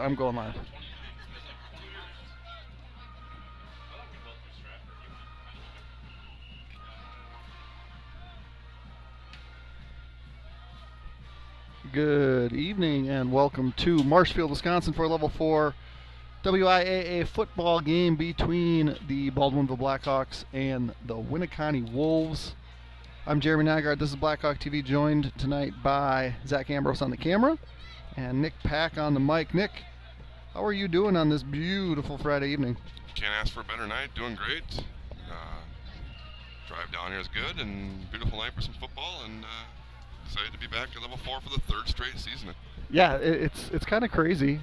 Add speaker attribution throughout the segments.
Speaker 1: I'm going live. Good evening and welcome to Marshfield, Wisconsin for Level 4 WIAA football game between the Baldwin-Woodville Blackhawks and the Winneconne Wolves. I'm Jeremy Nygaard. This is Blackhawk TV, joined tonight by Zach Ambrose on the camera and Nick Pack on the mic. Nick, how are you doing on this beautiful Friday evening?
Speaker 2: Can't ask for a better night. Doing great. Drive down here is good, and beautiful night for some football, and excited to be back at Level 4 for the third straight season.
Speaker 1: Yeah, it's kind of crazy.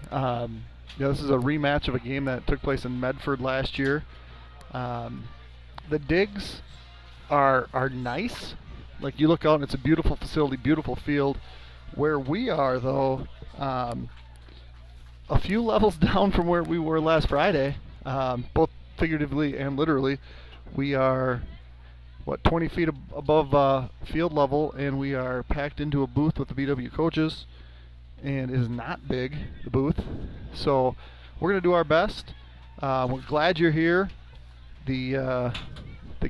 Speaker 1: This is a rematch of a game that took place in Medford last year. The digs are nice. Like, you look out and it's a beautiful facility, beautiful field. Where we are, though, a few levels down from where we were last Friday, both figuratively and literally. We are 20 feet above field level, and we are packed into a booth with the VW coaches, and it is not big, the booth. So we're going to do our best. We're glad you're here. The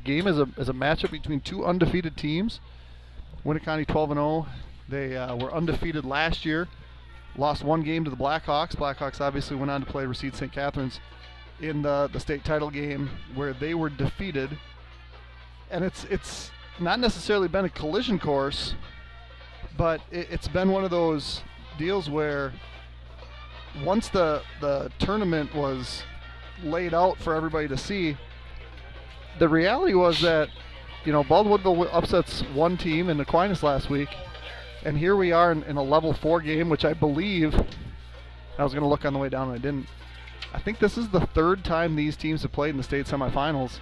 Speaker 1: game is a matchup between two undefeated teams. Winneconne 12-0. They were undefeated last year, lost one game to the Blackhawks. Blackhawks obviously went on to play Racine St. Catharines in the state title game where they were defeated. And it's not necessarily been a collision course, but it's been one of those deals where once the tournament was laid out for everybody to see, the reality was that, Baldwin-Woodville upsets one team in Aquinas last week, and here we are in a level 4 game, which I believe, I was going to look on the way down and I didn't. I think this is the third time these teams have played in the state semifinals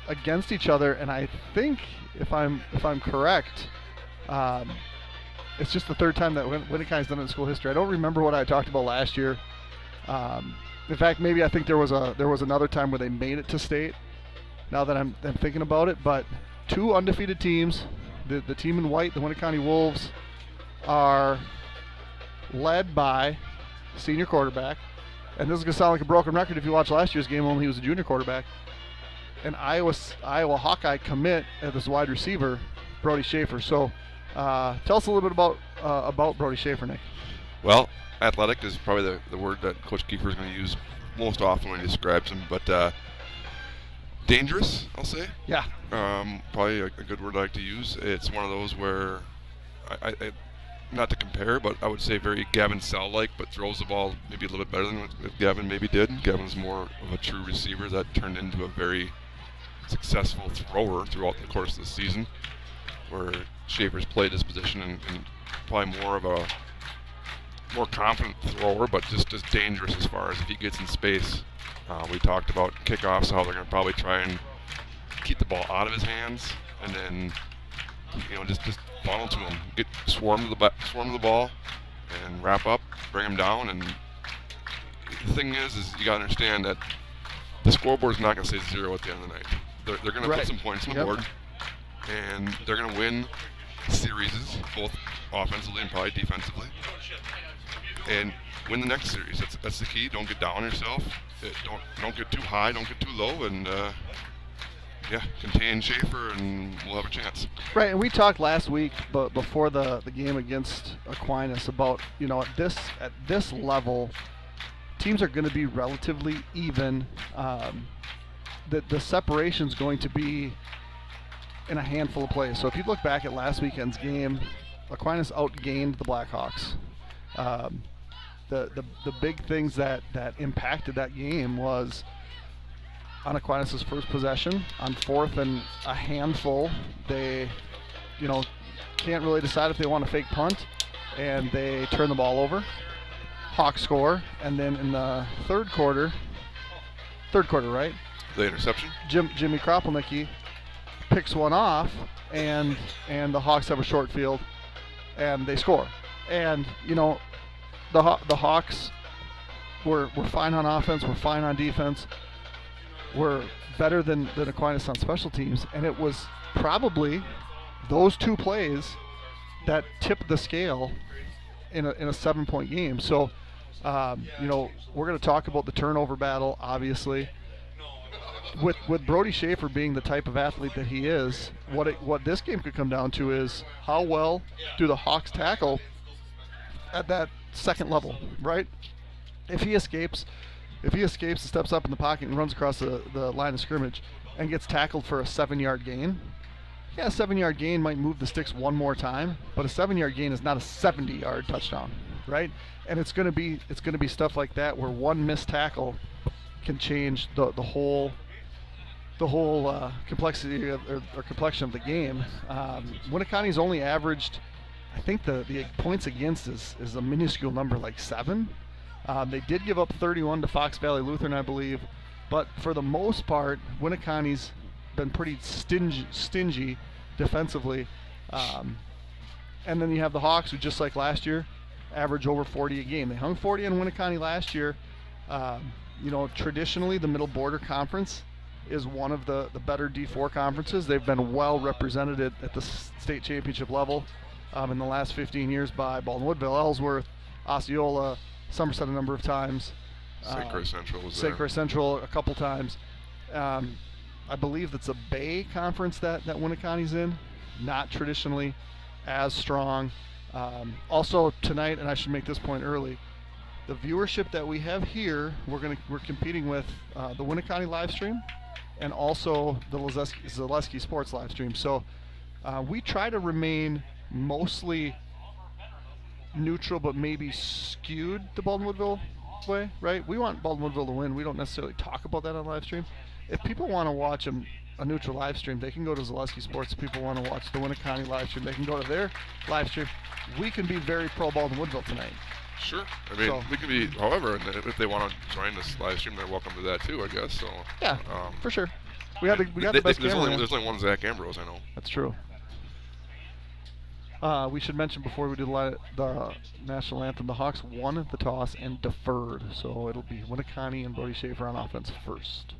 Speaker 1: against each other, and I think if I'm correct, it's just the third time that Winneconne's done it in school history. I don't remember what I talked about last year. In fact, maybe I think there was another time where they made it to state. Now that I'm thinking about it, but two undefeated teams. The team in white, the Winneconne Wolves, are led by senior quarterback, and this is going to sound like a broken record if you watch last year's game, only he was a junior quarterback. An Iowa Hawkeye commit as wide receiver, Brody Schaffer. So tell us a little bit about Brody Schaffer, Nick.
Speaker 2: Well, athletic is probably the word that Coach Kiefer is going to use most often when he describes him, but dangerous, I'll say.
Speaker 1: Yeah.
Speaker 2: Probably a good word I like to use. It's one of those where, I not to compare, but I would say very Gavin Sell-like, but throws the ball maybe a little bit better than what Gavin maybe did. Gavin's more of a true receiver that turned into a very successful thrower throughout the course of the season, where Schaefer's played this position and probably more of a more confident thrower, but just as dangerous as far as if he gets in space. We talked about kickoffs, how they're going to probably try and keep the ball out of his hands, and then just funnel to him, get swarm to the ball, and wrap up, bring him down. And the thing is you got to understand that the scoreboard is not going to say 0 at the end of the night. They're going to put some points on the board, and they're going to win series, both offensively and probably defensively, and win the next series. That's the key. Don't get down on yourself. Don't get too high. Don't get too low, and contain Schaffer, and we'll have a chance.
Speaker 1: Right, and we talked last week, but before the game against Aquinas, about at this level, teams are going to be relatively even. The separation's going to be in a handful of plays. So if you look back at last weekend's game, Aquinas outgained the Blackhawks. The big things that impacted that game was on Aquinas' first possession, on 4th and a handful, they can't really decide if they want to fake punt, and they turn the ball over. Hawks score, and then in the third quarter, right?
Speaker 2: The interception.
Speaker 1: Jimmy Kropelnicki picks one off, and the Hawks have a short field, and they score. And the Hawks were fine on offense, we're fine on defense, we're better than Aquinas on special teams, and it was probably those two plays that tipped the scale in a 7-point game. So You know, we're going to talk about the turnover battle, obviously. With Brody Schaffer being the type of athlete that he is, what this game could come down to is how well do the Hawks tackle at that second level, right? If he escapes and steps up in the pocket and runs across the line of scrimmage and gets tackled for a 7-yard gain, yeah, a 7-yard gain might move the sticks one more time, but a 7-yard gain is not a 70-yard touchdown, right? And it's going to be stuff like that where one missed tackle can change the whole complexity or complexion of the game. Winneconne's only averaged, I think the points against is a minuscule number, like 7. They did give up 31 to Fox Valley Lutheran, I believe, but for the most part, Winneconne's been pretty stingy defensively. And then you have the Hawks, who just like last year, average over 40 a game. They hung 40 on Winneconne last year. You know, traditionally the Middle Border Conference is one of the better D4 conferences. They've been well represented at the state championship level in the last 15 years by Baldwin-Woodville, Ellsworth, Osceola, Somerset a number of times.
Speaker 2: St. Croix Central was
Speaker 1: St. Croix Central a couple times. I believe that's a Bay conference that Winneconne's in, not traditionally as strong. Also tonight, and I should make this point early, the viewership that we have here, we're competing with the Winneconne live stream and also the Zaleski Sports live stream. So we try to remain mostly neutral, but maybe skewed the Baldwin-Woodville way, right? We want Baldwin-Woodville to win. We don't necessarily talk about that on live stream. If people want to watch a neutral live stream, they can go to Zaleski Sports. If people want to watch the Winneconne live stream, they can go to their live stream. We can be very pro Baldwin-Woodville tonight.
Speaker 2: Sure. I mean, we can be, however, if they want to join this live stream, they're welcome to that too, I guess. So
Speaker 1: yeah, for sure. We got the best camera.
Speaker 2: There's only one Zach Ambrose, I know.
Speaker 1: That's true. We should mention before we do the national anthem, the Hawks won the toss and deferred, so it'll be Winneconne and Brody Schaffer on offense first.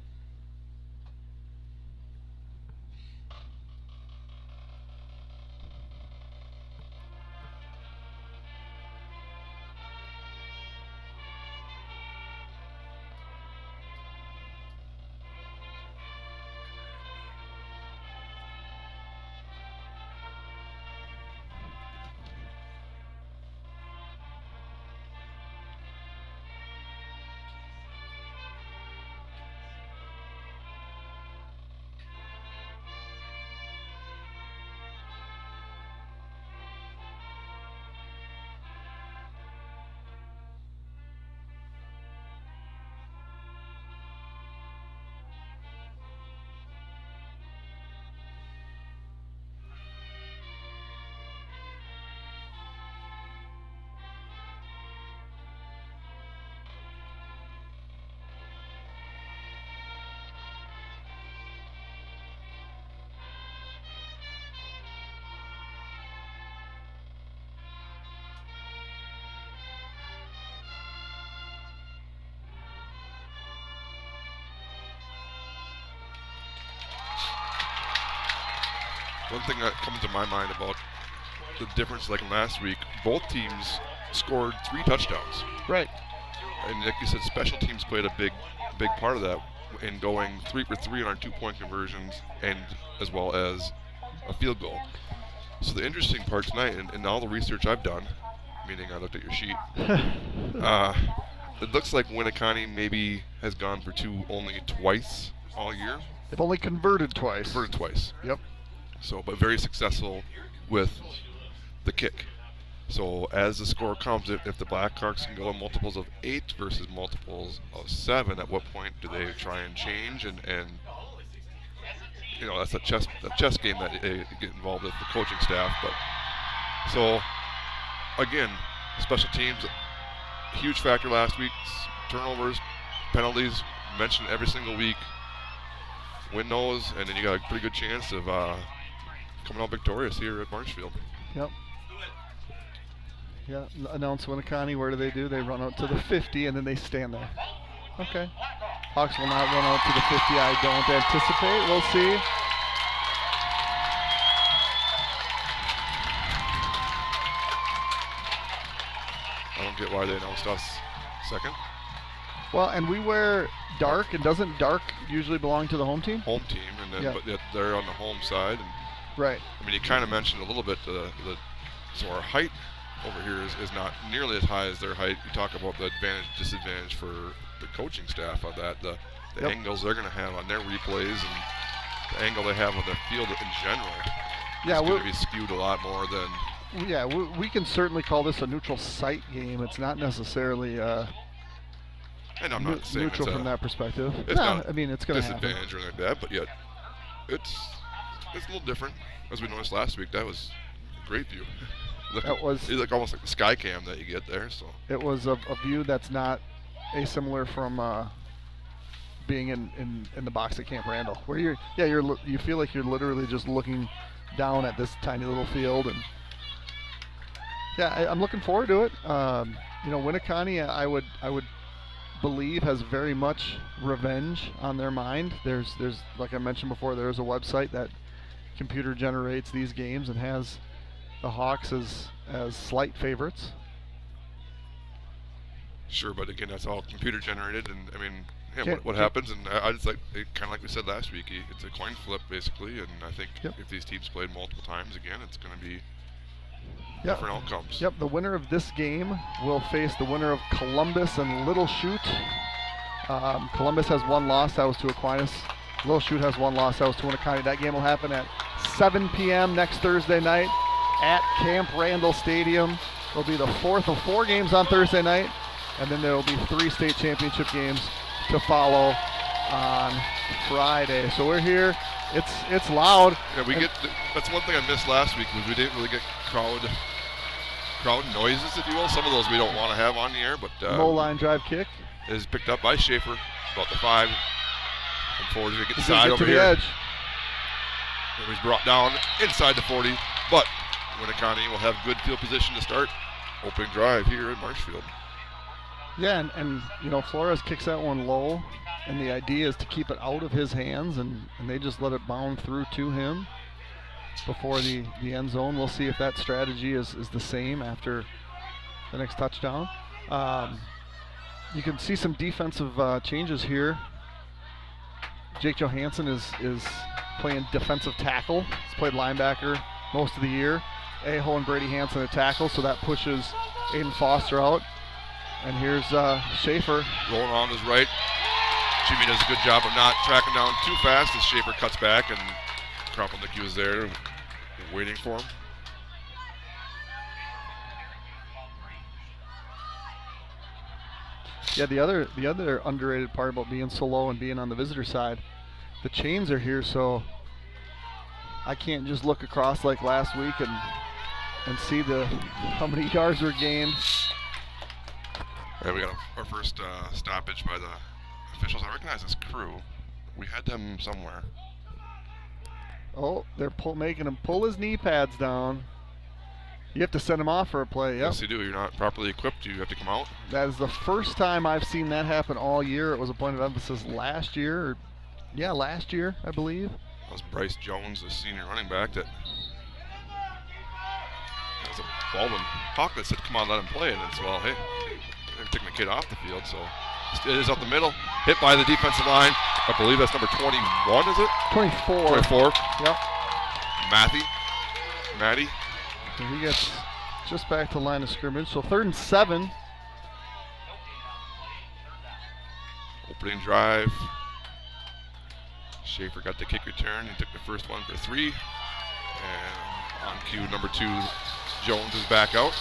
Speaker 2: One thing that comes to my mind about the difference, like last week, both teams scored 3 touchdowns.
Speaker 1: Right.
Speaker 2: And like you said, special teams played a big part of that in going 3 for 3 on our 2-point conversions and as well as a field goal. So the interesting part tonight, and all the research I've done, meaning I looked at your sheet, it looks like Winneconne maybe has gone for 2 only twice all year.
Speaker 1: They've only converted twice.
Speaker 2: Converted twice.
Speaker 1: Yep.
Speaker 2: So, but very successful with the kick. So as the score comes, if the Blackhawks can go in multiples of 8 versus multiples of 7, at what point do they try and change? And you know, that's a chess game that they get involved with the coaching staff. But so again, special teams, huge factor last week. Turnovers, penalties, mentioned every single week. Win those, and then you got a pretty good chance of coming out victorious here at Marshfield.
Speaker 1: Yep. Yeah, announce Winneconne. Where do? They run out to the 50, and then they stand there. Okay. Hawks will not run out to the 50, I don't anticipate. We'll see.
Speaker 2: I don't get why they announced us Second.
Speaker 1: Well, and we wear dark, and doesn't dark usually belong to the home team?
Speaker 2: Home team, and then but they're on the home side. And
Speaker 1: right.
Speaker 2: I mean, you kind of mentioned a little bit so our height over here is not nearly as high as their height. You talk about the advantage, disadvantage for the coaching staff on that. The angles they're going to have on their replays and the angle they have on their field in general is going to be skewed a lot more than.
Speaker 1: Yeah, we can certainly call this a neutral site game. It's not necessarily.
Speaker 2: And I'm not saying
Speaker 1: neutral
Speaker 2: it's
Speaker 1: from that perspective.
Speaker 2: It's not
Speaker 1: I mean, it's going to happen.
Speaker 2: Disadvantage or anything like that, but yet it's a little different. As we noticed last week, that was a great view. It's like almost like the sky cam that you get there. So
Speaker 1: it was a view that's not asimilar from being in the box at Camp Randall, where you feel like you're literally just looking down at this tiny little field, and I'm looking forward to it. Winneconne, I would believe, has very much revenge on their mind. There's like I mentioned before, there's a website that computer generates these games and has the Hawks as slight favorites.
Speaker 2: Sure, but again, that's all computer generated, and I mean, what happens? And I just kind of like we said last week, it's a coin flip basically, and I think if these teams played multiple times again, it's going to be different outcomes.
Speaker 1: Yep, the winner of this game will face the winner of Columbus and Little Chute. Columbus has one loss, that was to Aquinas. Little Chute has one loss, that was to Winneconne. That game will happen at 7 p.m. next Thursday night at Camp Randall Stadium. It'll be the fourth of 4 games on Thursday night, and then there will be 3 state championship games to follow on Friday. So we're here. It's loud.
Speaker 2: Yeah, that's one thing I missed last week was we didn't really get crowd noises, if you will. Some of those we don't want to have on the air, but
Speaker 1: low line drive kick
Speaker 2: is picked up by Schaffer about the 5. And forward to get the side over
Speaker 1: to
Speaker 2: here.
Speaker 1: The edge.
Speaker 2: And he's brought down inside the 40, but Winneconne will have good field position to start opening drive here at Marshfield.
Speaker 1: Yeah, and Flores kicks that one low, and the idea is to keep it out of his hands, and they just let it bound through to him before the end zone. We'll see if that strategy is the same after the next touchdown. You can see some defensive changes here. Jake Johansson is playing defensive tackle. He's played linebacker most of the year. Aho and Brady Hansen at tackle, so that pushes Aiden Foster out. And here's Schaffer.
Speaker 2: Rolling on his right. Jimmy does a good job of not tracking down too fast as Schaffer cuts back, and Kropelnicki was there waiting for him.
Speaker 1: Yeah, the other underrated part about being so low and being on the visitor side, the chains are here, so I can't just look across like last week and see how many yards were gained.
Speaker 2: Yeah, we got our first stoppage by the officials. I recognize this crew. We had them somewhere.
Speaker 1: Oh, they're making him pull his knee pads down. You have to send him off for a play. Yep.
Speaker 2: Yes, you do. You're not properly equipped. You have to come out.
Speaker 1: That is the first time I've seen that happen all year. It was a point of emphasis last year. Last year, I believe.
Speaker 2: That was Bryce Jones, the senior running back. That was a Baldwin Hawk that said, come on, let him play. And it's, well, hey, they're taking the kid off the field. So it is up the middle. Hit by the defensive line. I believe that's number 21, is it?
Speaker 1: 24.
Speaker 2: 24.
Speaker 1: Yep.
Speaker 2: Matty.
Speaker 1: So he gets just back to the line of scrimmage. So 3rd and 7.
Speaker 2: Opening drive. Schaffer got the kick return. He took the first one for 3. And on cue, number 2, Jones is back out.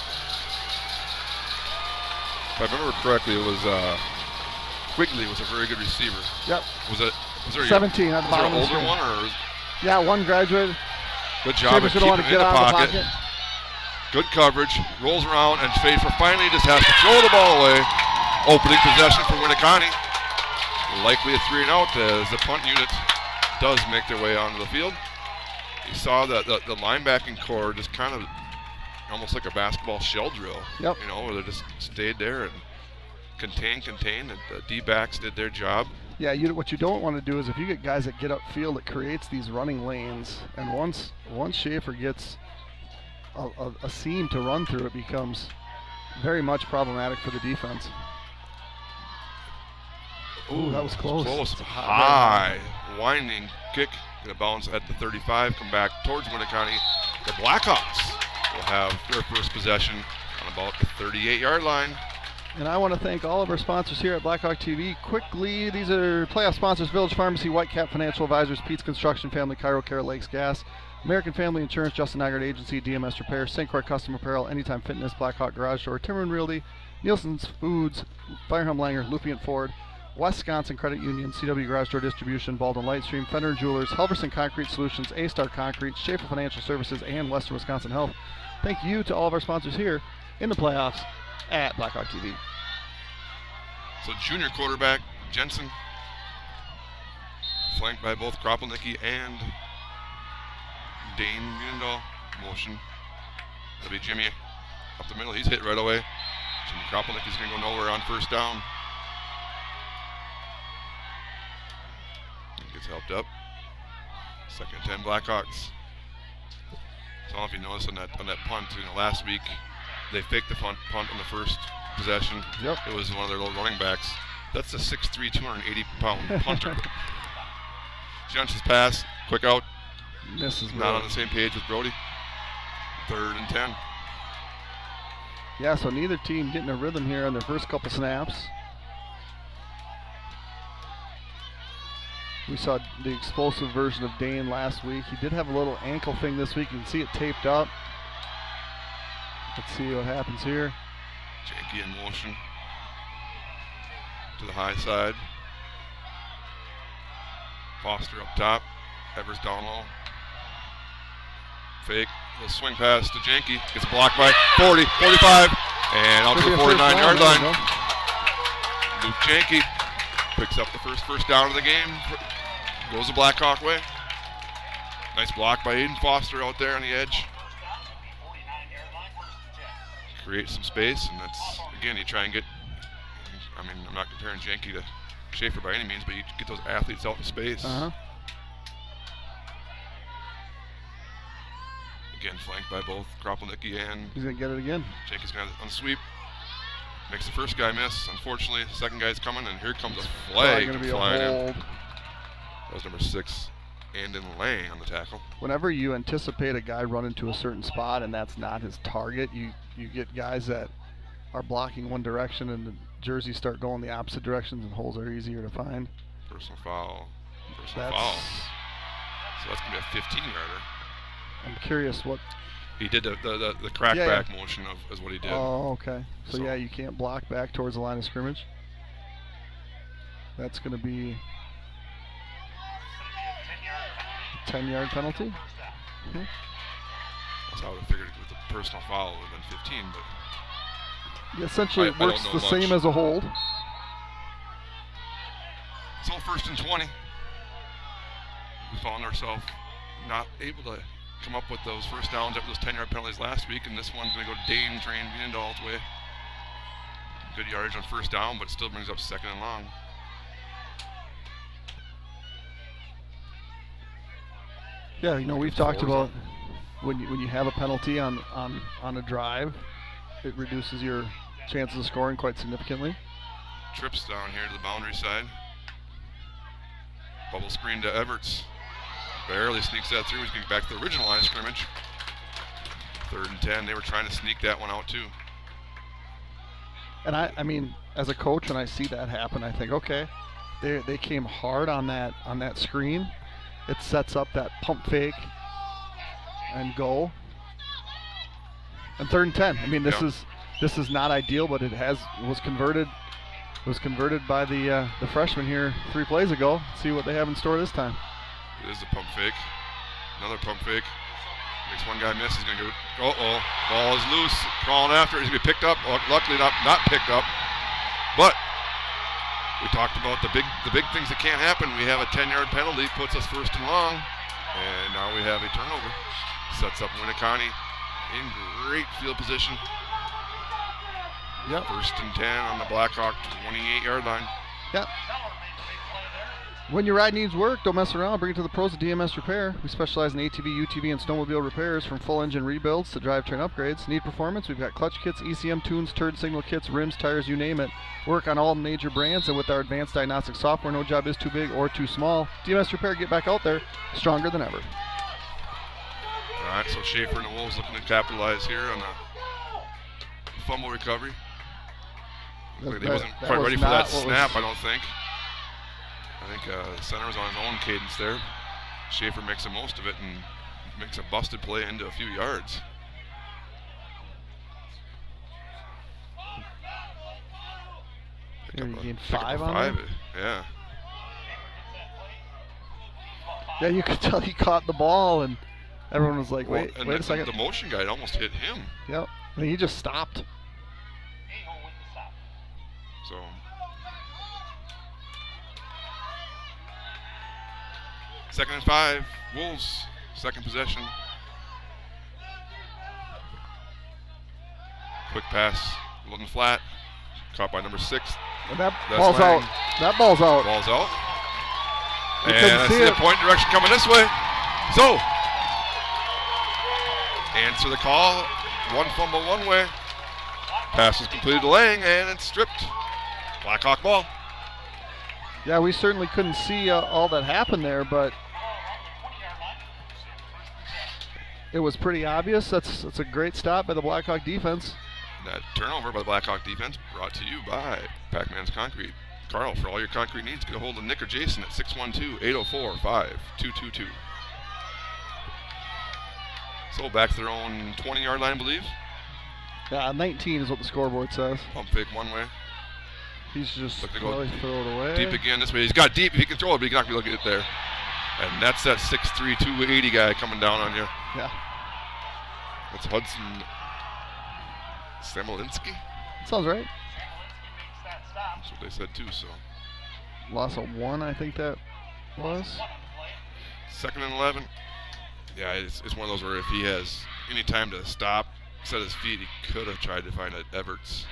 Speaker 2: If I remember correctly, it was Quigley was a very good receiver.
Speaker 1: Yep.
Speaker 2: Was there
Speaker 1: 17 at the bottom
Speaker 2: an
Speaker 1: of the
Speaker 2: older one, or?
Speaker 1: Yeah, one graduated.
Speaker 2: Good job of keeping him in the pocket. Good coverage. Rolls around, and Schaffer finally just has to throw the ball away. Opening possession for Winneconne. Likely a 3 and out as the punt unit does make their way onto the field. You saw that the linebacking core just kind of almost like a basketball shell drill.
Speaker 1: Yep.
Speaker 2: Where they just stayed there and contained, and the D-backs did their job.
Speaker 1: Yeah, what you don't want to do is if you get guys that get upfield, it creates these running lanes, and once Schaffer gets a seam to run through, it becomes very much problematic for the defense. Ooh, that was close.
Speaker 2: Close. High. Winding kick. Going to bounce at the 35. Come back towards Winneconne. The Blackhawks will have their first possession on about the 38-yard line.
Speaker 1: And I want to thank all of our sponsors here at Blackhawk TV. Quickly, these are playoff sponsors: Village Pharmacy, Whitecap Financial Advisors, Pete's Construction, Family Chiro Care, Lakes Gas, American Family Insurance, Justin Nygaard Agency, DMS Repair, St. Croix Custom Apparel, Anytime Fitness, Blackhawk Garage Door, Timberman Realty, Nielsen's Foods, Firehelm Langer, Lufient Ford, Wisconsin Credit Union, CW Garage Door Distribution, Baldwin Lightstream, Fender Jewelers, Helverson Concrete Solutions, A-Star Concrete, Schaefer Financial Services, and Western Wisconsin Health. Thank you to all of our sponsors here in the playoffs at Blackhawk TV.
Speaker 2: So junior quarterback Jensen, flanked by both Kropelnicki and Dane Munendal. Motion. That'll be Jimmy up the middle. He's hit right away. Jimmy Kropelnicki's going to go nowhere on first down. He gets helped up. Second and 10 Blackhawks. So I don't know if you noticed on that punt, last week they faked the punt on the first possession.
Speaker 1: Yep.
Speaker 2: It was one of their little running backs. That's a 6'3", 280-pound punter. Jensen's pass, quick out.
Speaker 1: Misses.
Speaker 2: Not on the same page with Brody. 3rd and 10.
Speaker 1: Yeah, so neither team getting a rhythm here on their first couple snaps. We saw the explosive version of Dane last week. He did have a little ankle thing this week. You can see it taped up. Let's see what happens here.
Speaker 2: Janke in motion to the high side. Foster up top. Evers down low. Fake. Little swing pass to Janke. Gets blocked by 40, 45, and out to the 49-yard line. Luke Janke picks up the first down of the game. Goes the Blackhawk way. Nice block by Aiden Foster out there on the edge. Create some space, and that's, again, you try and get, I mean, I'm not comparing Janke to Schaffer by any means, but you get those athletes out in space. Again, flanked by both Kropelnicki and...
Speaker 1: He's going to get it again.
Speaker 2: Janke's going to on the sweep. Makes the first guy miss. Unfortunately, the second guy's coming, and here comes a flag.
Speaker 1: Going to be a hold.
Speaker 2: That was number 6, Andon Lang on the tackle.
Speaker 1: Whenever you anticipate a guy running to a certain spot and that's not his target, you get guys that are blocking one direction and the jerseys start going the opposite directions and holes are easier to find.
Speaker 2: Personal foul. Foul. So that's going to be a 15-yarder.
Speaker 1: I'm curious what...
Speaker 2: He did the crackback motion is what he did.
Speaker 1: Oh, okay. So yeah, you can't block back towards the line of scrimmage. That's going to be a 10-yard penalty.
Speaker 2: That's how I would have figured with the personal foul it would have been 15, but...
Speaker 1: Essentially, it works the same as a hold.
Speaker 2: So 1st and 20. We found ourselves not able to come up with those first downs after those 10-yard penalties last week, and this one's going to go to Dane Train Munendal's way. Good yardage on first down, but still brings up 2nd and long.
Speaker 1: Yeah, we've talked about when you have a penalty on a drive, it reduces your chances of scoring quite significantly.
Speaker 2: Trips down here to the boundary side. Bubble screen to Everts. Barely sneaks that through. He's getting back to the original line of scrimmage. 3rd and 10. They were trying to sneak that one out too.
Speaker 1: And I mean, as a coach, when I see that happen, I think, okay, they came hard on that screen. It sets up that pump fake and go. And 3rd and 10. I mean, this is not ideal, but it was converted. Was converted by the freshman here 3 plays ago. Let's see what they have in store this time.
Speaker 2: It is a pump fake. Another pump fake. Makes one guy miss. He's going to go. Uh-oh. Ball is loose. Crawling after it. He's going to be picked up. Luckily not picked up. But we talked about the big things that can't happen. We have a 10-yard penalty. Puts us 1st and long. And now we have a turnover. Sets up Winneconne in great field position.
Speaker 1: Yep.
Speaker 2: 1st and 10 on the Blackhawk 28-yard line.
Speaker 1: Yep. When your ride needs work, don't mess around. Bring it to the pros at DMS Repair. We specialize in ATV, UTV, and snowmobile repairs, from full engine rebuilds to drivetrain upgrades. Need performance? We've got clutch kits, ECM tunes, turd signal kits, rims, tires, you name it. Work on all major brands, and with our advanced diagnostic software, no job is too big or too small. DMS Repair, get back out there, stronger than ever.
Speaker 2: All right, so Schaffer and the Wolves looking to capitalize here on the fumble recovery. He wasn't quite ready for that snap, I don't think. I think the center was on his own cadence there. Schaffer makes the most of it and makes a busted play into a few yards.
Speaker 1: Here you gained 5 on it?
Speaker 2: Yeah.
Speaker 1: Yeah, you could tell he caught the ball, and everyone was like, wait a second.
Speaker 2: The motion guy almost hit him.
Speaker 1: Yep. And he just stopped.
Speaker 2: So, second and 5, Wolves, second possession. Quick pass, looking flat, caught by number 6.
Speaker 1: And that ball's out. That ball's out.
Speaker 2: Ball's out. And I see a point direction coming this way. So, answer the call. One fumble one way. Pass is completed to Lang, and it's stripped. Blackhawk ball.
Speaker 1: Yeah, we certainly couldn't see all that happened there, but it was pretty obvious. That's a great stop by the Blackhawk defense.
Speaker 2: That turnover by the Blackhawk defense brought to you by Pac-Man's Concrete. Carl, for all your concrete needs, get a hold of Nick or Jason at 612-804-5222. So back to their own 20-yard line, I believe.
Speaker 1: Yeah, 19 is what the scoreboard says.
Speaker 2: Pump fake one way.
Speaker 1: He's just
Speaker 2: throw
Speaker 1: it away.
Speaker 2: Deep again this way. He's got deep. If he can throw it, but he's not going to look at it there. And that's that 6'3", 280 guy coming down on you.
Speaker 1: Yeah.
Speaker 2: That's Hudson Samolinski.
Speaker 1: Sounds right.
Speaker 2: That's what they said too, so.
Speaker 1: Loss of 1, I think that was.
Speaker 2: Second and 11. Yeah, it's one of those where if he has any time to stop, set his feet, he could have tried to find it. Everts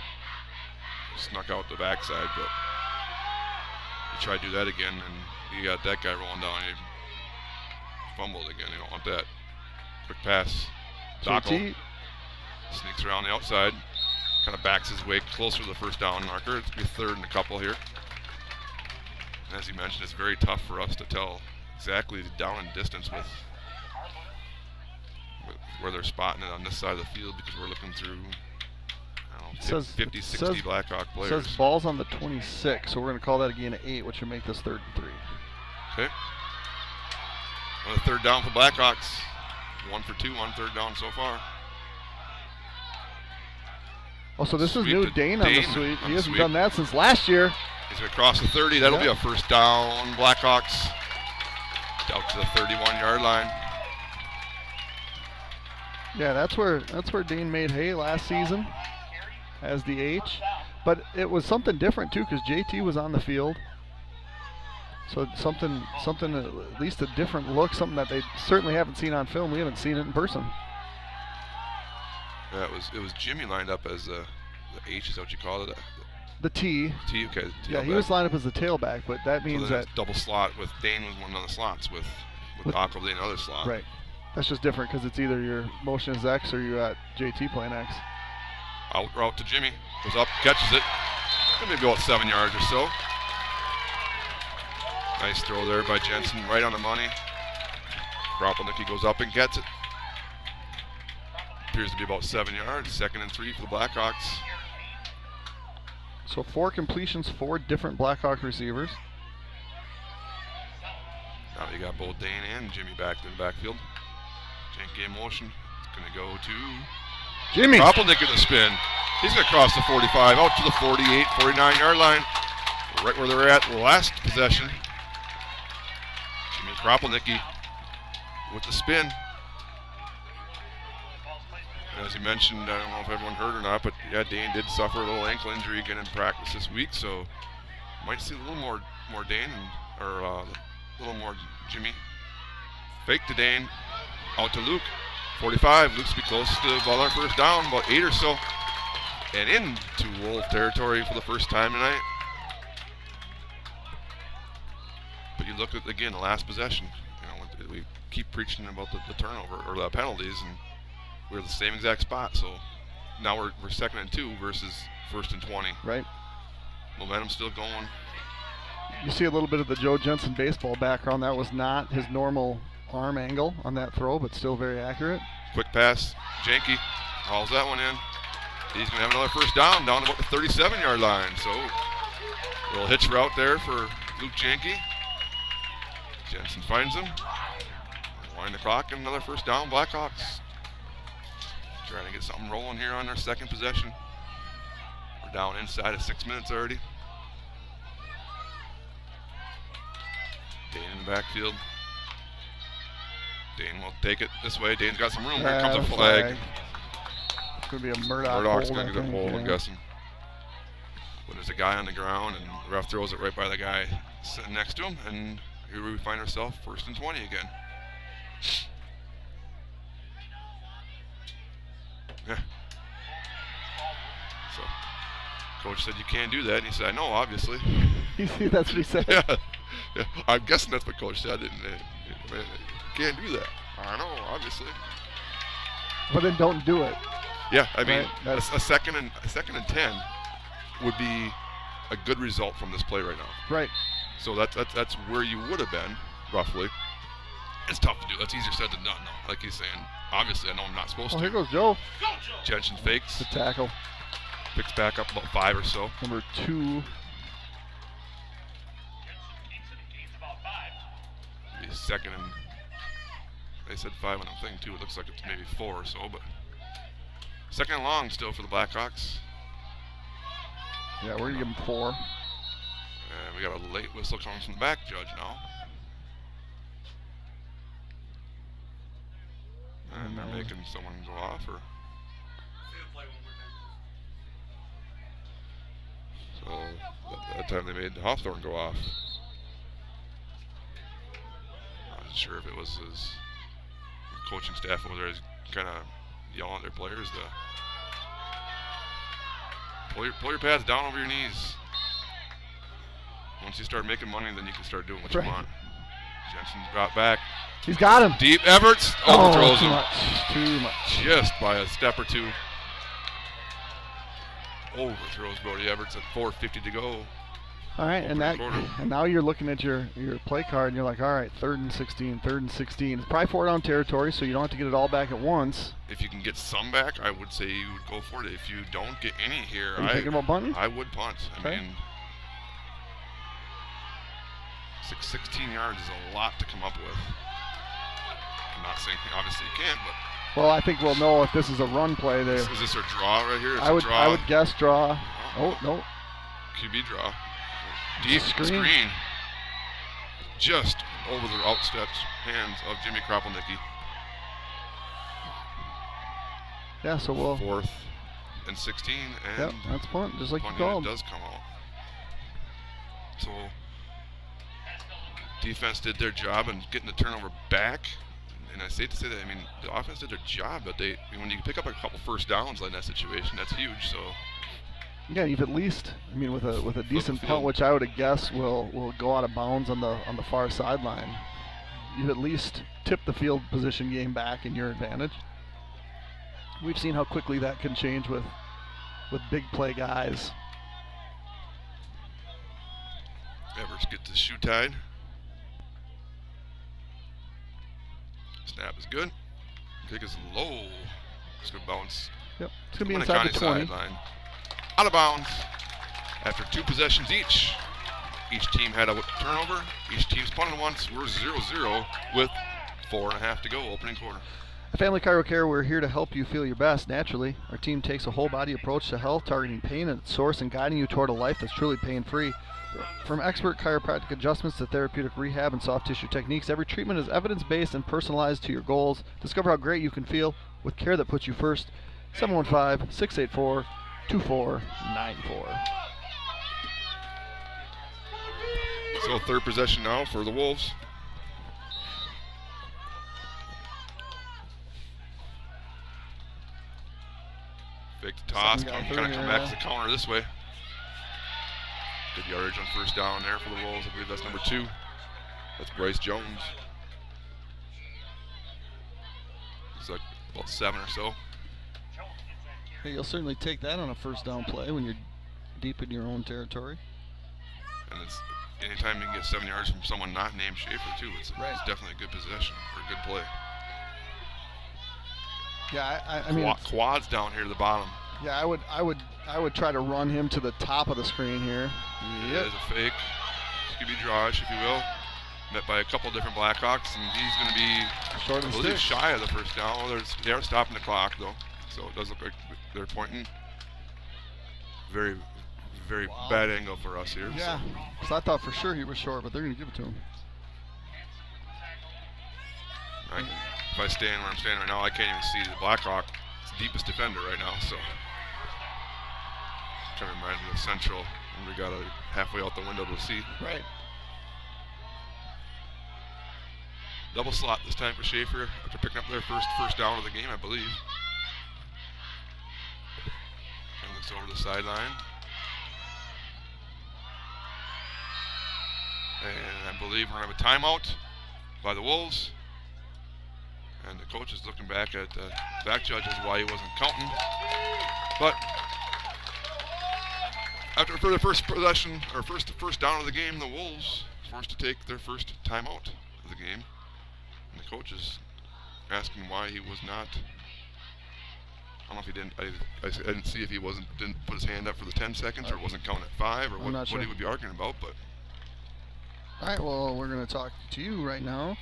Speaker 2: snuck out the backside, but he tried to do that again, and he got that guy rolling down. He fumbled again. You don't want that. Quick pass. Dockel sneaks around the outside, kind of backs his way closer to the first down marker. It's going to be third and a couple here. And as he mentioned, it's very tough for us to tell exactly the down and distance with where they're spotting it on this side of the field, because we're looking through 50, 60 Blackhawk players.
Speaker 1: It says ball's on the 26, so we're going to call that again at 8, which would make this 3rd and 3.
Speaker 2: Okay. On the third down for Blackhawks. 1 for 2 on third down so far.
Speaker 1: Oh, so this is new Dane on the sweep. He hasn't done that since last year.
Speaker 2: He's going to cross the 30. That'll be a first down. Blackhawks out to the 31-yard line.
Speaker 1: Yeah, that's where Dane made hay last season as the H. But it was something different too, because JT was on the field. So something at least a different look, something that they certainly haven't seen on film. We haven't seen it in person.
Speaker 2: Yeah, it was Jimmy lined up as the H, is that what you call it?
Speaker 1: The T.
Speaker 2: T, okay.
Speaker 1: Yeah, he was lined up as the tailback, but that means
Speaker 2: so that double slot with Dane was one of the slots with Taco Dane another slot.
Speaker 1: Right. That's just different because it's either your motion is X or you got JT playing X.
Speaker 2: Out route to Jimmy, goes up, catches it. Maybe about 7 yards or so. Nice throw there by Jensen, right on the money. Kropelnicki goes up and gets it. Appears to be about 7 yards. 2nd and 3 for the Blackhawks.
Speaker 1: So 4 completions, 4 different Blackhawk receivers.
Speaker 2: Now you got both Dane and Jimmy back in the backfield. Jank in motion. It's going to go to
Speaker 1: Jimmy.
Speaker 2: Kropelnicki with a spin. He's going to cross the 45 out to the 48, 49-yard line. Right where they're at last possession. Jimmy Kropelnicki with the spin. As he mentioned, I don't know if everyone heard or not, but yeah, Dane did suffer a little ankle injury again in practice this week, so might see a little more Dane or a little more Jimmy. Fake to Dane, out to Luke. 45. Luke's be close to about our first down, about 8 or so, and into Wolf territory for the first time tonight. But you look at, again, the last possession. We keep preaching about the turnover or the penalties, and we're the same exact spot. So now we're 2nd and 2 versus 1st and 20.
Speaker 1: Right.
Speaker 2: Momentum still going.
Speaker 1: You see a little bit of the Joe Jensen baseball background. That was not his normal arm angle on that throw, but still very accurate.
Speaker 2: Quick pass. Janke hauls that one in. He's going to have another first down about the 37-yard line. So a little hitch route there for Luke Janke. Jensen finds him. Wind the clock and another first down. Blackhawks trying to get something rolling here on their 2nd possession. We're down inside of 6 minutes already. Dane in the backfield. Dane will take it this way. Dane's got some room. Here comes a flag.
Speaker 1: It's going to be a Murdoch
Speaker 2: Murdoch's
Speaker 1: hold.
Speaker 2: going to get a hold, I'm guessing. But there's a guy on the ground, and the ref throws it right by the guy sitting next to him, and here we find ourselves 1st and 20 again. Yeah. So, coach said you can't do that, and he said, I know, obviously.
Speaker 1: You see, that's what he said.
Speaker 2: Yeah. I'm guessing that's what coach said. You can't do that. I know, obviously.
Speaker 1: But then don't do it.
Speaker 2: Yeah, I mean,
Speaker 1: right?
Speaker 2: a second and 10 would be a good result from this play right now.
Speaker 1: Right.
Speaker 2: So that's where you would have been, roughly. It's tough to do. That's easier said than done, though. Like he's saying, obviously, I know I'm not supposed to.
Speaker 1: Here goes Joe.
Speaker 2: Jensen fakes.
Speaker 1: The tackle.
Speaker 2: Picks back up about 5 or so.
Speaker 1: Number 2.
Speaker 2: The 2nd and, they said 5 on the thing, too. It looks like it's maybe 4 or so, but 2nd and long still for the Blackhawks.
Speaker 1: Yeah, we're going to give him 4.
Speaker 2: And we got a late whistle coming from the back judge now. And they're making someone go off, or so that time they made Hawthorne go off. Not sure if it was his coaching staff over there is kind of yelling at their players to pull your pads down over your knees. Once you start making money, then you can start doing what you want. Jensen's brought back.
Speaker 1: He's got him.
Speaker 2: Deep. Everts overthrows him.
Speaker 1: Too much.
Speaker 2: Just by a step or two. Overthrows Brody Everts at 4:50 to go.
Speaker 1: All right, and now you're looking at your play card, and you're like, all right, 3rd and 16, 3rd and 16. It's probably 4-down territory, so you don't have to get it all back at once.
Speaker 2: If you can get some back, I would say you would go for it. If you don't get any here,
Speaker 1: Are you thinking about punting?
Speaker 2: I would punt.
Speaker 1: Okay.
Speaker 2: I mean, 16 yards is a lot to come up with. I'm not saying obviously you can't, but
Speaker 1: well, I think we'll know if this is a run play there.
Speaker 2: Is this a draw right here?
Speaker 1: I would guess draw. Oh no.
Speaker 2: QB draw. Deep screen. Just over the outstretched hands of Jimmy Kropelnicki.
Speaker 1: Yeah, so we'll
Speaker 2: 4th and 16, and
Speaker 1: yep, that's punt, just like you called.
Speaker 2: It does come out. So defense did their job in getting the turnover back, and I hate to say that. I mean, the offense did their job, but when you pick up a couple first downs in that situation, that's huge. So
Speaker 1: yeah, you've at least, I mean, with a decent punt, which I would have guessed will go out of bounds on the far sideline. You've at least tipped the field position game back in your advantage. We've seen how quickly that can change with big play guys.
Speaker 2: Everts gets the shoe tied. Snap is good. Kick is low. It's going to bounce.
Speaker 1: Yep, it's going to be inside the 20.
Speaker 2: Sideline. Out of bounds after 2 possessions each. Each team had a turnover. Each team's punted once. We're 0-0 with 4.5 to go, opening quarter.
Speaker 1: At Family Chiro Care, we're here to help you feel your best naturally. Our team takes a whole body approach to health, targeting pain at its source and guiding you toward a life that's truly pain-free. From expert chiropractic adjustments to therapeutic rehab and soft tissue techniques, every treatment is evidence-based and personalized to your goals. Discover how great you can feel with care that puts you first. 715-684-2494.
Speaker 2: So 3rd possession now for the Wolves. Fake the toss, kind of come back to the counter this way. Good yardage on first down there for the Wolves. I believe that's number 2. That's Bryce Jones. He's like about 7 or so.
Speaker 1: Hey, you'll certainly take that on a first down play when you're deep in your own territory.
Speaker 2: And it's anytime you can get 7 yards from someone not named Schaffer too, it's definitely a good possession or a good play.
Speaker 1: Yeah, I mean
Speaker 2: quads down here to the bottom.
Speaker 1: Yeah, I would try to run him to the top of the screen here.
Speaker 2: Yep. It is a fake. Scooby Josh, if you will. Met by a couple different Blackhawks, and he's going to be
Speaker 1: short and stick.
Speaker 2: Shy of the first down. Well, they are stopping the clock though, so it does look like they're pointing. Very, very bad angle for us here.
Speaker 1: Yeah, because I thought for sure he was short, but they're going to give it to him.
Speaker 2: If I stand where I'm standing right now, I can't even see the Blackhawk's deepest defender right now. So, kind of reminds me of Central, and we got halfway out the window to see.
Speaker 1: Right.
Speaker 2: Double slot this time for Schaffer after picking up their first down of the game, I believe. And looks over the sideline. And I believe we're going to have a timeout by the Wolves. And the coach is looking back at the back judges why he wasn't counting. But for the first possession, or first down of the game, the Wolves forced to take their first timeout of the game. And the coach is asking why he was not. I don't know if he didn't. I didn't see if he didn't put his hand up for the 10 seconds, or wasn't counting at 5, or what he would be arguing about. But
Speaker 1: all right, well, we're going to talk to you right now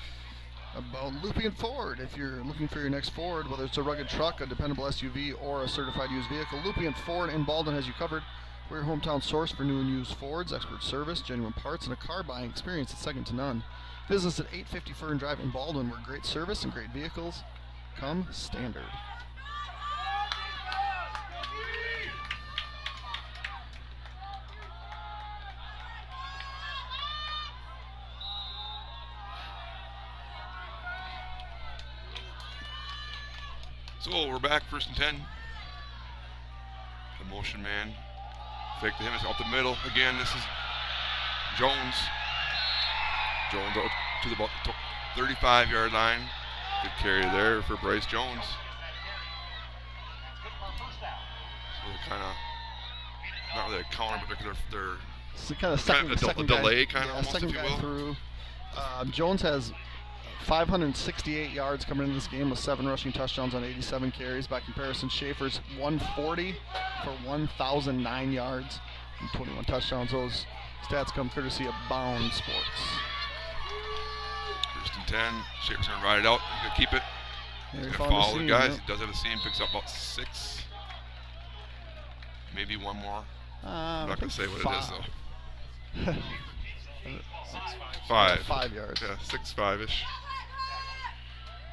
Speaker 1: about looping it forward. If you're looking for your next Ford, whether it's a rugged truck, a dependable SUV, or a certified used vehicle, Looping It Ford in Baldwin has you covered. We're your hometown source for new and used Fords, expert service, genuine parts, and a car buying experience that's second to none. Visit us at 850 Fern Drive in Baldwin, where great service and great vehicles come standard.
Speaker 2: So we're back, 1st and 10. The motion man. Fake to him, is up the middle. Again, this is Jones. Jones out to the 35-yard line. Good carry there for Bryce Jones. So they're kind of, not really a counter, but they're
Speaker 1: kind of second,
Speaker 2: a delay kind of almost,
Speaker 1: second
Speaker 2: if you
Speaker 1: guy
Speaker 2: will.
Speaker 1: Through. Jones has 568 yards coming into this game with 7 rushing touchdowns on 87 carries. By comparison, Schaffer's 140 for 1,009 yards and 21 touchdowns. Those stats come courtesy of Bound Sports.
Speaker 2: 1st and 10. Schaffer's going to ride it out. He's going to keep it. He's going to follow the guys. He does have a seam. Picks up about 6. Maybe one more. I'm not going to say what
Speaker 1: 5.
Speaker 2: It is, though. 5.
Speaker 1: 5 yards.
Speaker 2: Yeah, 6'5"-ish.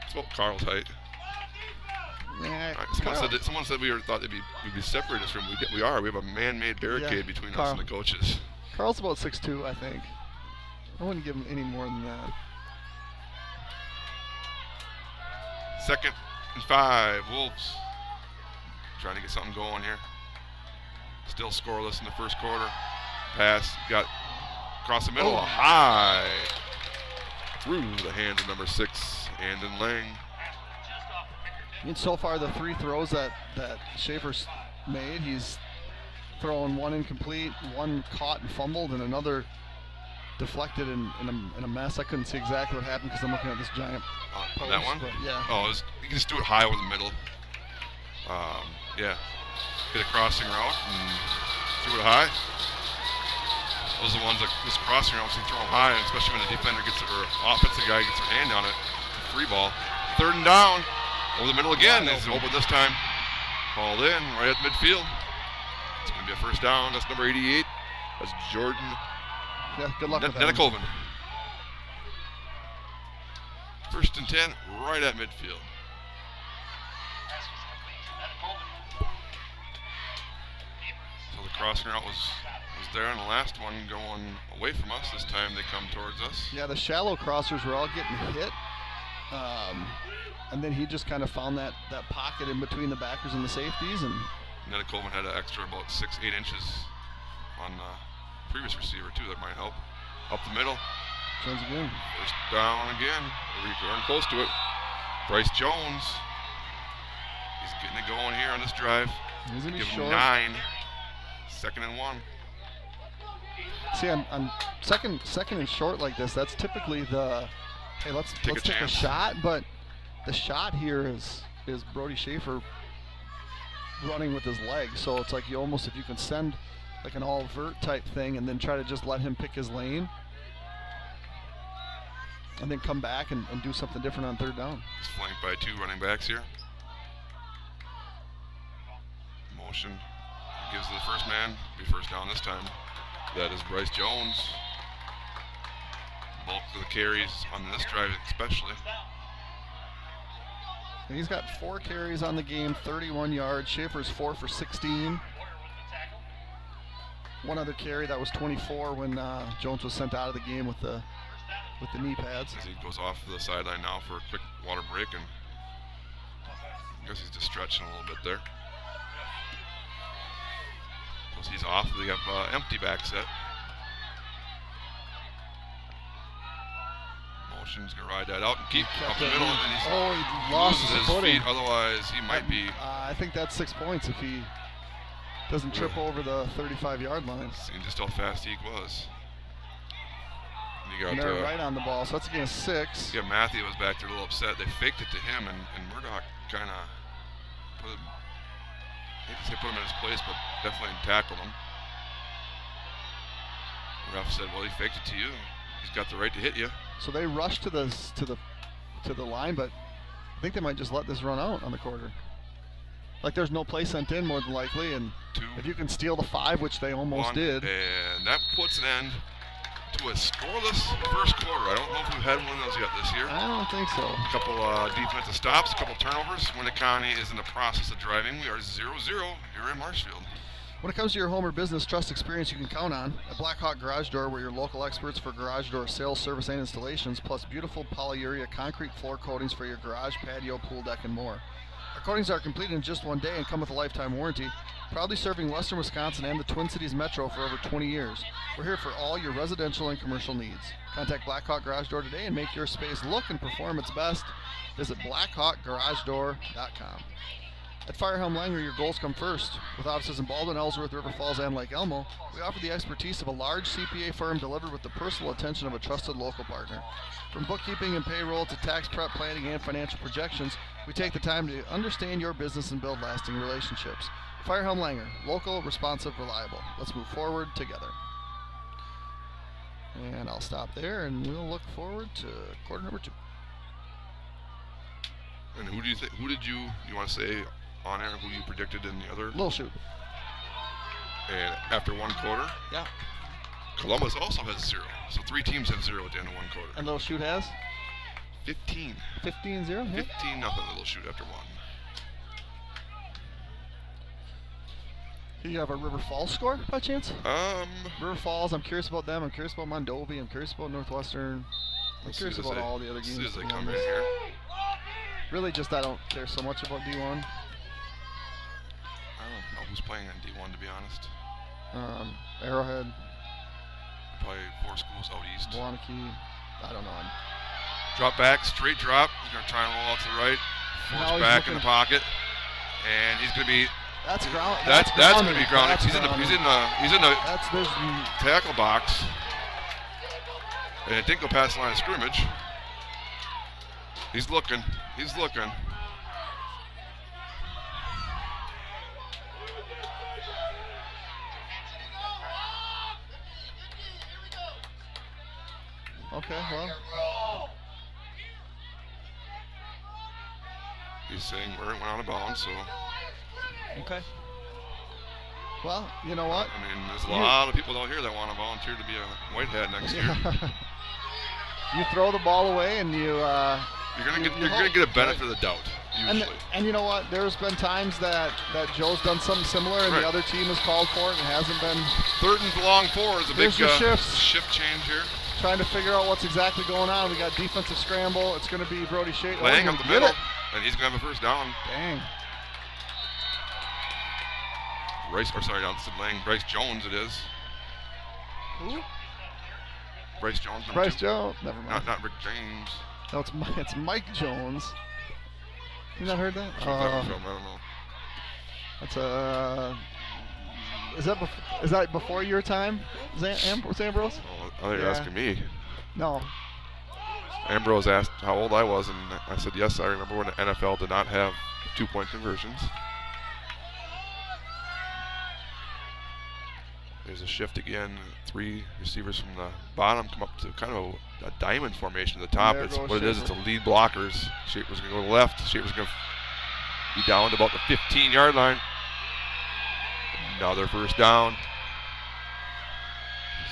Speaker 2: It's about Carl's height.
Speaker 1: Yeah,
Speaker 2: someone said thought we'd be separated from. We are. We have a man-made barricade between us and the coaches.
Speaker 1: Carl's about 6'2", I think. I wouldn't give him any more than that.
Speaker 2: 2nd and 5. Wolves trying to get something going here. Still scoreless in the first quarter. Pass got across the middle, high through the hands of number 6, Andon Lang.
Speaker 1: And so far, the 3 throws that Schaffer's made, he's throwing 1 incomplete, 1 caught and fumbled, and another deflected in a mess. I couldn't see exactly what happened because I'm looking at this giant post.
Speaker 2: That one?
Speaker 1: Yeah.
Speaker 2: Oh, you can just do it high over the middle. Yeah. Get a crossing route and throw it high. Those are the ones that this crossing route, you throw them high, and especially when the defender gets it, or offensive guy gets their hand on it. It's a free ball. 3rd and down. Over the middle again. It's over this time. Called in right at midfield. It's going to be a first down. That's number 88. That's Jordan.
Speaker 1: Yeah, good luck with that.
Speaker 2: Winneconne. 1st and 10, right at midfield. So the crossing route was there, and the last one going away from us. This time they come towards us.
Speaker 1: Yeah, the shallow crossers were all getting hit. And then he just kind of found that pocket in between the backers and the safeties. And
Speaker 2: Winneconne had an extra about 6-8 inches on the previous receiver, too. That might help. Up the middle.
Speaker 1: Jones again.
Speaker 2: First down again. We're getting close to it. Bryce Jones. He's getting it going here on this drive.
Speaker 1: Isn't he
Speaker 2: Give him
Speaker 1: short?
Speaker 2: 9. 2nd and 1.
Speaker 1: See, on second and short like this, that's typically the, hey, let's take a shot. But the shot here is Brody Schaffer running with his legs. So it's like you almost, if you can send like an all vert type thing and then try to just let him pick his lane and then come back and do something different on 3rd down.
Speaker 2: He's flanked by 2 running backs here. Motion. He gives to the first man. Be first down this time. That is Bryce Jones. Bulk of the carries on this drive especially.
Speaker 1: And he's got 4 carries on the game, 31 yards. Schaffer's 4 for 16. One other carry, that was 24 when Jones was sent out of the game with the knee pads.
Speaker 2: As he goes off to the sideline now for a quick water break, and I guess he's just stretching a little bit there. Once he's off, they have empty back set. Motion's gonna ride that out and keep up the middle, and
Speaker 1: he lost his
Speaker 2: feet. Otherwise, he might be.
Speaker 1: I think that's 6 points if he doesn't trip over the 35-yard line.
Speaker 2: Seeing just how fast he was.
Speaker 1: And they're right on the ball, so that's again 6.
Speaker 2: Yeah, Matthew was back there a little upset. They faked it to him, and Murdoch kind of put him, I hate to say put him in his place, but definitely tackled him. The ref said, well, he faked it to you. He's got the right to hit you.
Speaker 1: So they rushed to the line, but I think they might just let this run out on the quarter. Like there's no play sent in more than likely, and
Speaker 2: 2,
Speaker 1: if you can steal the 5, which they almost
Speaker 2: 1,
Speaker 1: did.
Speaker 2: And that puts an end to a scoreless first quarter. I don't know if we've had one of those yet this year.
Speaker 1: I don't think so.
Speaker 2: A couple defensive stops, a couple turnovers. Winneconne is in the process of driving. We are 0-0 here in Marshfield.
Speaker 1: When it comes to your home or business trust experience you can count on, at Blackhawk Garage Door, we're your local experts for garage door sales, service, and installations, plus beautiful polyurea concrete floor coatings for your garage, patio, pool deck, and more. Our coatings are completed in just 1 day and come with a lifetime warranty. Proudly serving Western Wisconsin and the Twin Cities Metro for over 20 years. We're here for all your residential and commercial needs. Contact Blackhawk Garage Door today and make your space look and perform its best. Visit blackhawkgaragedoor.com. At Firehelm Langer, your goals come first. With offices in Baldwin, Ellsworth, River Falls, and Lake Elmo, we offer the expertise of a large CPA firm delivered with the personal attention of a trusted local partner. From bookkeeping and payroll to tax prep planning and financial projections, we take the time to understand your business and build lasting relationships. Firehelm Langer, local, responsive, reliable. Let's move forward together. And I'll stop there, and we'll look forward to quarter number 2.
Speaker 2: And who do you think? Who did you want to say on air? Who you predicted in the other?
Speaker 1: Little Shoot.
Speaker 2: And after 1 quarter?
Speaker 1: Yeah.
Speaker 2: Columbus also has 0. So 3 teams have 0 at the end of 1 quarter.
Speaker 1: And Little Shoot has?
Speaker 2: 15.
Speaker 1: 15-0?
Speaker 2: 15 nothing Little Shoot after 1.
Speaker 1: Do you have a River Falls score by chance?
Speaker 2: River
Speaker 1: Falls, I'm curious about them. I'm curious about Mondovi. I'm curious about Northwestern. I'm curious about all the other games.
Speaker 2: As soon as they come in here.
Speaker 1: Really, just I don't care so much about D1.
Speaker 2: I don't know who's playing in D1, to be honest.
Speaker 1: Arrowhead.
Speaker 2: Probably 4 schools out east.
Speaker 1: Bwanakee. I don't know.
Speaker 2: Drop back, straight drop. He's going to try and roll out to the right. Force back in the pocket. And he's going to be...
Speaker 1: That's ground.
Speaker 2: That's going to be grounded. He's in the tackle box. And it didn't go past the line of scrimmage. He's looking. He's looking.
Speaker 1: Okay, well.
Speaker 2: He's saying where it went out of bounds, so.
Speaker 1: Okay. Well, you know what?
Speaker 2: I mean, there's a lot of people out here that want to volunteer to be a white hat next year.
Speaker 1: You throw the ball away and you.
Speaker 2: You're gonna get a benefit of the doubt usually.
Speaker 1: And you know what? There's been times that Joe's done something similar and the other team has called for it and it hasn't been.
Speaker 2: 3rd and long 4 is a big shift change here.
Speaker 1: Trying to figure out what's exactly going on. We got defensive scramble. It's going to be Brody Schaffer.
Speaker 2: Laying up the middle, and he's going to have a first down.
Speaker 1: Dang.
Speaker 2: Bryce Jones it is.
Speaker 1: Who?
Speaker 2: Bryce Jones.
Speaker 1: Bryce Jones. Never mind.
Speaker 2: Not Rick James.
Speaker 1: No, it's Mike Jones. You not heard that?
Speaker 2: Film, I don't know.
Speaker 1: That's is that before your time, Ambrose?
Speaker 2: Oh, I think you're asking me.
Speaker 1: No.
Speaker 2: Ambrose asked how old I was, and I said yes. I remember when the NFL did not have 2-point conversions. There's a shift again. 3 receivers from the bottom come up to kind of a diamond formation at the top. It's what it is. It's a lead blockers. Schaefer's going to go to the left. Schaefer's going to be down to about the 15-yard line. Another first down.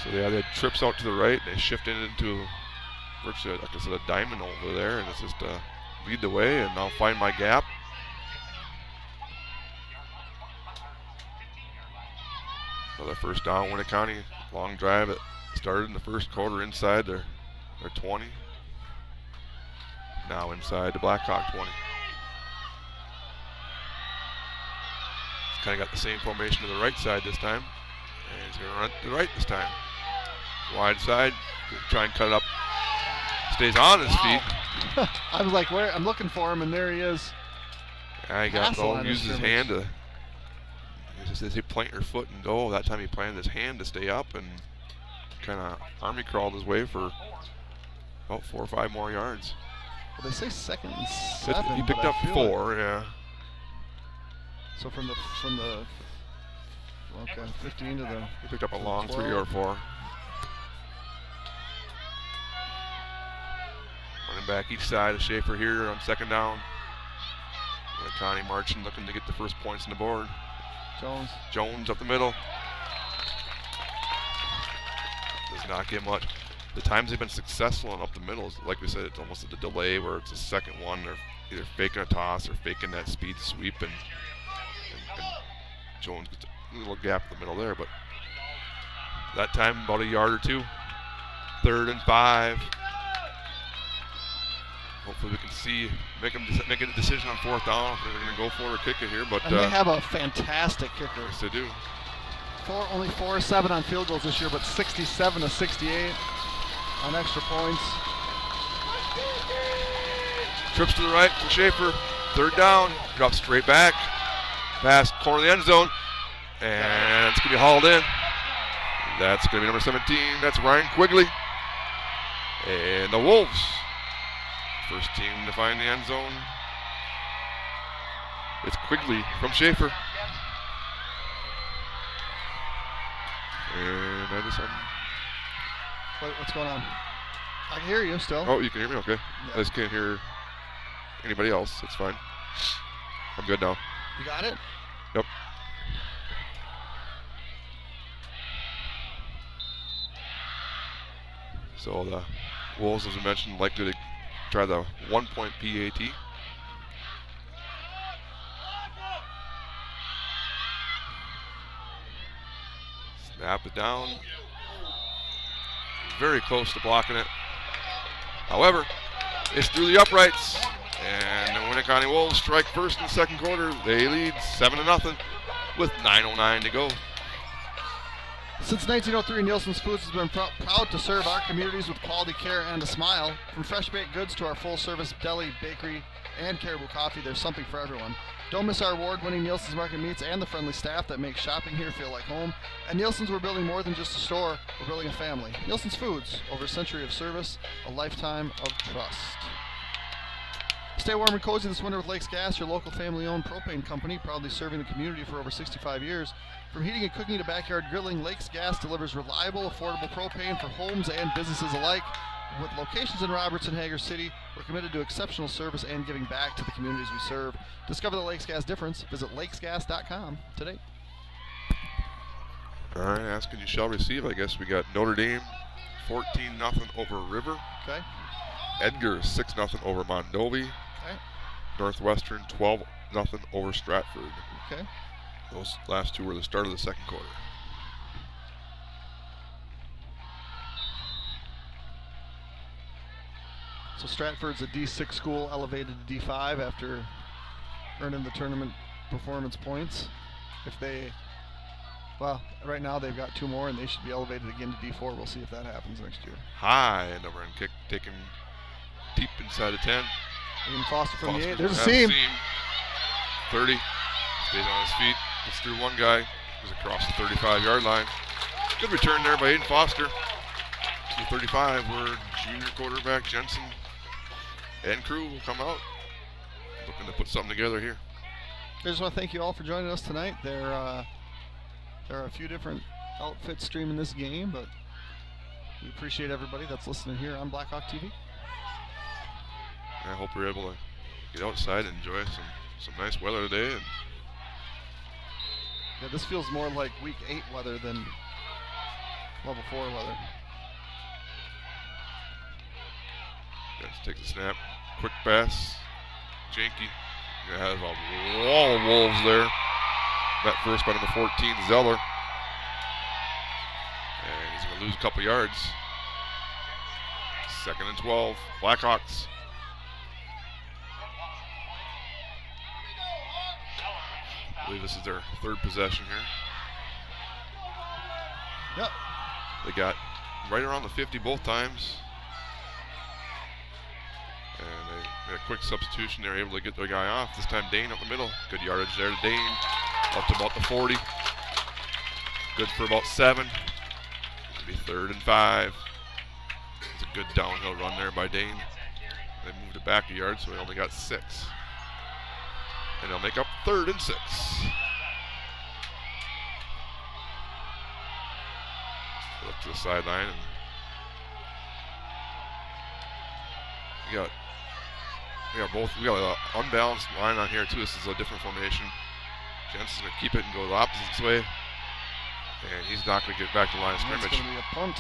Speaker 2: So they had trips out to the right. They shifted into virtually, like I said, a diamond over there, and it's just lead the way, and I'll find my gap. Another first down, Winneconne. Long drive that started in the first quarter inside their 20. Now inside the Blackhawk 20. He's kind of got the same formation to the right side this time. And he's going to run to the right this time. Wide side, try and cut it up. Stays on his feet.
Speaker 1: I was like, where? I'm looking for him, and there he is.
Speaker 2: Yeah, he got Baldwin, used his hand to. He says he plant your foot and go. That time he planted his hand to stay up and kind of army crawled his way for about 4 or 5 more yards.
Speaker 1: Well, they say second and 7.
Speaker 2: He picked up 4, yeah.
Speaker 1: So from the 15 to the.
Speaker 2: He picked up a long
Speaker 1: 12.
Speaker 2: 3 or 4. Running back each side of Schaffer here on second down. Winneconne marching, looking to get the first points on the board. Jones up the middle. Does not get much. The times they've been successful and up the middle is, like we said, it's almost a delay where it's a second one. They're either faking a toss or faking that speed sweep, and Jones gets a little gap in the middle there. But that time, about a yard or 2. 3rd and 5. Hopefully we can make a decision on 4th down if they're going to go for it or kick it here. But
Speaker 1: and they have a fantastic kicker.
Speaker 2: Yes, they do.
Speaker 1: Only 4-7 on field goals this year, but 67 to 68 on extra points.
Speaker 2: Trips to the right from Schaffer. 3rd down. Drops straight back. Pass corner of the end zone. And it's going to be hauled in. That's going to be number 17. That's Ryan Quigley. And the Wolves. First team to find the end zone. It's Quigley from Schaffer. And I just
Speaker 1: what's going on? I can hear you still.
Speaker 2: Oh, you can hear me? Okay.
Speaker 1: Yeah.
Speaker 2: I just can't hear anybody else. It's fine. I'm good now.
Speaker 1: You got it?
Speaker 2: Yep. So the Wolves, as I mentioned, likely to try the 1-point PAT. Snap it down. Very close to blocking it. However, it's through the uprights. And the Winneconne Wolves strike first in the second quarter. They lead 7-0 with 9:09 to go.
Speaker 1: Since 1903, Nielsen's Foods has been proud to serve our communities with quality care and a smile. From fresh baked goods to our full-service deli, bakery, and Caribou Coffee, there's something for everyone. Don't miss our award-winning Nielsen's Market Meats and the friendly staff that make shopping here feel like home. At Nielsen's, we're building more than just a store. We're building a family. Nielsen's Foods, over a century of service, a lifetime of trust. Stay warm and cozy this winter with Lakes Gas, your local family-owned propane company, proudly serving the community for over 65 years. From heating and cooking to backyard grilling, Lakes Gas delivers reliable, affordable propane for homes and businesses alike. With locations in Roberts and Hager City, we're committed to exceptional service and giving back to the communities we serve. Discover the Lakes Gas difference. Visit lakesgas.com today.
Speaker 2: All right, ask and you shall receive. I guess we got Notre Dame 14-0 over River.
Speaker 1: Okay.
Speaker 2: Edgar 6-0 over Mondovi.
Speaker 1: Okay.
Speaker 2: Northwestern 12-0 over Stratford.
Speaker 1: Okay.
Speaker 2: Those last two were the start of the second quarter.
Speaker 1: So Stratford's a D6 school elevated to D5 after earning the tournament performance points. If they Well, right now they've got 2 more, and they should be elevated again to D4. We'll see if that happens next year.
Speaker 2: High end over and kick taken deep inside the 10.
Speaker 1: Ian Foster from the 8. There's a
Speaker 2: seam.
Speaker 1: seam.
Speaker 2: 30. Stays on his feet. Gets through one guy. Goes across the 35-yard line. Good return there by Aiden Foster. To 35, where junior quarterback Jensen and crew will come out. Looking to put something together here.
Speaker 1: I just want to thank you all for joining us tonight. There are a few different outfits streaming this game, but we appreciate everybody that's listening here on Blackhawk TV.
Speaker 2: I hope you're able to get outside and enjoy some nice weather today. And
Speaker 1: yeah, this feels more like week 8 weather than level 4 weather.
Speaker 2: Let's take the snap. Quick pass. Janky. Has a wall of wolves there. Met first by number 14, Zeller. And he's going to lose a couple yards. 2nd and 12. Blackhawks. I believe this is their 3rd possession here.
Speaker 1: Yep.
Speaker 2: They got right around the 50 both times. And they made a quick substitution. They were able to get their guy off. This time Dane up the middle. Good yardage there to Dane. Up to about the 40. Good for about 7. It'll be 3rd and 5. It's a good downhill run there by Dane. They moved it back a yard, so they only got 6. And they'll make up 3rd and 6. Look to the sideline. And we got an unbalanced line on here too. This is a different formation. Jensen's going to keep it and go the opposite way. And he's not going to get back to the line of scrimmage.
Speaker 1: It's going to be a punt.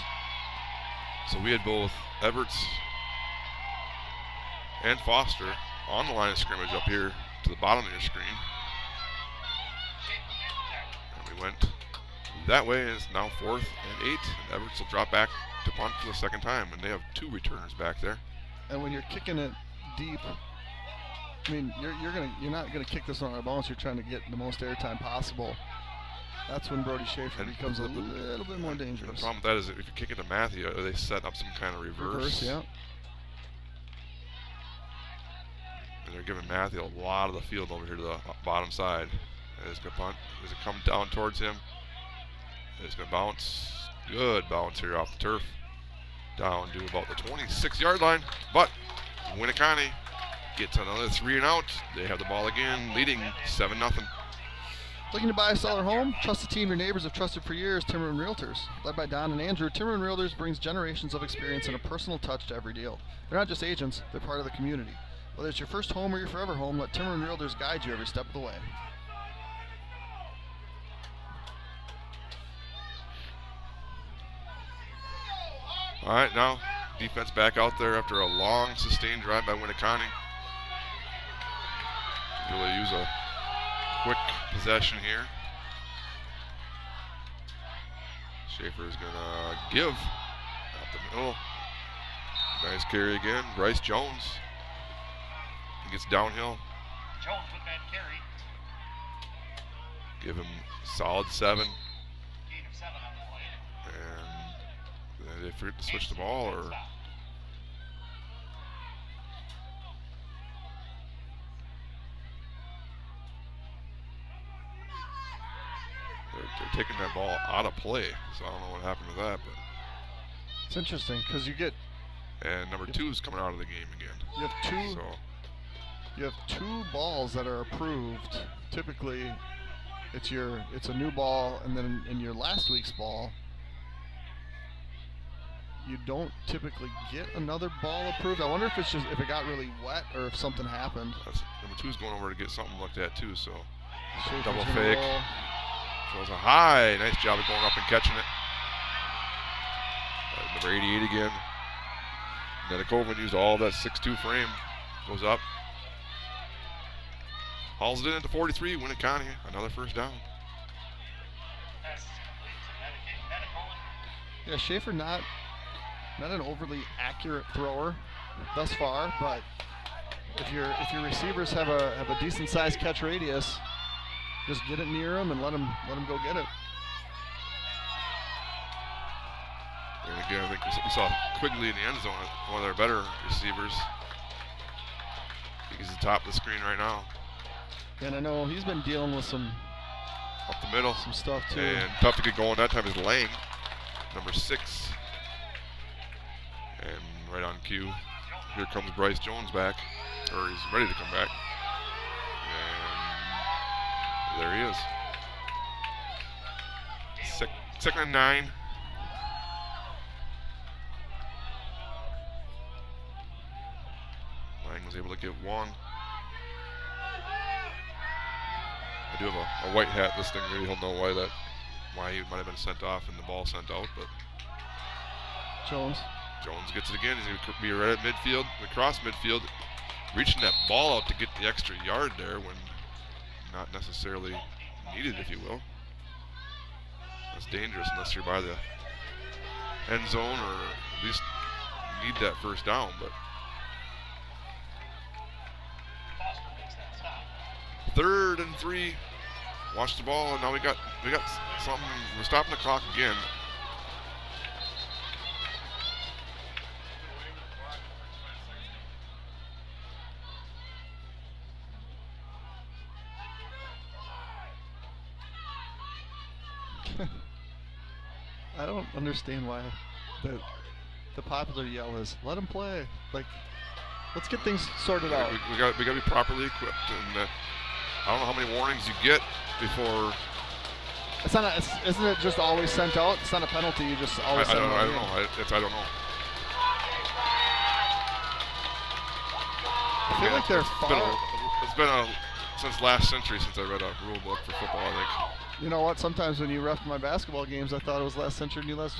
Speaker 2: So we had both Everts and Foster on the line of scrimmage up here to the bottom of your screen. And we went that way. It's now 4th and 8. And Everts will drop back to punt for the 2nd time. And they have 2 returners back there.
Speaker 1: And when you're kicking it deep, I mean, you're not gonna kick this on our bounce. You're trying to get the most airtime possible. That's when Brody Schaffer becomes a little bit more dangerous.
Speaker 2: The problem with that is if you kick it to Matthew, they set up some kind of reverse.
Speaker 1: Yeah.
Speaker 2: And they're giving Matthew a lot of the field over here to the bottom side. And it's gonna punt. As it come down towards him, it's gonna bounce. Good bounce here off the turf. Down to about the 26-yard line, but Winneconne gets another 3 and out. They have the ball again, leading 7-0.
Speaker 1: Looking to buy or sell a home? Trust a team your neighbors have trusted for years, Timmerman Realtors. Led by Don and Andrew, Timmerman Realtors brings generations of experience and a personal touch to every deal. They're not just agents, they're part of the community. Whether it's your first home or your forever home, let Timmerman Realtors guide you every step of the way.
Speaker 2: All right, now defense back out there after a long sustained drive by Winneconne. Really use a quick possession here. Schaffer is going to give out the middle. Nice carry again. Bryce Jones. He gets downhill.
Speaker 3: Jones with that carry.
Speaker 2: Give him solid 7.
Speaker 3: Gain of 7 on the play.
Speaker 2: And they forget to switch the ball, or they're taking that ball out of play. So I don't know what happened to that, but
Speaker 1: it's interesting because you get.
Speaker 2: And number 2 is coming out of the game again.
Speaker 1: You have 2 balls that are approved. Typically, it's a new ball, and then in your last week's ball, you don't typically get another ball approved. I wonder if it's just if it got really wet or if something happened.
Speaker 2: Number 2 is going over to get something looked at too. So
Speaker 1: Schaffer's
Speaker 2: double
Speaker 1: gonna
Speaker 2: fake.
Speaker 1: roll.
Speaker 2: Throws a high. Nice job of going up and catching it. Number 88 again. Winneconne used all that 6'2" frame. Goes up. Hauls it in at the 43. Winneconne, another first down.
Speaker 1: Yeah, Schaffer not an overly accurate thrower thus far, but if your receivers have a decent sized catch radius, just get it near them and let them go get it.
Speaker 2: again. I think we saw Quigley in the end zone, one of their better receivers. I think he's at the top of the screen right now.
Speaker 1: And I know he's been dealing with some
Speaker 2: up the middle,
Speaker 1: some stuff too.
Speaker 2: And tough to get going that time is Lang, number 6. And right on cue, here comes Bryce Jones back, or he's ready to come back. And there he is. Second and 9. Lang was able to get one. I do have a white hat listing. Maybe he'll know why he might have been sent off and the ball sent out. But
Speaker 1: Jones
Speaker 2: gets it again. He's going to be right at midfield, across midfield, reaching that ball out to get the extra yard there when not necessarily needed, if you will. That's dangerous unless you're by the end zone or at least need that first down. But 3rd and 3. Watch the ball, and now we got something. We're stopping the clock again.
Speaker 1: I don't understand why the popular yell is "Let him play." Like, let's get things sorted out.
Speaker 2: We got to be properly equipped, and I don't know how many warnings you get before.
Speaker 1: It's not. Isn't it just always sent out? It's not a penalty. You just always.
Speaker 2: I don't know. I don't know.
Speaker 1: I feel like they're
Speaker 2: it's been since last century since I read a rule book for football, I think.
Speaker 1: You know what? Sometimes when you ref my basketball games, I thought it was last century and you last.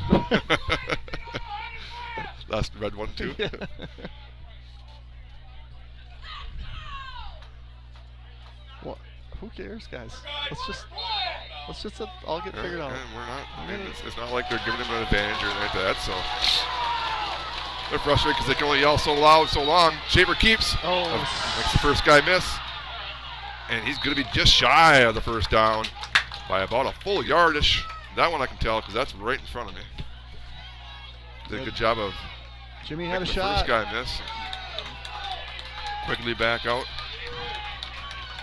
Speaker 2: Last red one too.
Speaker 1: Yeah. Well, who cares, guys? Let's just all get figured out.
Speaker 2: We're not. I mean, it's not like they're giving them an advantage or anything like that. So they're frustrated because they can only yell so loud, so long. Schaffer keeps. Makes the first guy miss, and he's going to be just shy of the first down by about a full yardish. That one I can tell because that's right in front of me. Did a good job of.
Speaker 1: Jimmy had a
Speaker 2: the
Speaker 1: shot.
Speaker 2: First guy miss. Quickly back out.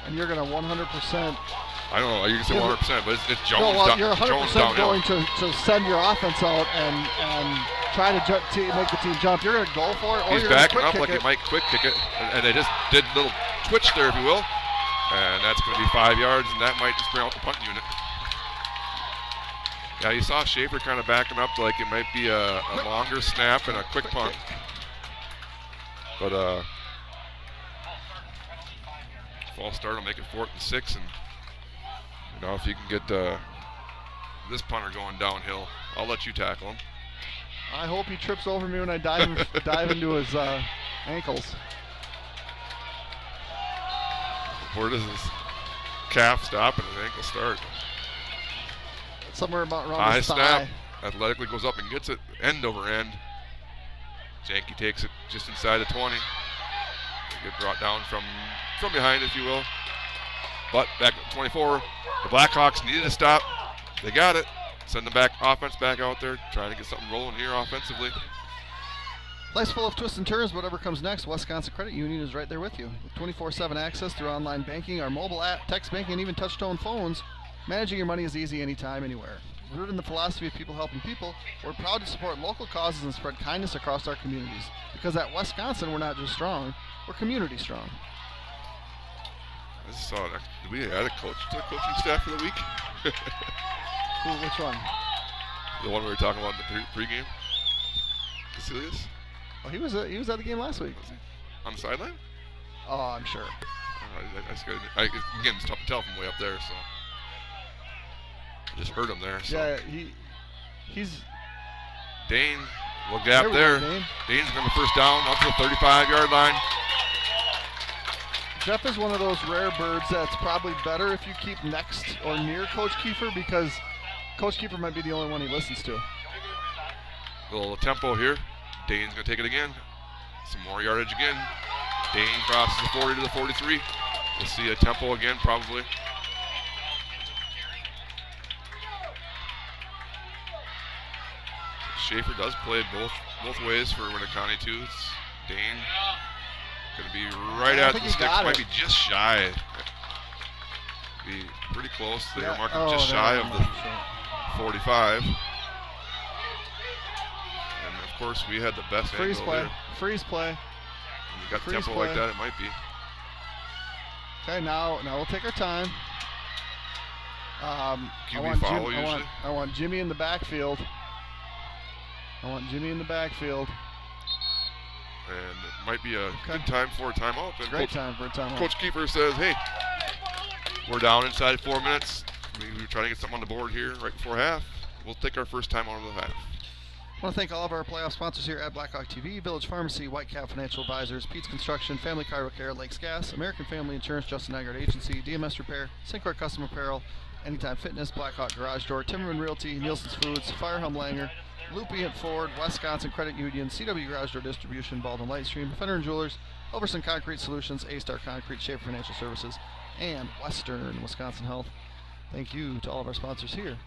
Speaker 1: And you're going to 100%.
Speaker 2: I don't know. You can say 100%, but it's Jones.
Speaker 1: No, well, you're 100%
Speaker 2: Jones downhill.
Speaker 1: going to send your offense out and try to make the team jump. You're going to go for it, or
Speaker 2: he's
Speaker 1: you're
Speaker 2: backing
Speaker 1: quick
Speaker 2: up like he might quick kick it, and they just did a little twitch there, if you will, and that's going to be 5 yards, and that might just bring out the punt unit. Yeah, you saw Schaffer kind of backing up like it might be a longer snap and a quick punt, but false start will make it 4th and 6, and you know if you can get this punter going downhill, I'll let you tackle him.
Speaker 1: I hope he trips over me when I dive into his ankles.
Speaker 2: Where does his calf stop and his ankle start?
Speaker 1: Somewhere about around
Speaker 2: high
Speaker 1: his thigh.
Speaker 2: snap, athletically goes up and gets it, end over end. Janke takes it just inside the 20. They get brought down from behind, if you will. But back at 24, the Blackhawks needed to stop. They got it. Send the offense back out there, trying to get something rolling here offensively.
Speaker 1: Life's full of twists and turns. Whatever comes next, Wisconsin Credit Union is right there with you. With 24/7 access through online banking, our mobile app, text banking, and even touch-tone phones, managing your money is easy anytime, anywhere. Rooted in the philosophy of people helping people, we're proud to support local causes and spread kindness across our communities. Because at Wisconsin, we're not just strong, we're community strong.
Speaker 2: I just saw it. Did we add a coach to the coaching staff for the week?
Speaker 1: Which one?
Speaker 2: The one we were talking about in the pregame? Casilius?
Speaker 1: Oh, he was at the game last week.
Speaker 2: Was he? On the sideline?
Speaker 1: Oh, I'm sure.
Speaker 2: Again, it's tough to tell from way up there, so. I just heard him there. So.
Speaker 1: Yeah, he's.
Speaker 2: Dane will gap there. Dane's going to first down up to the 35-yard line.
Speaker 1: Jeff is one of those rare birds that's probably better if you keep next or near Coach Kiefer, because Coach Kiefer might be the only one he listens to.
Speaker 2: A little tempo here. Dane's going to take it again. Some more yardage again. Dane crosses the 40 to the 43. We'll see a tempo again probably. Schaffer does play it both ways for Winneconne too. It's Dane going to be right at the sticks. Might be just shy. Be pretty close. They are marking just shy of the 45. And of course, we had the best
Speaker 1: freeze
Speaker 2: angle
Speaker 1: play.
Speaker 2: there.
Speaker 1: Freeze play.
Speaker 2: When you got
Speaker 1: Freeze
Speaker 2: tempo
Speaker 1: play.
Speaker 2: like that, it might be.
Speaker 1: Okay, now we'll take our time.
Speaker 2: QB follow usually.
Speaker 1: I want Jimmy in the backfield. And
Speaker 2: it might be a good time for a timeout. And
Speaker 1: Great time for a timeout.
Speaker 2: Coach Kiefer says, hey, we're down inside 4 minutes. We were trying to get something on the board here right before half. We'll take our first timeout of the half.
Speaker 1: I want to thank all of our playoff sponsors here at Blackhawk TV, Village Pharmacy, White Cap Financial Advisors, Pete's Construction, Family Chiro Care, Lakes Gas, American Family Insurance, Justin Nygaard Agency, DMS Repair, Syncor Custom Apparel, Anytime Fitness, Blackhawk Garage Door, Timmerman Realty, Nielsen's Foods, Firehelm Langer, Lupient Ford, Wisconsin Credit Union, CW Garage Door Distribution, Baldwin Lightstream, Fender & Jewelers, Overson Concrete Solutions, A-Star Concrete, Schaefer Financial Services, and Western Wisconsin Health. Thank you to all of our sponsors here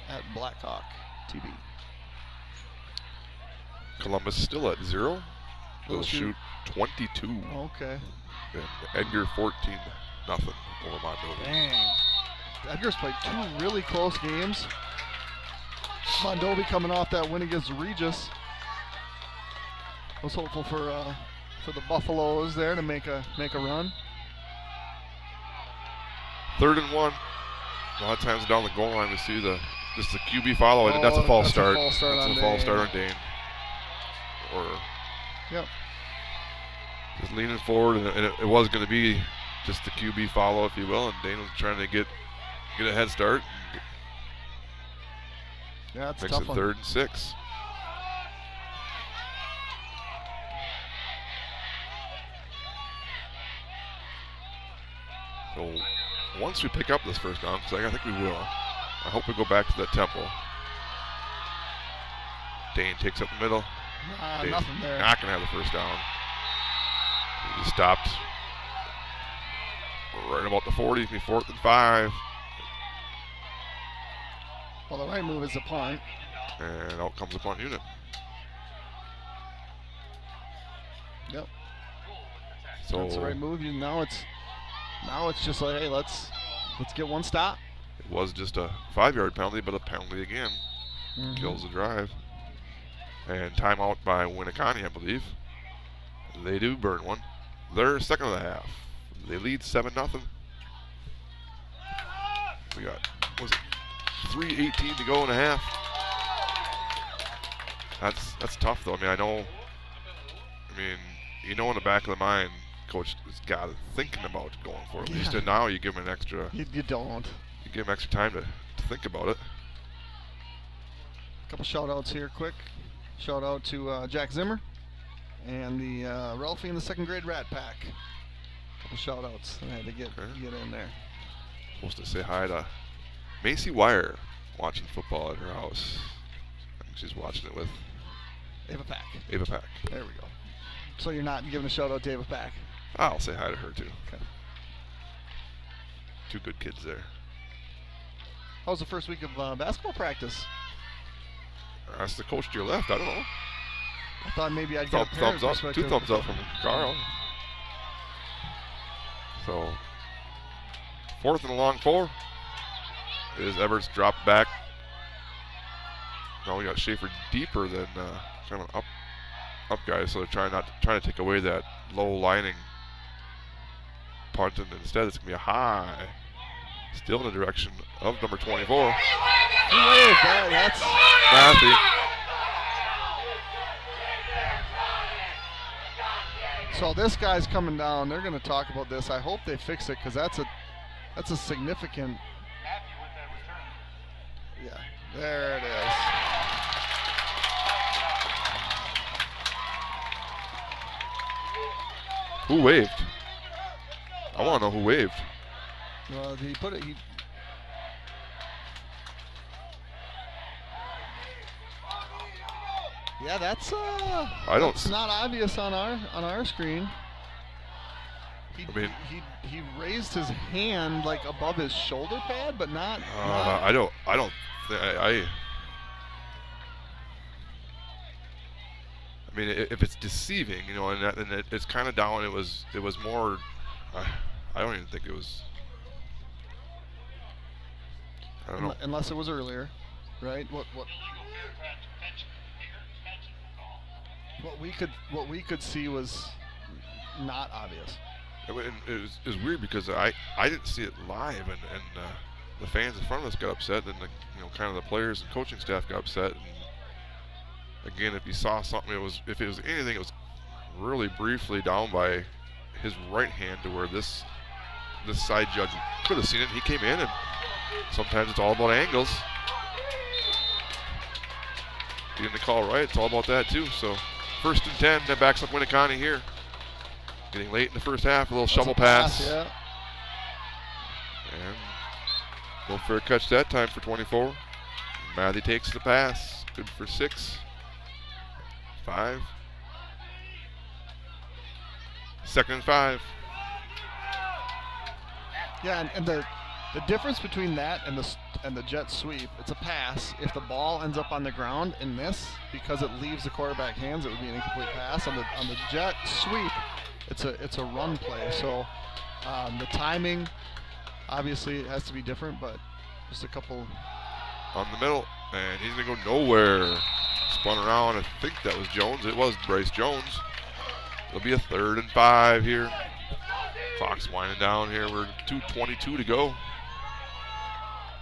Speaker 1: at Blackhawk TV.
Speaker 2: Columbus still at 0. They'll shoot 22.
Speaker 1: Okay.
Speaker 2: And Edgar 14-0 over Mondovi.
Speaker 1: Dang. Edgar's played 2 really close games. Mondovi coming off that win against Regis. I was hopeful for the Buffaloes there to make a run.
Speaker 2: 3rd and 1. A lot of times down the goal line we see just the QB follow. That's a false start.
Speaker 1: That's a false start on Dane.
Speaker 2: Or
Speaker 1: yep.
Speaker 2: Just leaning forward, and it was going to be just the QB follow, if you will, and Dane was trying to get a head start.
Speaker 1: Yeah, it's
Speaker 2: makes
Speaker 1: tough
Speaker 2: it
Speaker 1: one.
Speaker 2: 3rd and 6. So once we pick up this first down, because I think we will, I hope we go back to that tempo. Dane takes up the middle.
Speaker 1: Nothing there.
Speaker 2: Not going to have the first down. He just stopped right about the 40. It's 4th and 5.
Speaker 1: Well, the right move is a punt.
Speaker 2: And out comes the punt unit.
Speaker 1: Yep.
Speaker 2: So
Speaker 1: that's the right move. Now it's just like, hey, let's get one stop.
Speaker 2: It was just a 5-yard penalty, but a penalty again. Kills the drive. And timeout by Winneconne, I believe. They do burn one. They're second of the half. They lead 7-0. We got, was it 3:18 to go in a half? That's tough though. I mean, you know in the back of the mind, coach has got it thinking about going for it. At least now you give him an extra.
Speaker 1: You don't.
Speaker 2: You give him extra time to think about it.
Speaker 1: A couple shout outs here quick. Shout out to Jack Zimmer and the Ralphie in the 2nd grade Rat Pack. A couple shout outs I had to get in there.
Speaker 2: Supposed to say hi to Macy Wire, watching football at her house. I think she's watching it with
Speaker 1: Ava Pack.
Speaker 2: Ava Pack.
Speaker 1: There we go. So you're not giving a shout out to Ava Pack?
Speaker 2: I'll say hi to her too.
Speaker 1: Okay.
Speaker 2: 2 good kids there.
Speaker 1: How was the first week of basketball practice?
Speaker 2: That's the coach to your left. I don't know.
Speaker 1: I thought maybe I'd get a
Speaker 2: thumbs up.
Speaker 1: perspective.
Speaker 2: 2 thumbs up from Carl. So 4th and a long 4. Is Everts dropped back. Now we got Schaffer deeper than kind of up guys, so they're trying to take away that low lining punt, and instead it's gonna be a high, still in the direction of number 24.
Speaker 1: That's
Speaker 2: Matthew.
Speaker 1: So this guy's coming down. They're going to talk about this. I hope they fix it because that's a significant. Yeah, there it is.
Speaker 2: Who waved? I want to know who waved.
Speaker 1: Well, he put it. Yeah, that's that's not obvious on our screen. He raised his hand like above his shoulder pad, but not.
Speaker 2: I don't. mean, if it's deceiving, you know, and it's kind of down. It was more. I don't even think it was. I don't know.
Speaker 1: Unless it was earlier, right? What we could see was not obvious.
Speaker 2: It was weird because I didn't see it live, and the fans in front of us got upset, and kind of the players and coaching staff got upset. And again, if you saw something, if it was anything, it was really briefly down by his right hand to where this side judge could have seen it. He came in, and sometimes it's all about angles. Getting the call right, it's all about that too. So 1st and 10, that backs up Winneconne here. Getting late in the first half, a little shovel pass.
Speaker 1: Yeah.
Speaker 2: And no fair catch that time for 24. Mathy takes the pass. Good for 6. 5. 2nd and 5.
Speaker 1: Yeah, and the difference between that and the jet sweep, it's a pass. If the ball ends up on the ground in this, because it leaves the quarterback hands, it would be an incomplete pass. On the jet sweep, it's a run play. So the timing, obviously, it has to be different, but just a couple.
Speaker 2: On the middle, and he's going to go nowhere. Spun around. I think that was Jones. It was Bryce Jones. It'll be a 3rd and 5 here. Clock's winding down here. We're 2:22 to go.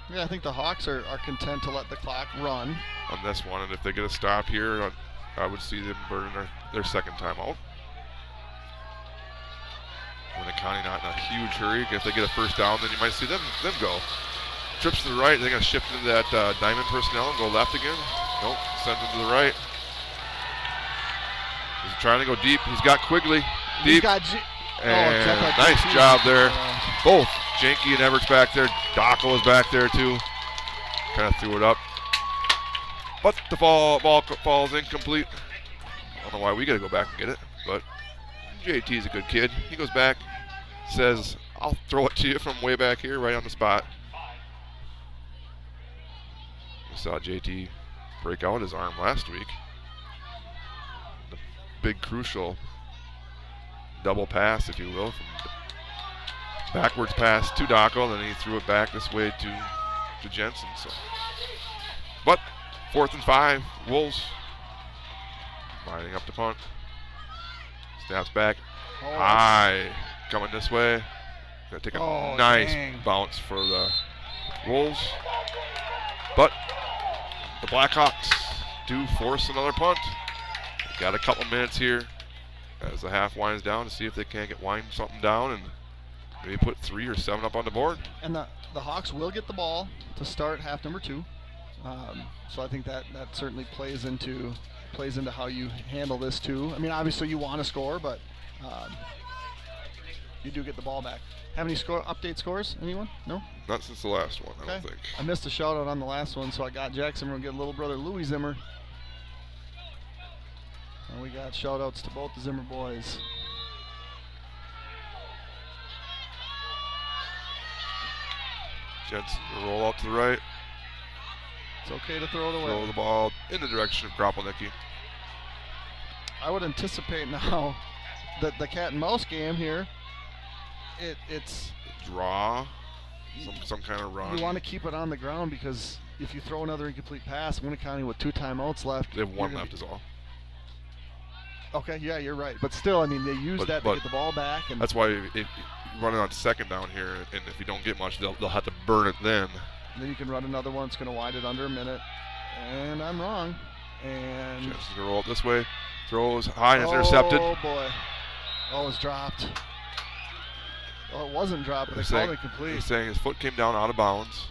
Speaker 1: Yeah, I think the Hawks are content to let the clock run
Speaker 2: on this one, and if they get a stop here, I would see them burning their second timeout. Winneconne not in a huge hurry. If they get a first down, then you might see them go. Trips to the right. They're going to shift into that diamond personnel and go left again. Nope, sends it to the right. He's trying to go deep. He's got Quigley deep. And nice job there. Both Janke and Everett's back there. Dockel was back there too. Kind of threw it up. But the ball falls incomplete. I don't know why we got to go back and get it. But JT's a good kid. He goes back, says, I'll throw it to you from way back here, right on the spot. We saw JT break out his arm last week. The big crucial double pass, if you will, from backwards pass to Dockel, and then he threw it back this way to Jensen. So, but 4th and 5, Wolves lining up the punt. Snaps back, high, coming this way. Gonna take a nice bounce for the Wolves, but the Blackhawks do force another punt. They've got a couple minutes here as the half winds down to see if they can't wind something down and maybe put 3 or 7 up on the board.
Speaker 1: And the Hawks will get the ball to start half number 2. So I think that certainly plays into how you handle this too. I mean, obviously you want to score, but you do get the ball back. Have any update scores? Anyone? No?
Speaker 2: Not since the last one,
Speaker 1: okay.
Speaker 2: I don't think.
Speaker 1: I missed a shout out on the last one, so I got Jack Zimmer and get little brother Louis Zimmer. And we got shout outs to both the Zimmer boys.
Speaker 2: Jets roll out to the right.
Speaker 1: It's okay to throw it away.
Speaker 2: Throw the ball in the direction of Kropelnicki.
Speaker 1: I would anticipate now that the cat and mouse game here, it's
Speaker 2: draw, some kind of run.
Speaker 1: You want to keep it on the ground because if you throw another incomplete pass, Winneconne with 2 timeouts left.
Speaker 2: They have 1 left is all.
Speaker 1: Okay, yeah, you're right. But still, I mean, they use that to get the ball back. And
Speaker 2: that's why if running on 2nd down here, and if you don't get much, they'll have to burn it then.
Speaker 1: And then you can run another one. It's going to wind it under a minute. And I'm wrong. And
Speaker 2: Jensen's going to roll it this way. Throws high and it's intercepted.
Speaker 1: Oh, boy. Oh, it was dropped. Oh, it wasn't dropped. They called it complete.
Speaker 2: He's saying his foot came down out of bounds.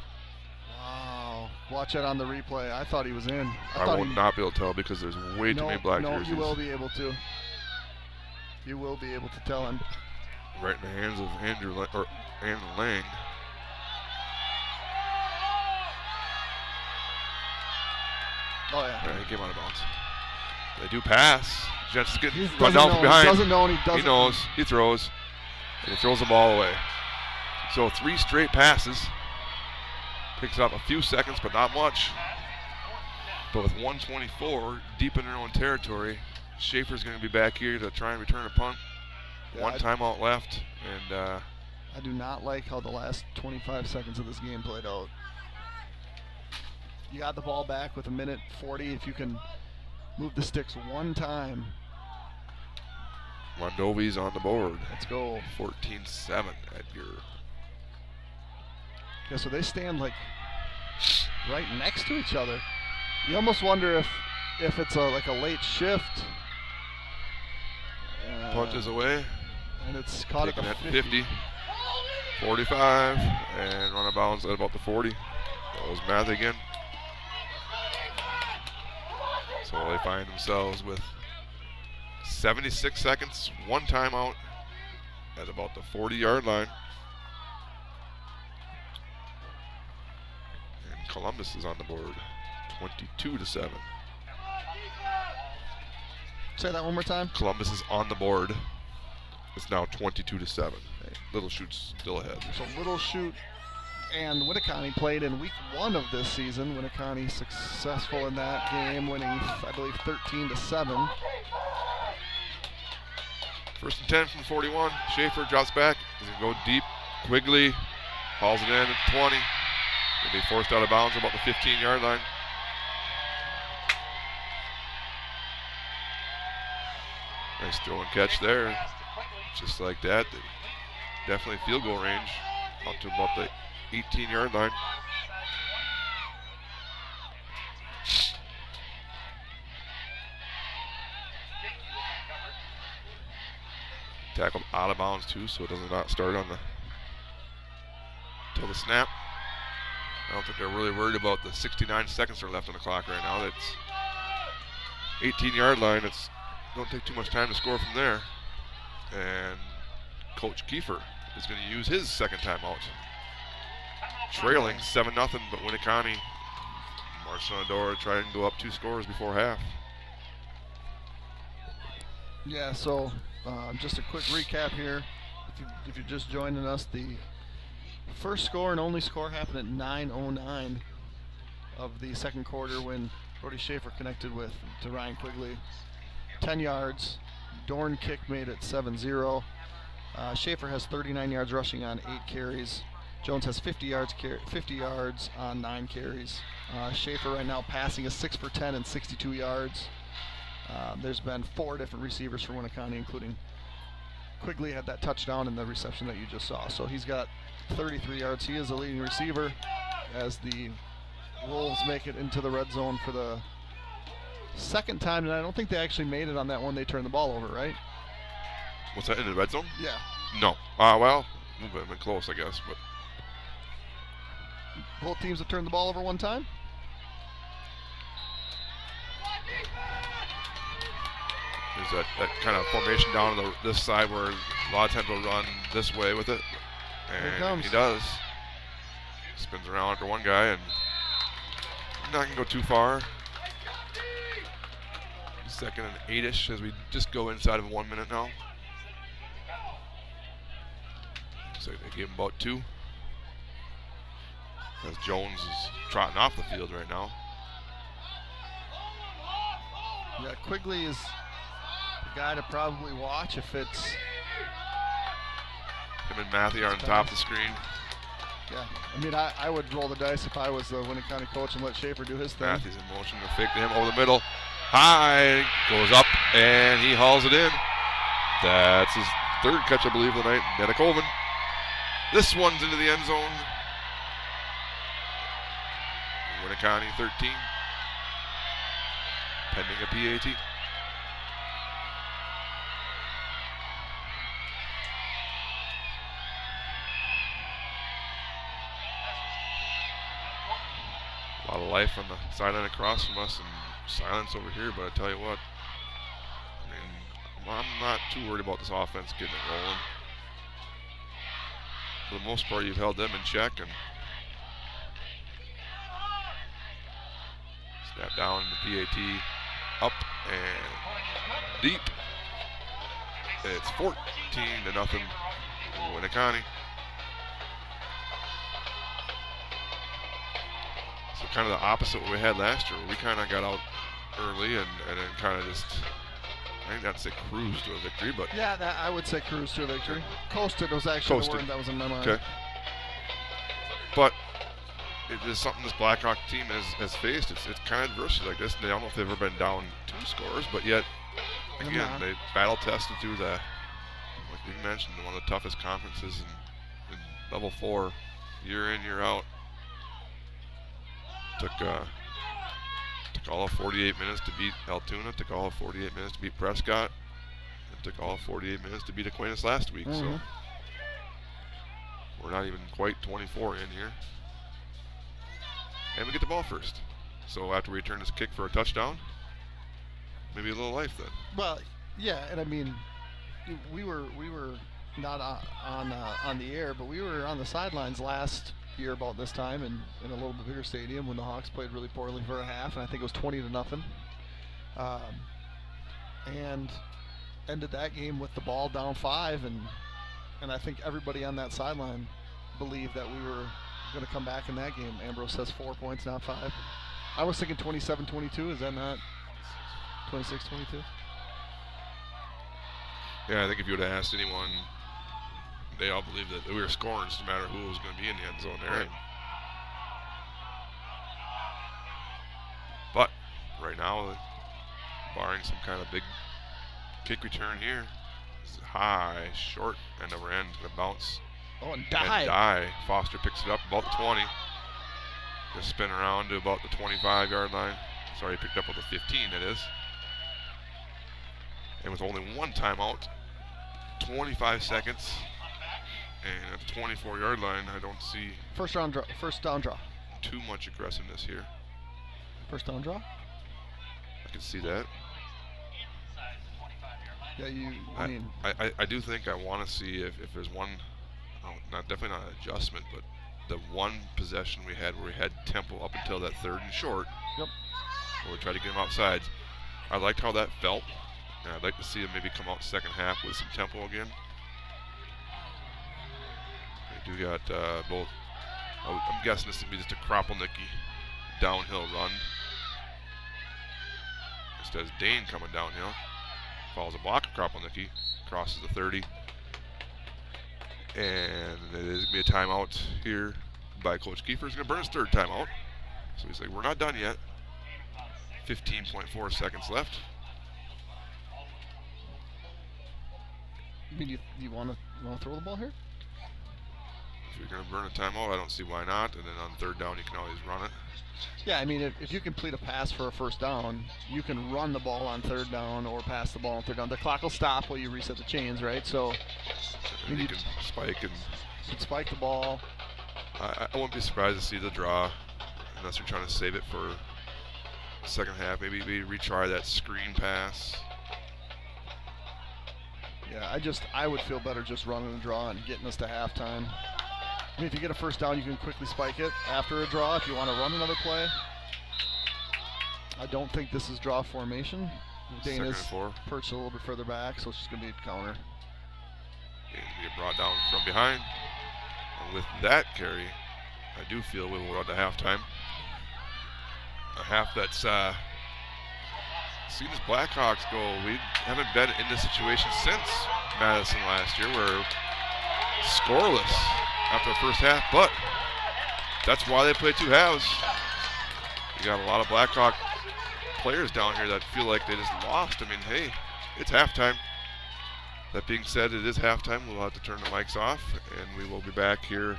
Speaker 1: Wow. Watch that on the replay. I thought he was in.
Speaker 2: I will not be able to tell because there's way too many black jerseys.
Speaker 1: No, you will be able to. You will be able to tell him.
Speaker 2: Right in the hands of Andrew Lang.
Speaker 1: Oh, yeah.
Speaker 2: He came out of bounds. They do pass. Jets get
Speaker 1: run
Speaker 2: down from behind.
Speaker 1: He doesn't know, and he doesn't.
Speaker 2: He knows. He throws. And he throws the ball away. So 3 straight passes. Picks up a few seconds, but not much. But with 1:24 deep in their own territory, Schaffer's going to be back here to try and return a punt.
Speaker 1: Yeah,
Speaker 2: One timeout left, and
Speaker 1: I do not like how the last 25 seconds of this game played out. You got the ball back with 1:40. If you can move the sticks one time.
Speaker 2: Mondovi's on the board.
Speaker 1: Let's go.
Speaker 2: 14-7 Edgar.
Speaker 1: Yeah, so they stand like right next to each other. You almost wonder if it's like a late shift.
Speaker 2: Punt is away.
Speaker 1: And it's caught
Speaker 2: Taken
Speaker 1: at the
Speaker 2: at
Speaker 1: 50.
Speaker 2: 45, and run out of bounds at about the 40. That was Math again. So they find themselves with 76 seconds, one timeout at about the 40-yard line. And Columbus is on the board, 22-7.
Speaker 1: Say that one more time.
Speaker 2: Columbus is on the board. It's now 22-7. Little Shoot's still ahead.
Speaker 1: So Little Shoot and Winneconne played in week 1 of this season. Winneconne successful in that game, winning, I believe, 13-7.
Speaker 2: First and 10 from 41. Schaffer drops back. He's going to go deep. Quigley hauls it in at 20. Going to be forced out of bounds about the 15-yard line. Nice throw and catch there. Just like that. Definitely field goal range. Out to about the 18-yard line. Tackled out of bounds too, so it does not start on the till the snap. I don't think they're really worried about the 69 seconds that are left on the clock right now. That's 18-yard line. It's don't take too much time to score from there. And Coach Kiefer is going to use his second timeout. Trailing 7-0, but Winneconne marched on the door to try and go up 2 scores before half.
Speaker 1: Yeah, so just a quick recap here. If you're just joining us, the first score and only score happened at 9:09 of the second quarter when Brody Schaffer connected to Ryan Quigley. 10 yards. Dorn kick made it 7-0. Schaffer has 39 yards rushing on 8 carries. Jones has 50 yards on 9 carries. Schaffer right now passing is 6 for 10 and 62 yards. There's been 4 different receivers for Winneconne, including Quigley had that touchdown in the reception that you just saw. So he's got 33 yards. He is the leading receiver as the Wolves make it into the red zone for the second time, and I don't think they actually made it on that one. They turned the ball over, right?
Speaker 2: What's that, in the red zone?
Speaker 1: Yeah.
Speaker 2: No. Well, a little bit close, I guess. But
Speaker 1: both teams have turned the ball over one time.
Speaker 2: There's that kind of formation down on this side where a lot of times we'll run this way with it. And he does. Spins around after one guy, and not going to go too far. Second and 8-ish as we just go inside of 1 minute now. So they gave him about 2. As Jones is trotting off the field right now.
Speaker 1: Yeah, Quigley is the guy to probably watch if it's...
Speaker 2: Him and Matthew are on top of the screen.
Speaker 1: Yeah, I mean, I would roll the dice if I was the Winneconne coach and let Schaffer do his thing.
Speaker 2: Matthew's in motion to fake to him over the middle. High, goes up, and he hauls it in. That's his 3rd catch, I believe, of the night. Winneconne. This one's into the end zone. Winneconne 13. Pending a PAT. A lot of life on the sideline across from us and silence over here, but I tell you what, I mean, I'm not too worried about this offense getting it rolling. For the most part, you've held them in check, and snap down the PAT, up and deep. It's 14-0 Winneconne. So kind of the opposite of what we had last year. We kind of got out early and then kind of just I think that's a cruise to a victory, but
Speaker 1: Yeah, I would say cruise to a victory. Coasted was actually the word that was in my mind.
Speaker 2: Okay. But it is something this Blackhawk team has faced. It's kind of adversity like this. I don't know if they've ever been down 2 scores, but yet, again, they battle tested through the, like you mentioned, one of the toughest conferences in level 4, year in, year out. Took all of 48 minutes to beat Altoona, took all of 48 minutes to beat Prescott, and took all of 48 minutes to beat Aquinas last week. So we're not even quite 24 in here. And we get the ball first. So after we return this kick for a touchdown, maybe a little life then.
Speaker 1: Well, yeah, and I mean, we were not on the air, but we were on the sidelines last year about this time in a little bit bigger stadium when the Hawks played really poorly for a half, and I think it was 20-0, and ended that game with the ball down 5, and I think everybody on that sideline believed that we were going to come back in that game. Ambrose says 4 points, not 5. I was thinking 27-22. Is that not 26-22?
Speaker 2: Yeah, I think if you would have asked anyone, they all believed that we were scoring no matter who was going to be in the end zone there. Right. But right now, barring some kind of big kick return here, it's high, short, and the end going to bounce.
Speaker 1: Oh, and die.
Speaker 2: Foster picks it up about the 20. Just spin around to about the 25-yard line. Sorry, he picked up with the 15, that is. And with only one timeout, 25 seconds, and at the 24-yard line, I don't see
Speaker 1: first down draw.
Speaker 2: Too much aggressiveness here.
Speaker 1: First down draw?
Speaker 2: I can see that.
Speaker 1: Yeah,
Speaker 2: I do think I want to see if there's one, definitely not an adjustment, but the one possession we had where we had tempo up until that 3rd and short.
Speaker 1: Yep.
Speaker 2: Where we tried to get him outside. I liked how that felt, and I'd like to see him maybe come out second half with some tempo again. They do got both. I'm guessing this would be just a Kropelnicki downhill run. Instead of Dane coming downhill. Follows a block of Kropelnicki, crosses the 30. And it is going to be a timeout here by Coach Kiefer. He's going to burn his 3rd timeout. So he's like, we're not done yet. 15.4 seconds left.
Speaker 1: You mean you want to throw the ball here?
Speaker 2: If you're going to burn a timeout, I don't see why not. And then on 3rd down, you can always run it.
Speaker 1: Yeah, I mean, if you complete a pass for a first down, you can run the ball on 3rd down or pass the ball on 3rd down. The clock will stop while you reset the chains, right? So
Speaker 2: you can spike and
Speaker 1: spike the ball.
Speaker 2: I won't be surprised to see the draw, unless you're trying to save it for the second half. Maybe retry that screen pass.
Speaker 1: Yeah, I would feel better just running a draw and getting us to halftime. I mean, if you get a first down, you can quickly spike it after a draw if you want to run another play. I don't think this is draw formation. Dana's perched a little bit further back, so it's just going to be a counter.
Speaker 2: Dana's going to get brought down from behind. And with that carry, I do feel we will run to halftime. A half that's seen as Blackhawks go. We haven't been in this situation since Madison last year. We're scoreless after the first half, but that's why they play 2 halves. You got a lot of Blackhawk players down here that feel like they just lost. I mean, hey, it's halftime. That being said, it is halftime. We'll have to turn the mics off, and we will be back here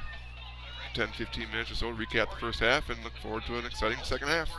Speaker 2: 10-15 minutes or so to recap the first half and look forward to an exciting second half.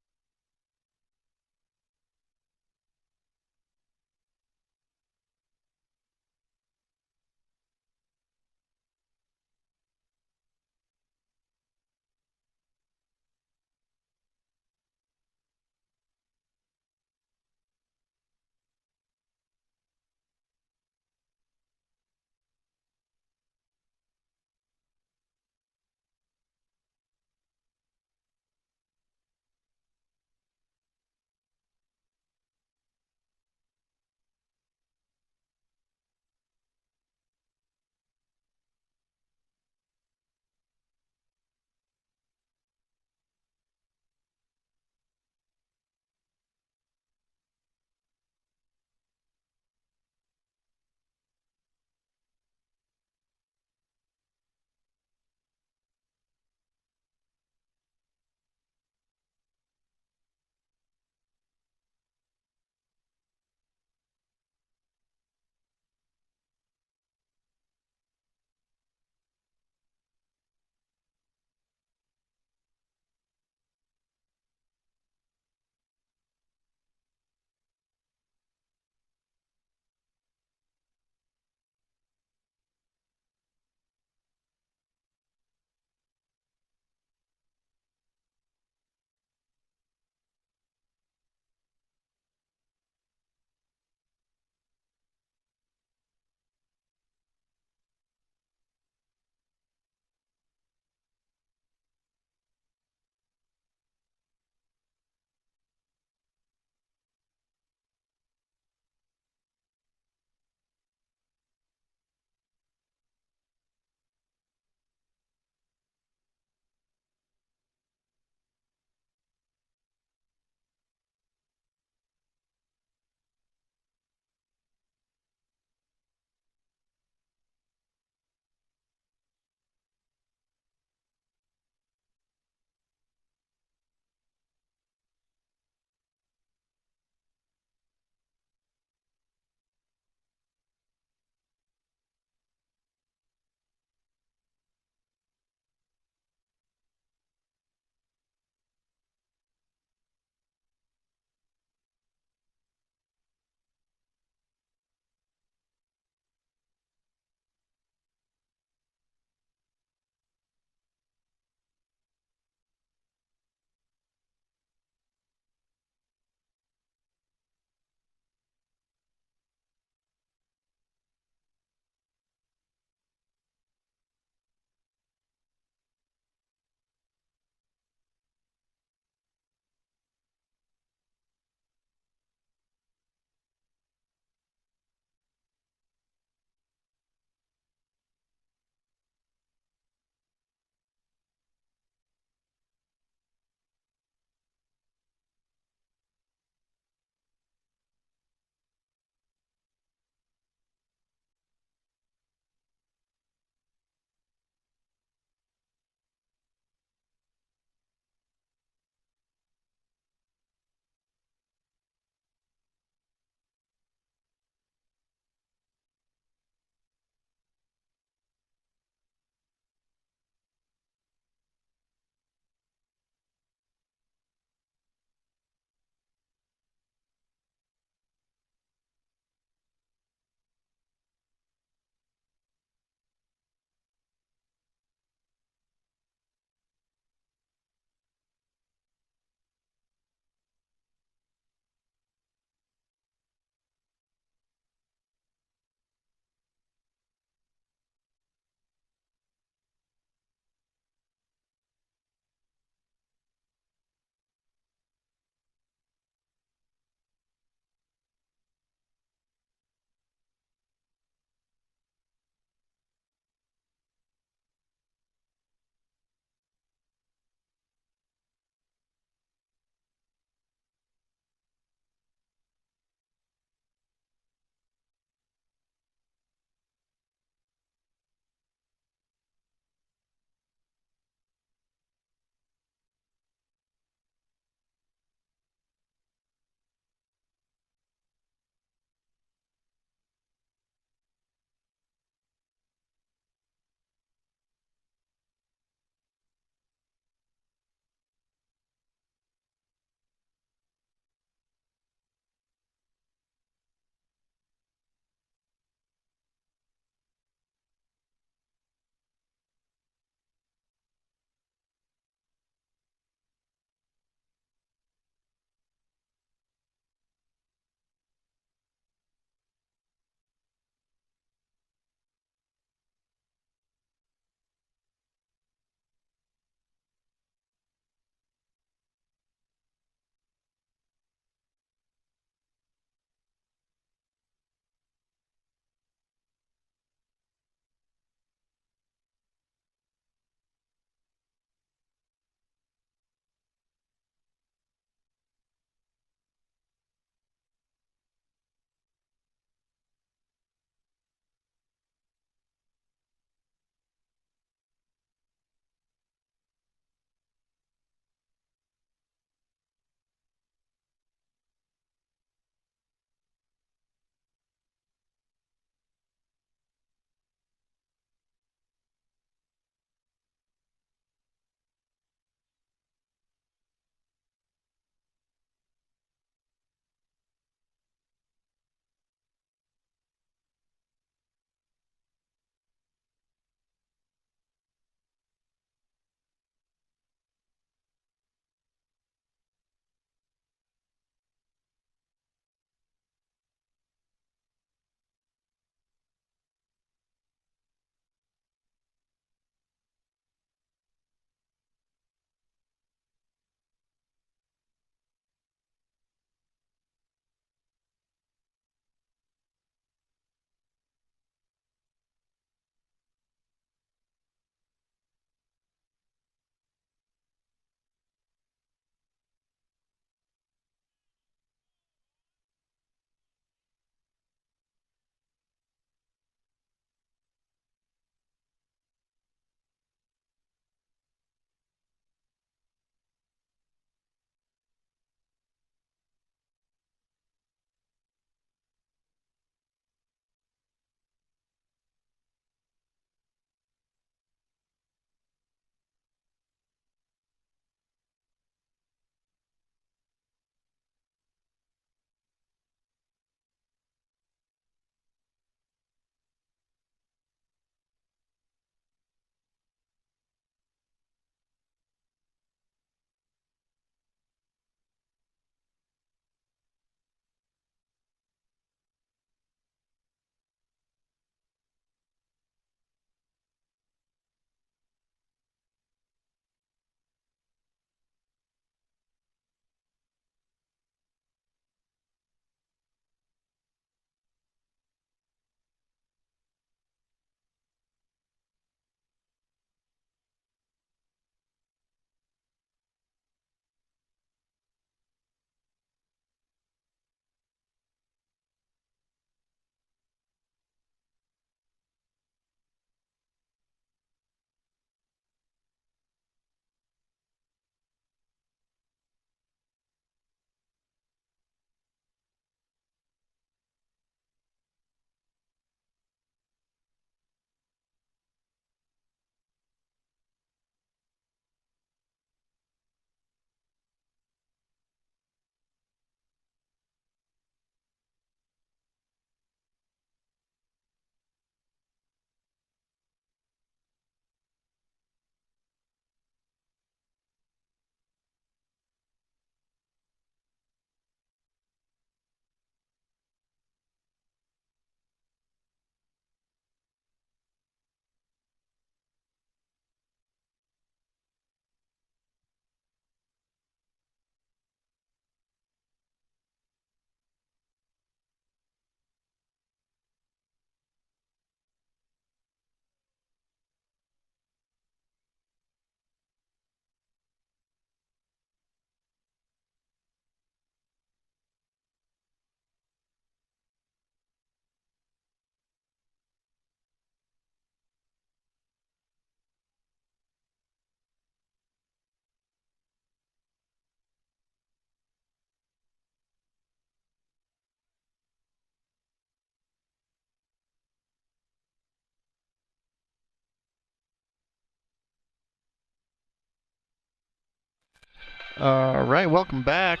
Speaker 1: All right, welcome back.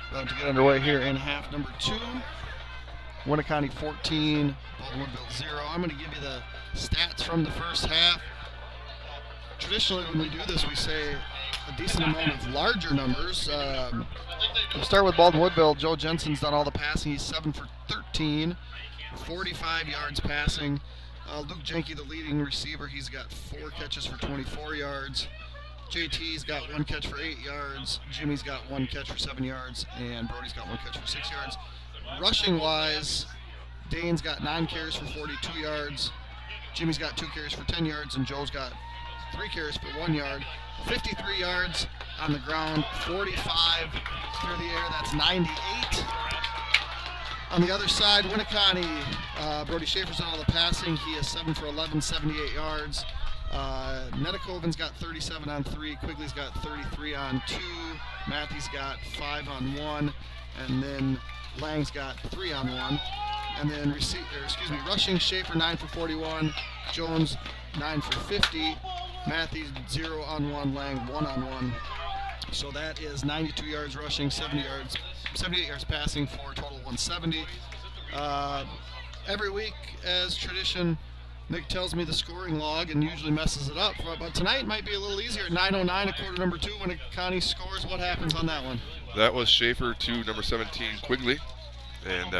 Speaker 1: About to get underway here in half number 2. Winneconne 14, Baldwin-Woodville 0. I'm going to give you the stats from the first half. Traditionally, when we do this, we say a decent amount of larger numbers. We'll start with Baldwin-Woodville. Joe Jensen's done all the passing. He's 7 for 13, 45 yards passing. Luke Jenke, the leading receiver, he's got 4 catches for 24 yards. JT's got 1 catch for 8 yards. Jimmy's got 1 catch for 7 yards. And Brody's got 1 catch for 6 yards. Rushing-wise, Dane's got 9 carries for 42 yards. Jimmy's got 2 carries for 10 yards. And Joe's got 3 carries for 1 yard. 53 yards on the ground, 45 through the air. That's 98. On the other side, Winneconne, Brody Schaffer's on all the passing. He is 7 for 11, 78 yards. Netakoven's got 37 on 3. Quigley's got 33 on 2. Matthew's got 5 on 1. And then Lang's got 3 on 1. And then rushing, Schaffer 9 for 41. Jones 9 for 50. Matthews 0 on 1. Lang 1 on 1. So that is 92 yards rushing, 78 yards passing for a total of 170. Every week, as tradition, Nick tells me the scoring log and usually messes it up. But tonight might be a little easier. 9:09 at quarter number 2 when Connie scores. What happens on that one?
Speaker 2: That was Schaffer to number 17, Quigley. And,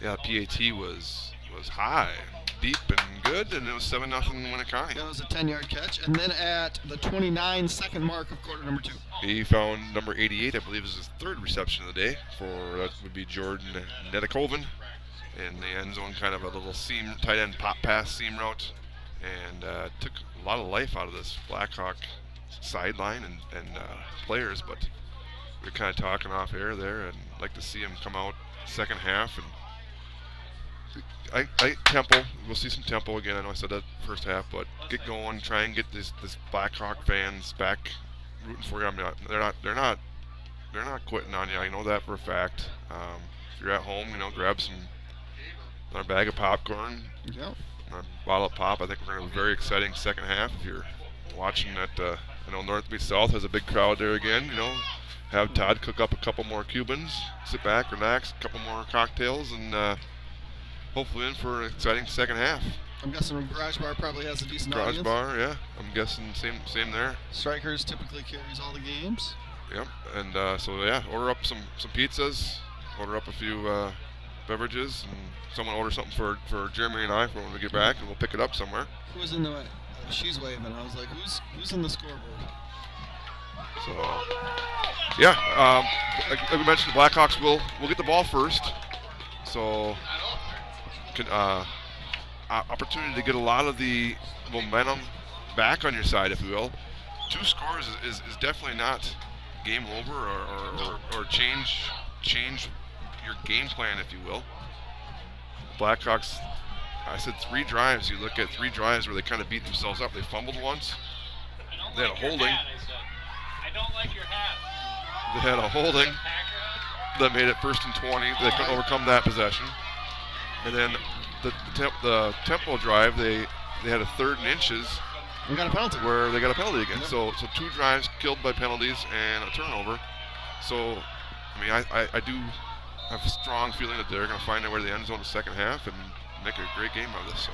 Speaker 2: PAT was high, deep, and good, and it was 7-0 Winneconne.
Speaker 1: That was a 10-yard catch. And then at the 29-second mark of quarter number 2.
Speaker 2: He found number 88, I believe is his 3rd reception of the day, that would be Jordan Netakoven. In the end zone, kind of a little seam, tight end pop pass seam route, and took a lot of life out of this Blackhawk sideline and players. But we were kind of talking off air there, and I'd like to see him come out second half. And tempo, we'll see some tempo again. I know I said that first half, but get going, try and get this Blackhawk fans back rooting for you. I mean, they're not quitting on you. I know that for a fact. If you're at home, grab another bag of popcorn,
Speaker 1: Yep.
Speaker 2: a bottle of pop. I think we're going to have a very exciting second half. If you're watching at, I know North Beach South has a big crowd there again. Have Todd cook up a couple more Cubans, sit back, relax, a couple more cocktails, and hopefully in for an exciting second half.
Speaker 1: I'm guessing Garage Bar probably has a decent
Speaker 2: Garage
Speaker 1: audience.
Speaker 2: Bar, yeah. I'm guessing same there.
Speaker 1: Strikers typically carries all the games.
Speaker 2: Yep. And order up some pizzas, order up a few beverages, and someone order something for Jeremy and I for when we get back, and we'll pick it up somewhere.
Speaker 1: Who's in the way? She's waving. I was like, who's in the scoreboard?
Speaker 2: So, like we mentioned, the Blackhawks will get the ball first. So, opportunity to get a lot of the momentum back on your side, if you will. 2 scores is definitely not game over or change your game plan, if you will. Blackhawks, I said 3 drives. You look at 3 drives where they kind of beat themselves up. They fumbled once. They had a holding.
Speaker 3: I don't like your hat.
Speaker 2: They had a holding that made it 1st and 20. They couldn't overcome that possession. And then the tempo drive, they had a 3rd and inches.
Speaker 1: We got a penalty.
Speaker 2: Where they got a penalty again.
Speaker 1: Yep.
Speaker 2: So 2 drives killed by penalties and a turnover. So, I mean, I do have a strong feeling that they're going to find their way to the end zone in the second half and make a great game out of this. So,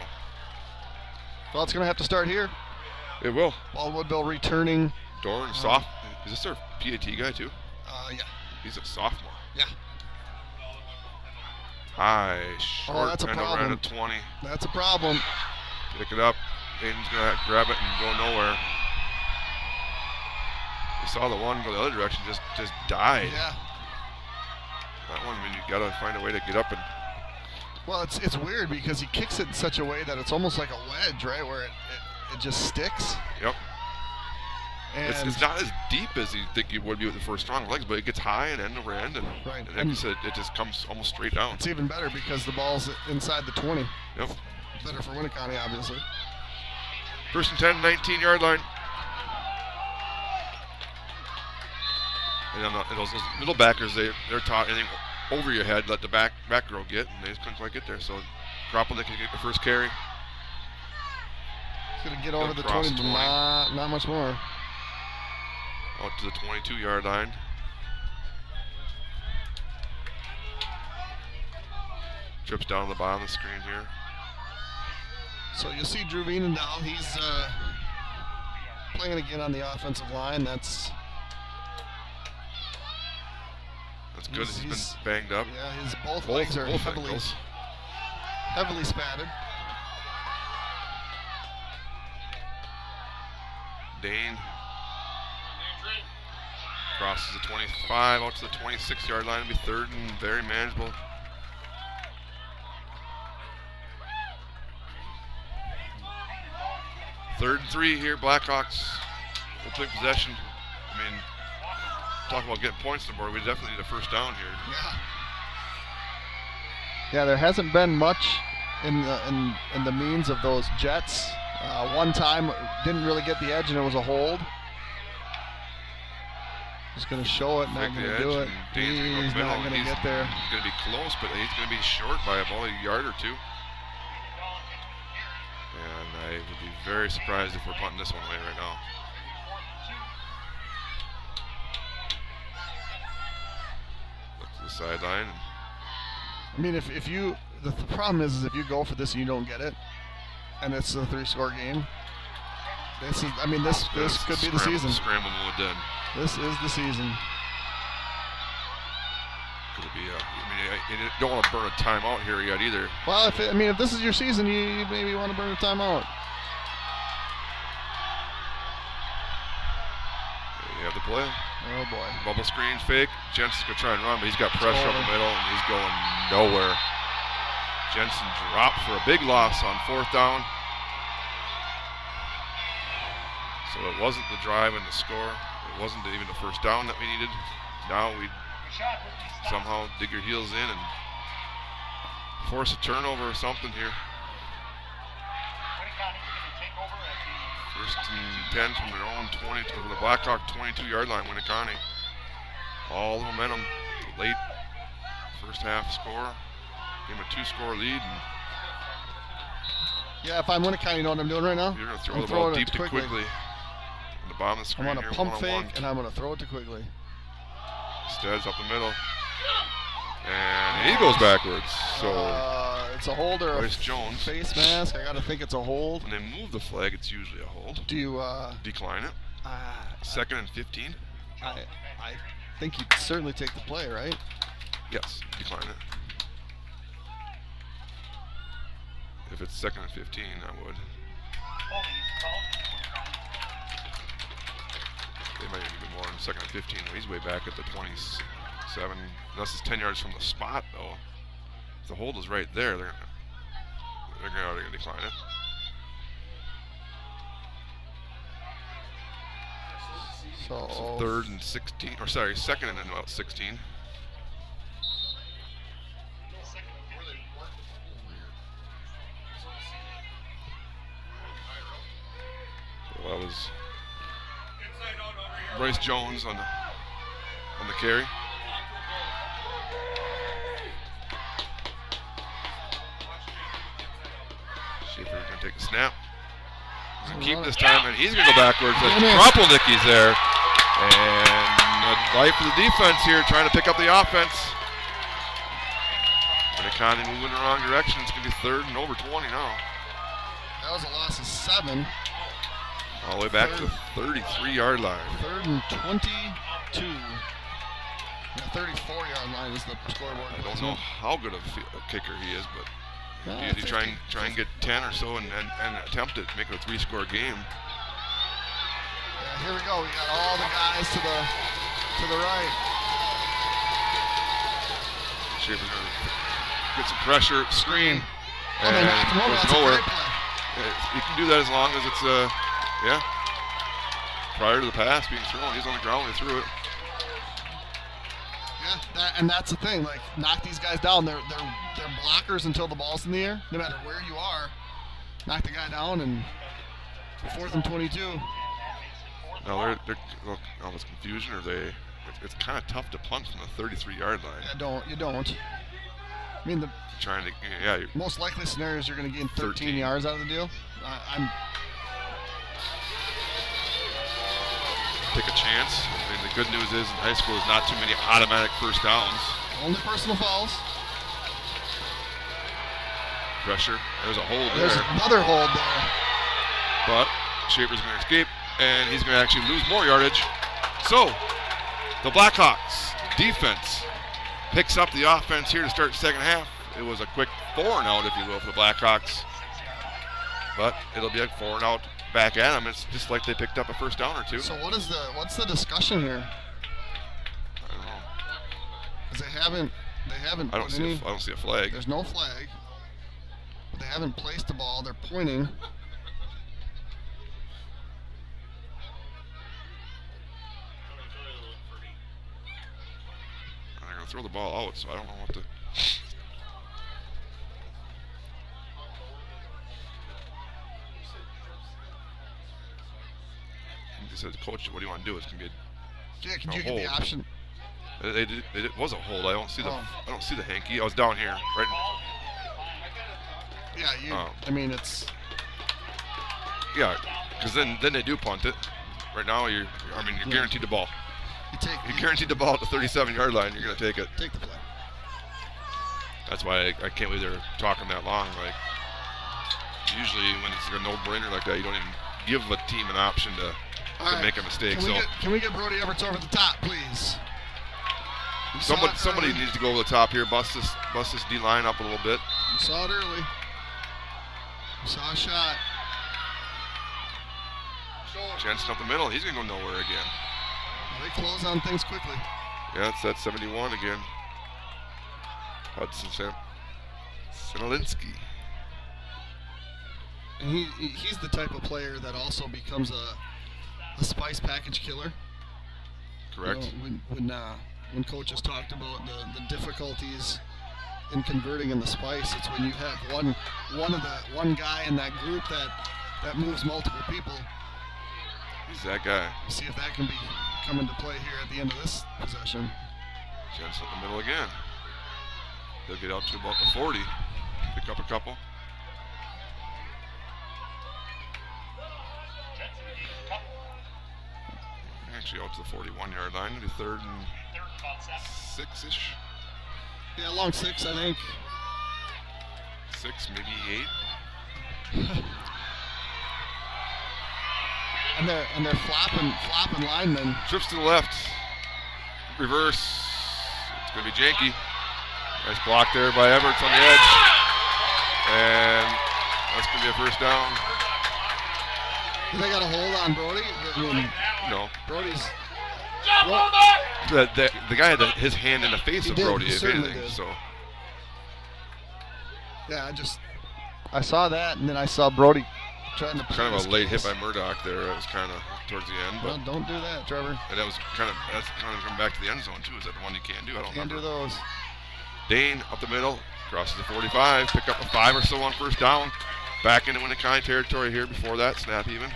Speaker 1: Well, it's going to have to start here.
Speaker 2: it will.
Speaker 1: Baldwin-Woodville returning.
Speaker 2: Dorn, is this their PAT guy too?
Speaker 1: Yeah.
Speaker 2: He's a sophomore.
Speaker 1: Yeah.
Speaker 2: High, short,
Speaker 1: that's a
Speaker 2: and
Speaker 1: problem.
Speaker 2: around a 20.
Speaker 1: That's a problem.
Speaker 2: Pick it up. Aiden's going to grab it and go nowhere. We saw the one go the other direction, just died.
Speaker 1: Yeah.
Speaker 2: That one, I mean, you got to find a way to get up and.
Speaker 1: Well, it's weird because he kicks it in such a way that it's almost like a wedge, right, where it just sticks.
Speaker 2: Yep.
Speaker 1: And
Speaker 2: It's not as deep as you think you would be with the first strong legs, but it gets high and end over end, and,
Speaker 1: Right.
Speaker 2: and like you said, it just comes almost straight down.
Speaker 1: it's even better because the ball's inside the 20.
Speaker 2: Yep.
Speaker 1: Better for Winneconne, obviously.
Speaker 2: 1st and 10, 19-yard line. And then those middle backers, they're taught anything over your head, let the back row get, and they just couldn't quite get there. So Cropple, they can get the first carry.
Speaker 1: He's going to get over the
Speaker 2: Across
Speaker 1: 20, but
Speaker 2: 20.
Speaker 1: not much more.
Speaker 2: Out to the 22-yard line. Trips down to the bottom of the screen here.
Speaker 1: So you see Drew Vienendahl, he's playing again on the offensive line. That's
Speaker 2: good. He's been banged up.
Speaker 1: Yeah, his both legs are heavily spattered.
Speaker 2: Dane crosses the 25 out to the 26-yard line. It'll be third and very manageable. Third and 3 here. Blackhawks will take possession. I mean, talk about getting points on the board. We definitely need a first down here.
Speaker 1: Yeah, there hasn't been much in the means of those Jets. One time didn't really get the edge and it was a hold. Just going to show it, not going to do it. He's not going to get there.
Speaker 2: He's going to be close, but he's going to be short by about a yard or two. And I would be very surprised if we're punting this one away right now. Look to the sideline.
Speaker 1: I mean, if you, the problem is if you go for this and you don't get it, and it's a 3-score game, this is, I mean, this could be the season.
Speaker 2: Scramble mode then.
Speaker 1: This is the season.
Speaker 2: Could it be? You don't want to burn a timeout here yet either.
Speaker 1: Well, if this is your season, you maybe want to burn a timeout.
Speaker 2: There you have the play.
Speaker 1: Oh boy.
Speaker 2: Bubble screen fake. Jensen's gonna try and run, but he's got pressure up the middle and he's going nowhere. Jensen dropped for a big loss on 4th down. So it wasn't the drive and the score. It wasn't even the first down that we needed. Now we somehow dig your heels in and force a turnover or something here. First and 10 from their own 20 to the Blackhawk 22-yard line. Winneconne. All the momentum. Late first half score. Give him a 2-score lead. And
Speaker 1: yeah, if I'm Winneconne, you know what I'm doing right now?
Speaker 2: You're going to throw the ball deep to Quigley. On the bottom of the screen.
Speaker 1: I'm going to pump fake and I'm going to throw it to Quigley.
Speaker 2: Steads up the middle. And he goes backwards. So
Speaker 1: it's a hold or a
Speaker 2: Jones.
Speaker 1: Face mask. I got to think it's a hold.
Speaker 2: When they move the flag, it's usually a hold.
Speaker 1: Do you
Speaker 2: decline it? 2nd and 15.
Speaker 1: I think you'd certainly take the play, right?
Speaker 2: Yes, decline it. If it's 2nd and 15, I would. They might even be more than 2nd and 15. He's way back at the 27. Unless it's 10 yards from the spot, though. If the hold is right there, they're going to decline it.
Speaker 1: So
Speaker 2: 3rd and 16, or sorry, 2nd and about 16. So that was Bryce Jones on the carry. Schaffer's going to take a snap. He's going to keep this time, and he's going to go backwards. Krumpelnicki's there. And a life for the defense here, trying to pick up the offense. Winneconne moving in the wrong direction. It's going to be 3rd and over 20 now.
Speaker 1: That was a loss of 7.
Speaker 2: All the way back to the 33-yard line.
Speaker 1: 3rd and 22. The 34-yard line is the scoreboard.
Speaker 2: I don't know how good of a kicker he is, but you try and get 10 or so and attempt it, make it a 3-score game.
Speaker 1: Yeah, here we go. We got all the guys to the right.
Speaker 2: Schaffer's going to get some pressure, screen, and goes nowhere. You can do that as long as it's prior to the pass being thrown. He's on the ground when he threw it.
Speaker 1: Yeah, and that's the thing. Like, knock these guys down. They're blockers until the ball's in the air. No matter where you are, knock the guy down, and 4th and 22.
Speaker 2: Now they're all this confusion, or it's kind of tough to punt from the 33-yard line.
Speaker 1: Yeah, you don't. I mean, most likely scenarios you're going to gain 13 yards out of the deal.
Speaker 2: take a chance. I mean, the good news is in high school is not too many automatic first downs.
Speaker 1: Only personal fouls.
Speaker 2: Pressure. There's a hold
Speaker 1: There's
Speaker 2: there.
Speaker 1: another hold there.
Speaker 2: But Schaffer's going to escape, and he's going to actually lose more yardage. So, the Blackhawks defense picks up the offense here to start the second half. It was a quick 4-and-out, if you will, for the Blackhawks. But it'll be a 4-and-out back at them. It's just like they picked up a first down or two.
Speaker 1: So what's the discussion here?
Speaker 2: I don't know.
Speaker 1: Because they haven't.
Speaker 2: I don't see a flag.
Speaker 1: There's no flag. But they haven't placed the ball. They're pointing.
Speaker 2: They're going to throw the ball out, so I don't know what to. He said, "Coach, what do you want to do? It's going to be
Speaker 1: Yeah, can
Speaker 2: a
Speaker 1: you
Speaker 2: hold."
Speaker 1: get the option?
Speaker 2: It was a hold. I don't see
Speaker 1: Oh.
Speaker 2: the hanky. I was down here, right?
Speaker 1: Yeah, I mean, it's.
Speaker 2: Yeah, because then they do punt it. Right now, you're guaranteed the ball. You're guaranteed the ball at the 37-yard line. You're going to take it.
Speaker 1: Take the play.
Speaker 2: That's why I can't believe they're talking that long. Like, usually when it's a no-brainer like that, you don't even give a team an option to make a mistake.
Speaker 1: Can we get Brody Everts over the top, please?
Speaker 2: Somebody needs to go over the top here. Bust this D line up a little bit.
Speaker 1: You saw it early. You saw a shot.
Speaker 2: Jensen up the middle. He's going to go nowhere again.
Speaker 1: Well, they close on things quickly.
Speaker 2: Yeah, it's that 71 again. Hudson Sinalinski.
Speaker 1: And he's the type of player that also becomes a spice package killer.
Speaker 2: Correct.
Speaker 1: You know, when coaches talked about the difficulties in converting in the spice, it's when you have one guy in that group that moves multiple people.
Speaker 2: He's that guy.
Speaker 1: See if that can come into play here at the end of this possession.
Speaker 2: Jensen up the middle again. They'll get out to about the 40. Pick up a couple. Actually out to the 41-yard line. Maybe third and 6-ish.
Speaker 1: Yeah, long 6, I think.
Speaker 2: 6, maybe 8.
Speaker 1: And they're flopping linemen.
Speaker 2: Trips to the left. Reverse. It's going to be janky. Nice block there by Everts on the edge. And that's going to be a first down.
Speaker 1: They got a hold on Brody?
Speaker 2: No.
Speaker 1: Brody's...
Speaker 2: The guy had his hand in the face of Brody, if anything. So.
Speaker 1: Yeah, I saw that, and then I saw Brody trying to...
Speaker 2: Kind of a late hit by Murdoch there. It was kind of towards the end. But
Speaker 1: well, don't do that, Trevor.
Speaker 2: And that's kind of coming back to the end zone, too. Is that the one you can't do? I don't
Speaker 1: Can't
Speaker 2: remember.
Speaker 1: do those.
Speaker 2: Dane up the middle, crosses the 45, pick up a 5 or so on first down. Back into Winneconne territory here before that snap even.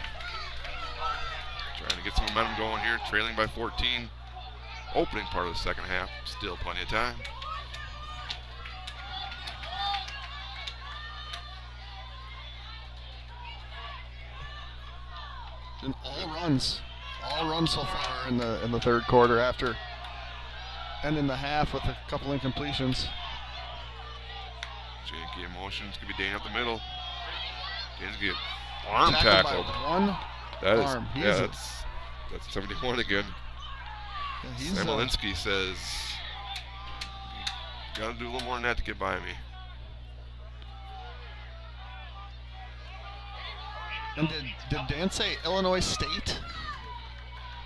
Speaker 2: Trying to get some momentum going here, trailing by 14. Opening part of the second half, still plenty of time.
Speaker 1: And all runs so far in the third quarter after ending the half with a couple incompletions.
Speaker 2: Janky in motion. It's going to be Dane up the middle. Dane's going to get arm tackled.
Speaker 1: Arm.
Speaker 2: That's 71 again.
Speaker 1: Yeah,
Speaker 2: Samilinski says, you got to do a little more than that to get by me.
Speaker 1: And did Dan say Illinois State?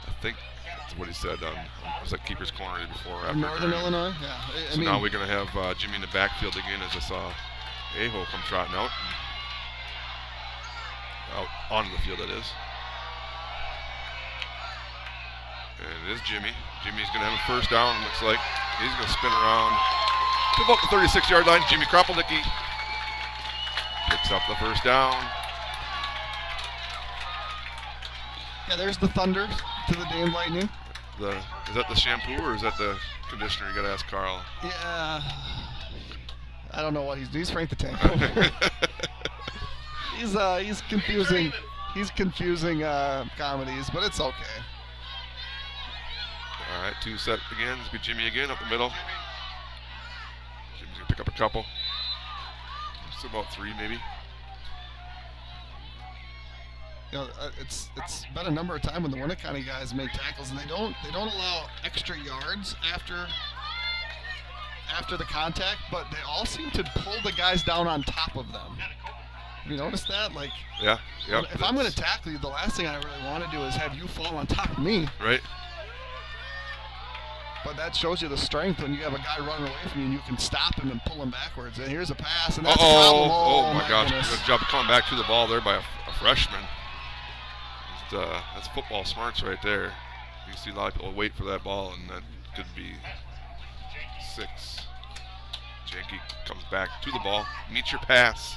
Speaker 2: I think that's what he said. It was like keeper's corner before. After
Speaker 1: Northern
Speaker 2: during.
Speaker 1: Illinois? Yeah.
Speaker 2: So now we're going to have Jimmy in the backfield again, as I saw Aho come trotting out. Out onto the field, that is. And it is Jimmy. Jimmy's going to have a first down, looks like. He's going to spin around to about the 36-yard line. Jimmy Kropelnicki picks up the first down.
Speaker 1: Yeah, there's the thunder to the Dane Lightning.
Speaker 2: Is that the shampoo or is that the conditioner? You got to ask Carl.
Speaker 1: Yeah. I don't know what he's Frank the Tank. He's confusing. He's confusing comedies, but it's okay.
Speaker 2: Got 2 set again. It's be Jimmy again up the middle. Jimmy's going to pick up a couple. It's about 3 maybe.
Speaker 1: You know, it's been a number of times when the Winneconne guys make tackles and they don't allow extra yards after the contact, but they all seem to pull the guys down on top of them. You notice that? Like,
Speaker 2: yeah.
Speaker 1: If I'm going to tackle you, the last thing I really want to do is have you fall on top of me.
Speaker 2: Right.
Speaker 1: But that shows you the strength when you have a guy running away from you and you can stop him and pull him backwards. And here's a pass, and that's a problem.
Speaker 2: Oh my gosh.
Speaker 1: Goodness.
Speaker 2: Good job coming back to the ball there by a freshman. That's football smarts right there. You see a lot of people wait for that ball, and that could be 6. Janke comes back to the ball, meets your pass.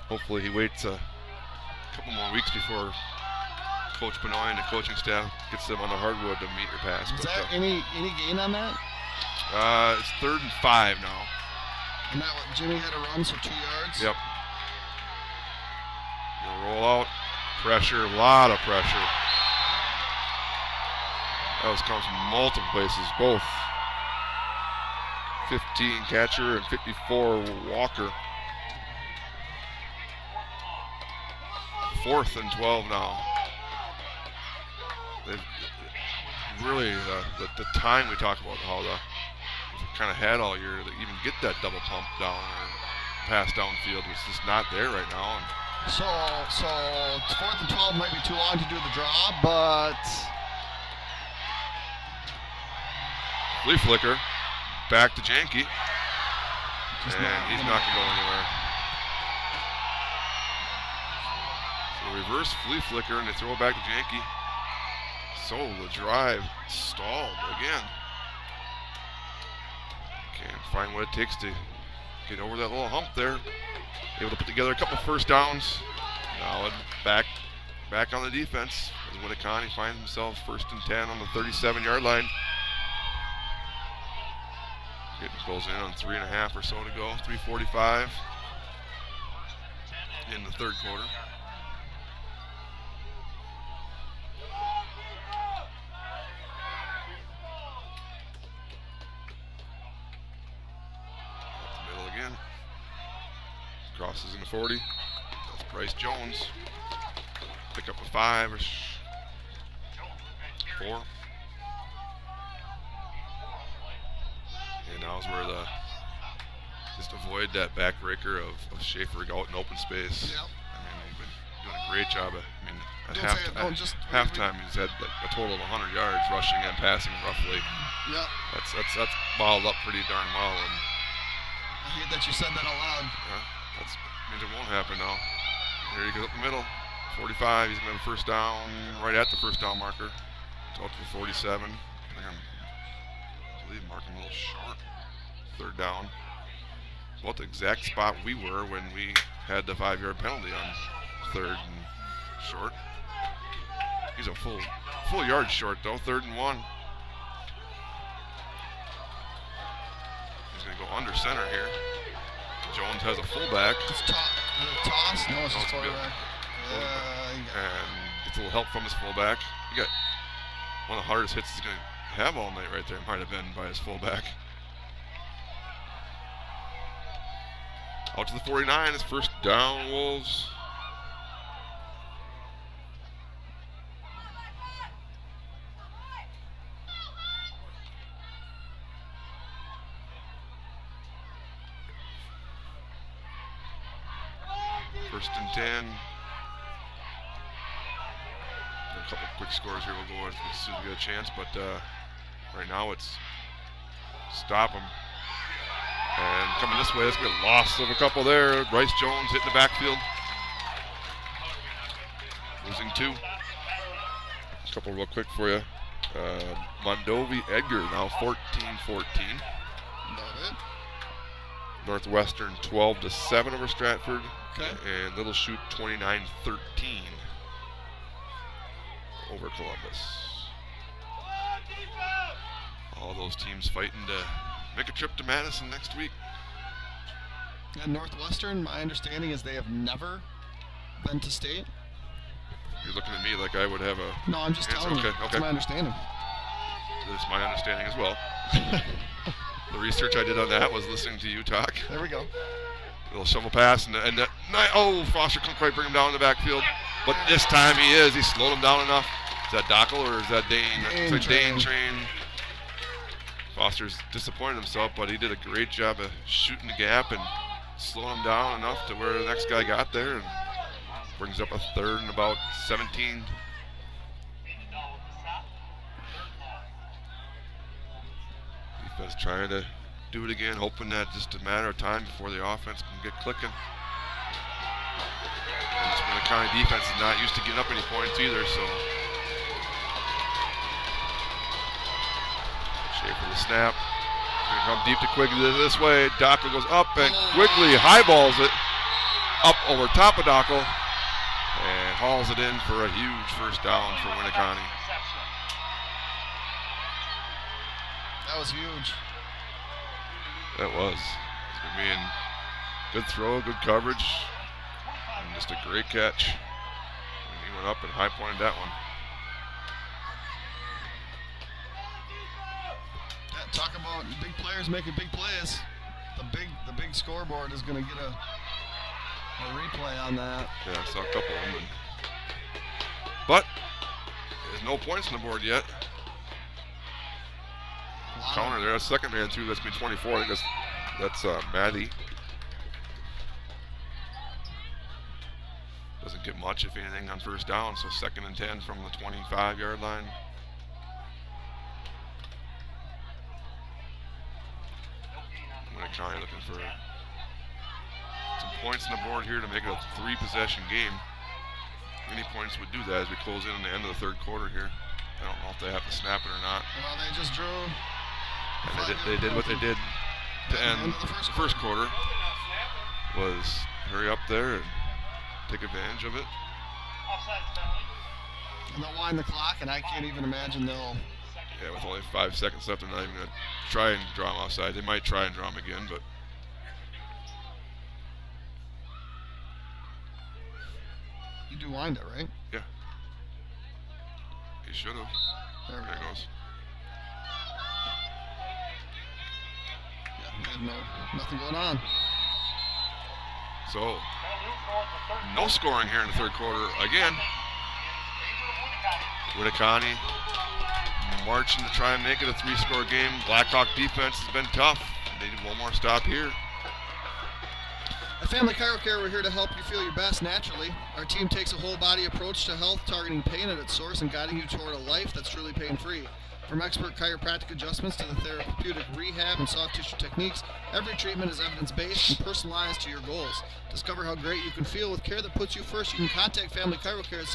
Speaker 2: Hopefully he waits a couple more weeks before Coach Benoit and the coaching staff gets them on the hardwood to meet your pass.
Speaker 1: Is that any gain on that?
Speaker 2: It's 3rd and 5 now.
Speaker 1: And that what Jimmy had a run, so 2 yards?
Speaker 2: Yep. You'll roll out. Pressure, a lot of pressure. That was coming from multiple places, both 15 catcher and 54 Walker. 4th and 12 now. Really, the time we talk about how the kind of had all year to even get that double pump down or pass downfield was just not there right now. And
Speaker 1: So 4th and 12 might be too long to do the draw, but
Speaker 2: flea flicker back to Janke, and he's not going to go anywhere. So reverse flea flicker, and they throw it back to Janke. So the drive stalled again. Can't find what it takes to get over that little hump there. Able to put together a couple first downs. Now back on the defense. As Winneconne finds himself 1st and 10 on the 37-yard line. It goes in on 3.5 or so to go. 3:45 in the 3rd quarter. Crosses in the 40. That's Bryce Jones. Pick up a 5 or 4. And now's where just avoid that backbreaker of Schaffer out in open space.
Speaker 1: Yep.
Speaker 2: I mean, he's been doing a great job. At halftime, he's had like a total of 100 yards rushing and passing roughly.
Speaker 1: Yep.
Speaker 2: That's balled up pretty darn well. And
Speaker 1: I hate that you said that out loud.
Speaker 2: Yeah. That means it won't happen now. Here he goes up the middle. 45. He's going to have a first down right at the first down marker. Out to the 47. I believe marking a little short. 3rd down. About the exact spot we were when we had the 5-yard penalty on 3rd and short. He's a full yard short though. 3rd and 1. He's going to go under center here. Jones has a fullback.
Speaker 1: It's toss. No, it's just quarterback.
Speaker 2: And gets a little help from his fullback. He got one of the hardest hits he's going to have all night right there. Might have been by his fullback. Out to the 49. His 1st down, Wolves. First and 10. A couple quick scores here. We'll go as soon as we get a chance, but right now it's stop them. And coming this way, it's going to be a loss of a couple there. Bryce Jones hitting the backfield. Losing 2. A couple real quick for you. Mondovi Edgar now 14-14.
Speaker 1: Love it.
Speaker 2: Northwestern 12-7 over Stratford.
Speaker 1: Okay.
Speaker 2: And Little Chute 29-13 over Columbus. All those teams fighting to make a trip to Madison next week.
Speaker 1: And Northwestern, my understanding is they have never been to state.
Speaker 2: You're looking at me like I would have a...
Speaker 1: No, I'm just telling you.
Speaker 2: Okay.
Speaker 1: That's my understanding.
Speaker 2: That's my understanding as well. The research I did on that was listening to you talk.
Speaker 1: There we go.
Speaker 2: Little shovel pass, oh, Foster couldn't quite bring him down in the backfield. But this time he is. He slowed him down enough. Is that Dockel or is that Dane? It's like Dane Train. Foster's disappointed himself, but he did a great job of shooting the gap and slowing him down enough to where the next guy got there and brings up a third and about 17. Defense trying to do it again, hoping that just a matter of time before the offense can get clicking. And this Winneconne defense is not used to getting up any points either, so. Schaffer the snap. He's gonna come deep to Quigley this way. Dockel goes up and Quigley highballs it up over top of Dockel and hauls it in for a huge first down for Winneconne.
Speaker 1: That was huge.
Speaker 2: That was. I mean, good throw, good coverage, and just a great catch. And he went up and high pointed that one.
Speaker 1: Talk about big players making big plays. The big scoreboard is going to get a replay on that.
Speaker 2: Yeah, I saw a couple of them. But there's no points on the board yet. Counter there, that's second man too. That's been 24. I think that's Matty. Doesn't get much, if anything, on first down. So 2nd and 10 from the 25-yard line. Winneconne looking for some points on the board here to make it a 3-possession game. Any points would do that as we close in on the end of the third quarter here. I don't know if they have to snap it or not.
Speaker 1: Well, they just drew.
Speaker 2: And they did what they did to end the first quarter, was hurry up there and take advantage of it.
Speaker 1: And they'll wind the clock, and I can't even imagine they'll.
Speaker 2: Yeah, with only 5 seconds left, they're not even going to try and draw him offside. They might try and draw him again, but.
Speaker 1: You do wind it, right?
Speaker 2: Yeah. He should have. There it goes.
Speaker 1: Yeah, nothing going on.
Speaker 2: So, no scoring here in the third quarter again. Winneconne marching to try and make it a 3-score game. Blackhawk defense has been tough. They need one more stop here.
Speaker 1: At Family Chirocare, we're here to help you feel your best naturally. Our team takes a whole-body approach to health, targeting pain at its source and guiding you toward a life that's truly pain-free. From expert chiropractic adjustments to the therapeutic rehab and soft tissue techniques, every treatment is evidence-based and personalized to your goals. Discover how great you can feel with care that puts you first. You can contact Family Chirocare at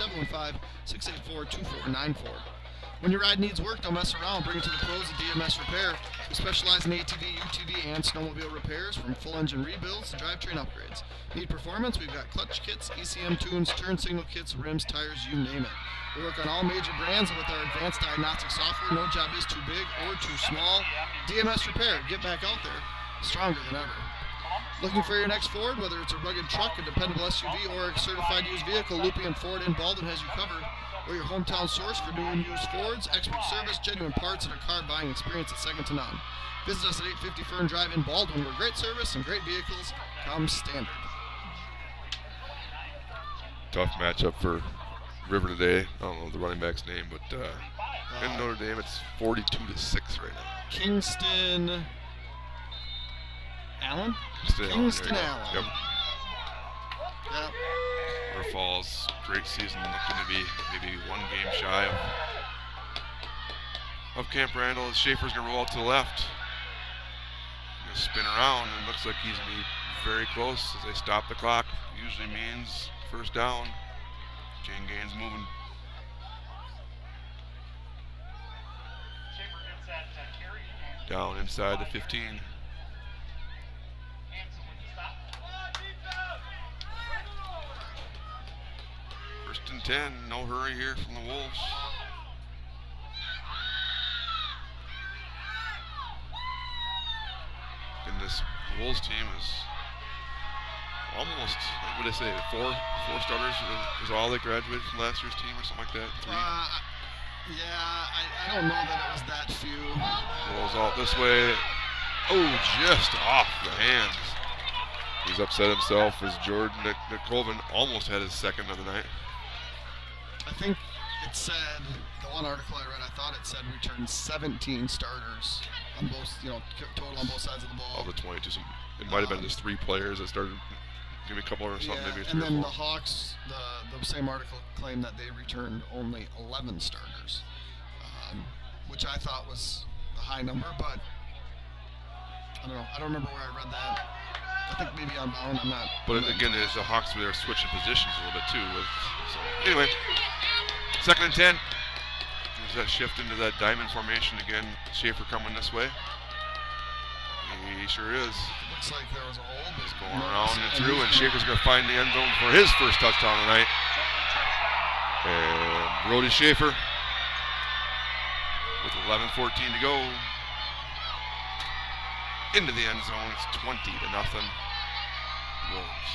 Speaker 1: 715-684-2494. When your ride needs work, don't mess around. Bring it to the pros at DMS Repair. We specialize in ATV, UTV, and snowmobile repairs, from full engine rebuilds to drivetrain upgrades. Need performance? We've got clutch kits, ECM tunes, turn signal kits, rims, tires, you name it. We work on all major brands, and with our advanced diagnostic software, no job is too big or too small. DMS Repair. Get back out there, stronger than ever. Looking for your next Ford? Whether it's a rugged truck, a dependable SUV, or a certified used vehicle, Lupien Ford in Baldwin has you covered. We're your hometown source for new and used Fords, expert service, genuine parts, and a car buying experience that's second to none. Visit us at 850 Fern Drive in Baldwin, where great service and great vehicles come standard.
Speaker 2: Tough matchup for River today. I don't know the running back's name, but in Notre Dame, it's 42-6 right now.
Speaker 1: Kingston Allen? Kingston Allen.
Speaker 2: Yep.
Speaker 1: Yep.
Speaker 2: River Falls, great season, looking to be maybe one game shy of Camp Randall. As Schaffer's going to roll out to the left. Going to spin around, and looks like he's going to be very close as they stop the clock. Usually means first down. Chain gains moving. Down inside the 15. First and 10, no hurry here from the Wolves. And this Wolves team is almost, what would I say, four starters was all that graduated from last year's team or something like that? 3?
Speaker 1: I don't know that it was that few.
Speaker 2: Rolls out this way. Oh, just off the hands. He's upset himself as Jordan Nicolvin almost had his second of the night.
Speaker 1: I think it said, the one article I read, I thought it said returned 17 starters on both, total on both sides of the ball.
Speaker 2: Of the 22, so it might have been just 3 players that started. Give me a couple or something, maybe 3
Speaker 1: and
Speaker 2: or
Speaker 1: then
Speaker 2: 4.
Speaker 1: the Hawks, the same article claimed that they returned only 11 starters, which I thought was a high number, but I don't know. I don't remember where I read that. I think maybe on Bound, I'm not.
Speaker 2: But again, it's the Hawks where they're switching positions a little bit too. So anyway, 2nd and 10. There's that shift into that diamond formation again. Schaffer coming this way. He sure is.
Speaker 1: Looks like there was a hole.
Speaker 2: He's going around and through, and Schaffer's going to find the end zone for his first touchdown tonight. And Brody Schaffer with 11:14 to go. Into the end zone. It's 20-0. Wolves.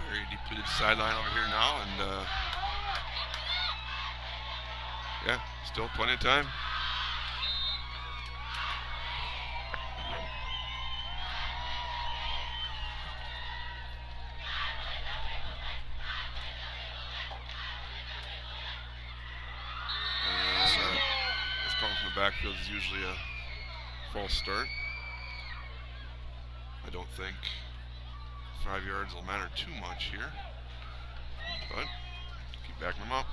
Speaker 2: Very depleted sideline over here now, and yeah, still plenty of time. Backfield is usually a false start. I don't think 5 yards will matter too much here, but keep backing them up.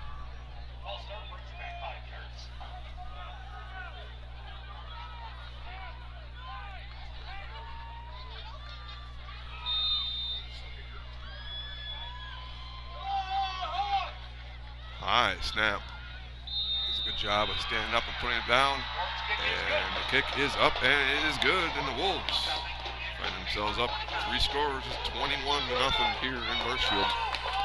Speaker 2: High snap. Good job of standing up and putting it down, and the kick is up, and it is good, and the Wolves find themselves up 3 scores, 21-0 here in Marshfield.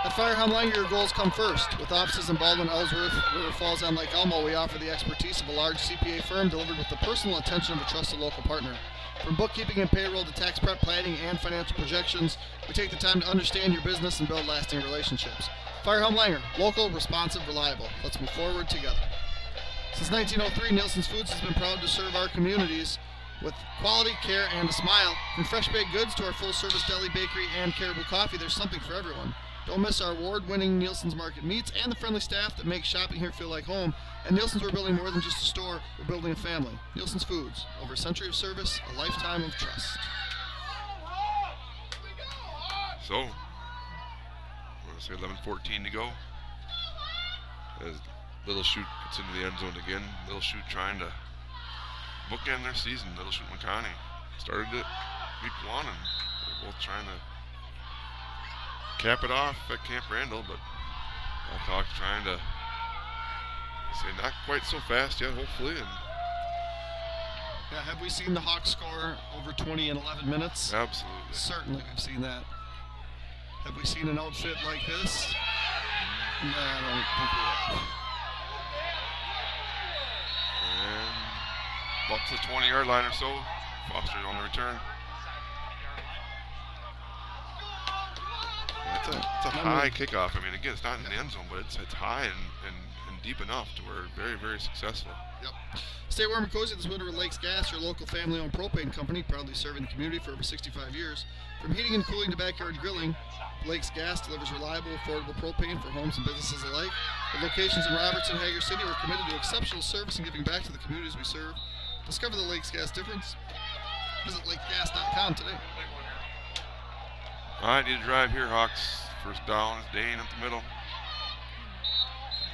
Speaker 1: At Firehound Langer, your goals come first. With offices in Baldwin, Ellsworth, River Falls, and Lake Elmo, we offer the expertise of a large CPA firm delivered with the personal attention of a trusted local partner. From bookkeeping and payroll to tax prep, planning, and financial projections, we take the time to understand your business and build lasting relationships. Firehound Langer, local, responsive, reliable. Let's move forward together. Since 1903, Nielsen's Foods has been proud to serve our communities with quality, care, and a smile. From fresh baked goods to our full-service deli, bakery, and Caribou Coffee, there's something for everyone. Don't miss our award-winning Nielsen's Market meats and the friendly staff that make shopping here feel like home. At Nielsen's, we're building more than just a store, we're building a family. Nielsen's Foods, over a century of service, a lifetime of trust.
Speaker 2: So, we're going to say 11:14 to go. As Little Chute gets into the end zone again. Little Chute trying to bookend their season. Little Chute and Winneconne started it week 1, and they're both trying to cap it off at Camp Randall, but Blackhawks trying to say not quite so fast yet, hopefully. And
Speaker 1: yeah, have we seen the Hawks score over 20 in 11 minutes?
Speaker 2: Absolutely.
Speaker 1: Certainly we've seen that. Have we seen an outfit like this? No, I don't think we have.
Speaker 2: And up to the 20-yard line or so. Foster's on the return. It's a high kickoff. I mean, again, it's not in the end zone, but it's high and deep enough to where very, very successful.
Speaker 1: Yep. Stay warm and cozy this winter with Lakes Gas, your local family-owned propane company, proudly serving the community for over 65 years. From heating and cooling to backyard grilling, Lakes Gas delivers reliable, affordable propane for homes and businesses alike. With locations in Robertson, Hager City, we're committed to exceptional service and giving back to the communities we serve. Discover the Lakes Gas difference. Visit lakegas.com today.
Speaker 2: All right, need to drive here, Hawks. First down is Dane up the middle.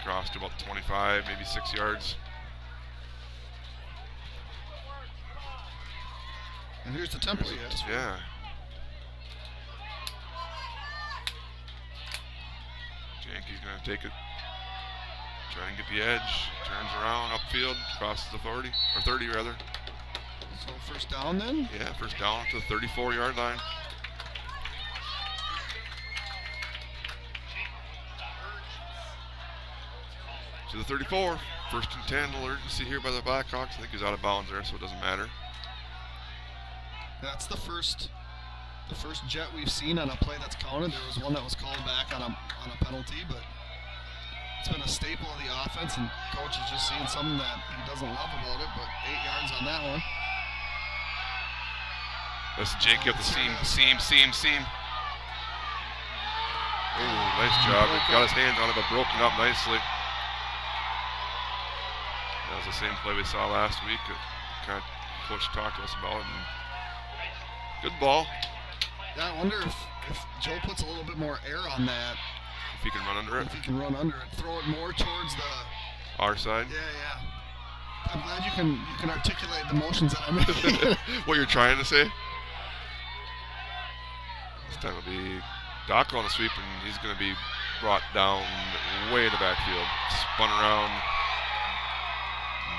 Speaker 2: Across to about 25, maybe 6 yards.
Speaker 1: And here's the tempo he has.
Speaker 2: Yeah. Janke's going to take it. Try and get the edge. Turns around, upfield, crosses the 40, or 30 rather.
Speaker 1: So first down then?
Speaker 2: Yeah, first down to the 34-yard line. To the 34, first and 10, a little urgency here by the Blackhawks. I think he's out of bounds there, so it doesn't matter.
Speaker 1: That's the first jet we've seen on a play that's counted. There was one that was called back on a penalty, but it's been a staple of the offense, and coach is just seeing something that he doesn't love about it, but 8 yards on that one.
Speaker 2: Let's Jake up the seam. Oh, nice job. Got his hands on it, but broken up nicely. That was the same play we saw last week. Kind of coach talked to us about it. And good ball.
Speaker 1: Yeah, I wonder if Joe puts a little bit more air on that.
Speaker 2: If he can run under it.
Speaker 1: If he can run under it. Throw it more towards
Speaker 2: our side.
Speaker 1: Yeah. I'm glad you can articulate the motions that I'm making.
Speaker 2: What you're trying to say? This time it'll be Doc on the sweep, and he's going to be brought down way in the backfield. Spun around.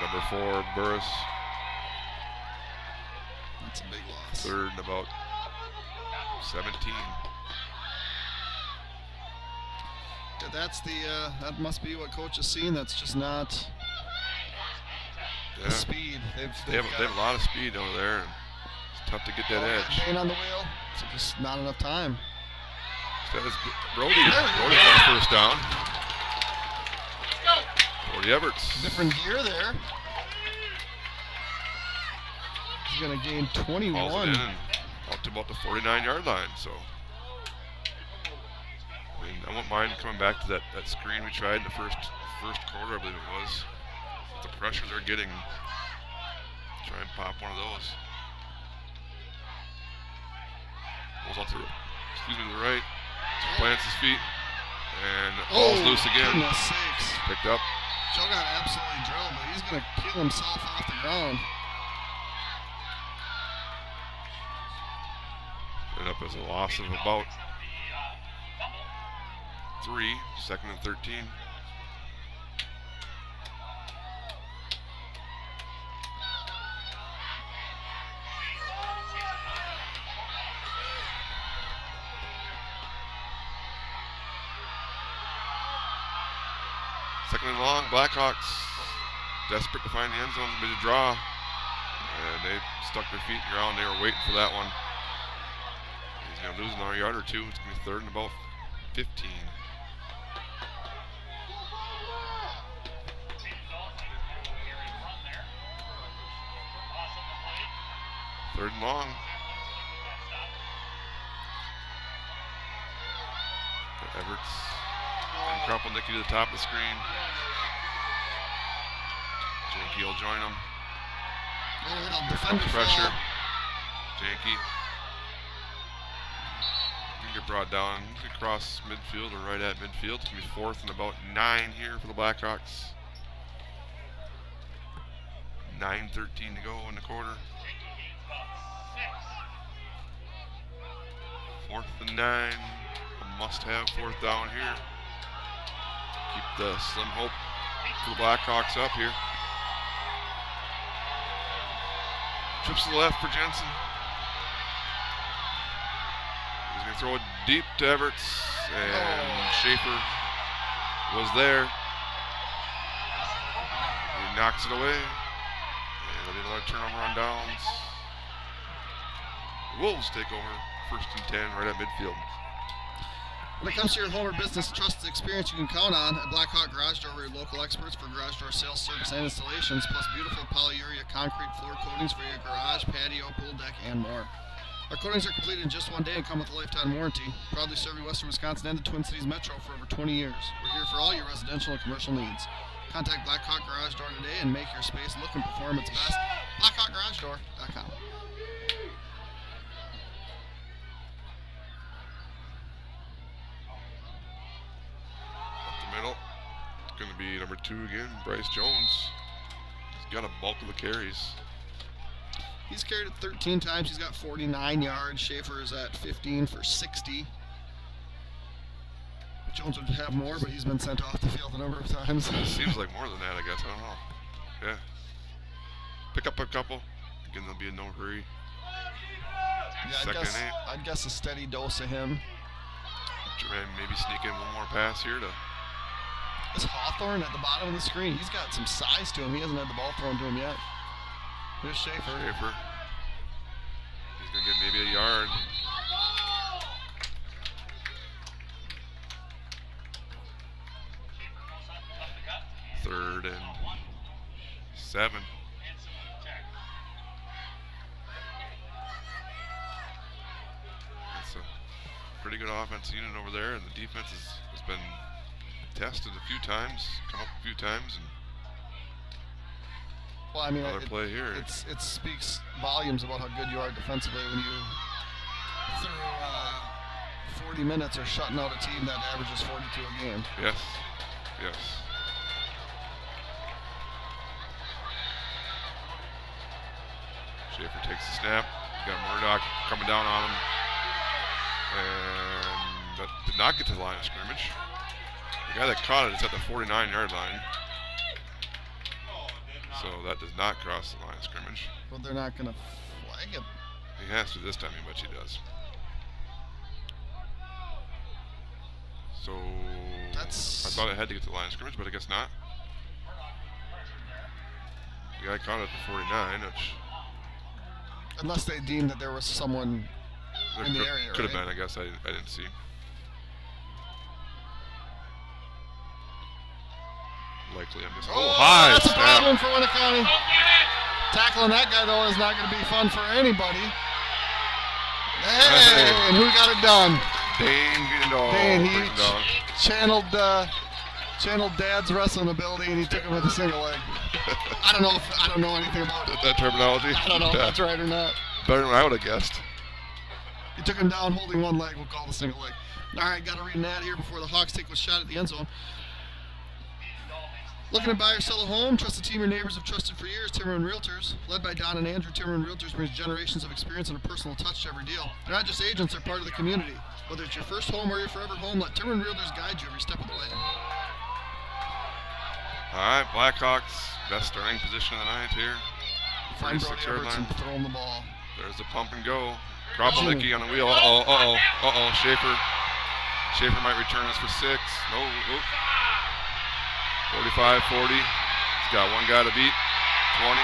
Speaker 2: Number 4, Burris.
Speaker 1: That's a big loss.
Speaker 2: 3rd and about 17.
Speaker 1: Yeah, that's that must be what coach is seeing. That's just not the speed. They have
Speaker 2: a lot of speed over there, and it's tough to get that edge.
Speaker 1: Pain on the wheel. It's just not enough time.
Speaker 2: That is Brody. Brody got the first down. Brody Everts.
Speaker 1: Different gear there. He's going to gain 21.
Speaker 2: Hauls it in and out to about the 49-yard line. So, I mean, I won't mind coming back to that screen we tried in the first quarter, I believe it was. The pressure they're getting. Try and pop one of those. Goes out to the right. Plants his feet. And ball's loose again.
Speaker 1: Goodness sakes.
Speaker 2: Picked up.
Speaker 1: Joe got absolutely drilled, but he's going to peel himself off the ground.
Speaker 2: Ended up as a loss of about 3, 2nd and 13. Second and long, Blackhawks desperate to find the end zone, made a draw, and they stuck their feet in the ground. They were waiting for that one. He's going to lose another yard or 2. It's going to be 3rd and about 15. Third and long. Everts and Krumpelnicki to the top of the screen. Janke will join him. Pressure. Janke. Get brought down across midfield or right at midfield. It's going to be 4th and about 9 here for the Blackhawks. 9:13 to go in the quarter. 4th and 9. A must-have 4th down here. Keep the slim hope for the Blackhawks up here. Trips to the left for Jensen. He's going to throw it deep to Everts, and Schaffer was there. He knocks it away, and there'll be another turnover on downs. The Wolves take over 1st and 10 right at midfield.
Speaker 1: When it comes to your home or business, trusted experience you can count on at Blackhawk Garage Door. We're your local experts for garage door sales, service, and installations, plus beautiful polyurea concrete floor coatings for your garage, patio, pool deck, and more. Our coatings are completed in just 1 day and come with a lifetime warranty. Proudly serving Western Wisconsin and the Twin Cities Metro for over 20 years. We're here for all your residential and commercial needs. Contact Blackhawk Garage Door today and make your space look and perform its best. BlackhawkGarageDoor.com.
Speaker 2: Middle. It's going to be number 2 again, Bryce Jones. He's got a bulk of the carries.
Speaker 1: He's carried it 13 times. He's got 49 yards. Schaffer is at 15 for 60. Jones would have more, but he's been sent off the field a number of times.
Speaker 2: It seems like more than that, I guess. I don't know. Yeah. Pick up a couple. Again, there'll be in no hurry.
Speaker 1: Yeah, I'd guess a steady dose of him.
Speaker 2: And maybe sneak in one more pass here to...
Speaker 1: Is Hawthorne at the bottom of the screen? He's got some size to him. He hasn't had the ball thrown to him yet. Here's Schaffer.
Speaker 2: He's going maybe a yard. Third and 7. It's a pretty good offensive unit over there, and the defense has been tested a few times, come up a few times, and
Speaker 1: well, I mean,
Speaker 2: another play here.
Speaker 1: It speaks volumes about how good you are defensively when you, through 40 minutes, are shutting out a team that averages 42 a game.
Speaker 2: Yes, yes. Schaffer takes the snap. You got Murdoch coming down on him, and that did not get to the line of scrimmage. The guy that caught it is at the 49-yard line. So that does not cross the line of scrimmage.
Speaker 1: Well, they're not going to flag it.
Speaker 2: He has to this time, I bet he does. So I thought it had to get to the line of scrimmage, but I guess not. The guy caught it at the 49, which...
Speaker 1: Unless they deemed that there was someone in the area,
Speaker 2: could have been, I guess. I didn't see. Likely, I'm just. Oh, high!
Speaker 1: That's a problem for Winneconne. Tackling that guy, though, is not going to be fun for anybody. Hey, and who got it done?
Speaker 2: Dane Viendahl.
Speaker 1: Dane, he channeled Dad's wrestling ability, and he took him with a single leg. I don't know anything about
Speaker 2: that terminology.
Speaker 1: I don't know if that's right or not.
Speaker 2: Better than I would have guessed.
Speaker 1: He took him down holding one leg. We'll call it a single leg. All right, got to read an ad here before the Hawks take a shot at the end zone. Looking to buy or sell a home? Trust the team your neighbors have trusted for years, Timmerman Realtors. Led by Don and Andrew, Timmerman Realtors brings generations of experience and a personal touch to every deal. They're not just agents, they're part of the community. Whether it's your first home or your forever home, let Timmerman Realtors guide you every step of the way.
Speaker 2: All right, Blackhawks, best starting position of the night here.
Speaker 1: Find Brody Everton throwing the ball.
Speaker 2: There's a pump and go. Kropolicki on the wheel. Uh-oh. Schaffer might return this for 6. No, 45-40. He's got one guy to beat. 20.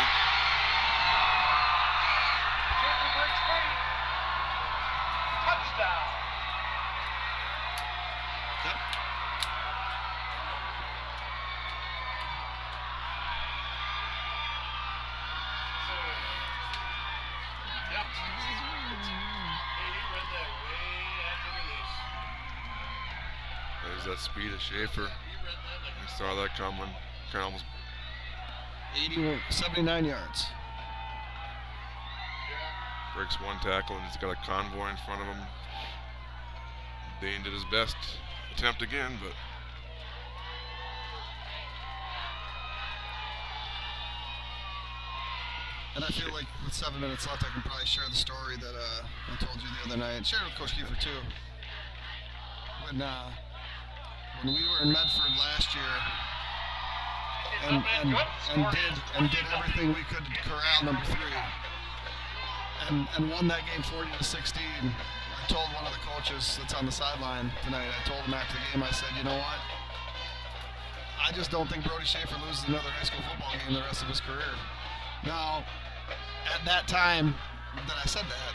Speaker 3: Touchdown.
Speaker 2: There's that speed of Schaffer. I saw that coming. Kind of almost
Speaker 1: 79 yards.
Speaker 2: breaks one tackle, and he's got a convoy in front of him. Dane did his best attempt again, but
Speaker 1: and I feel like with 7 minutes left, I can probably share the story that I told you the other night. Shared with Coach Schaffer too. When we were in Medford last year, and did everything we could to corral number 3, and won that game 40-16. I told one of the coaches that's on the sideline tonight. I told him after the game. I said, you know what? I just don't think Brody Schaffer loses another high school football game the rest of his career. Now, at that time that I said that,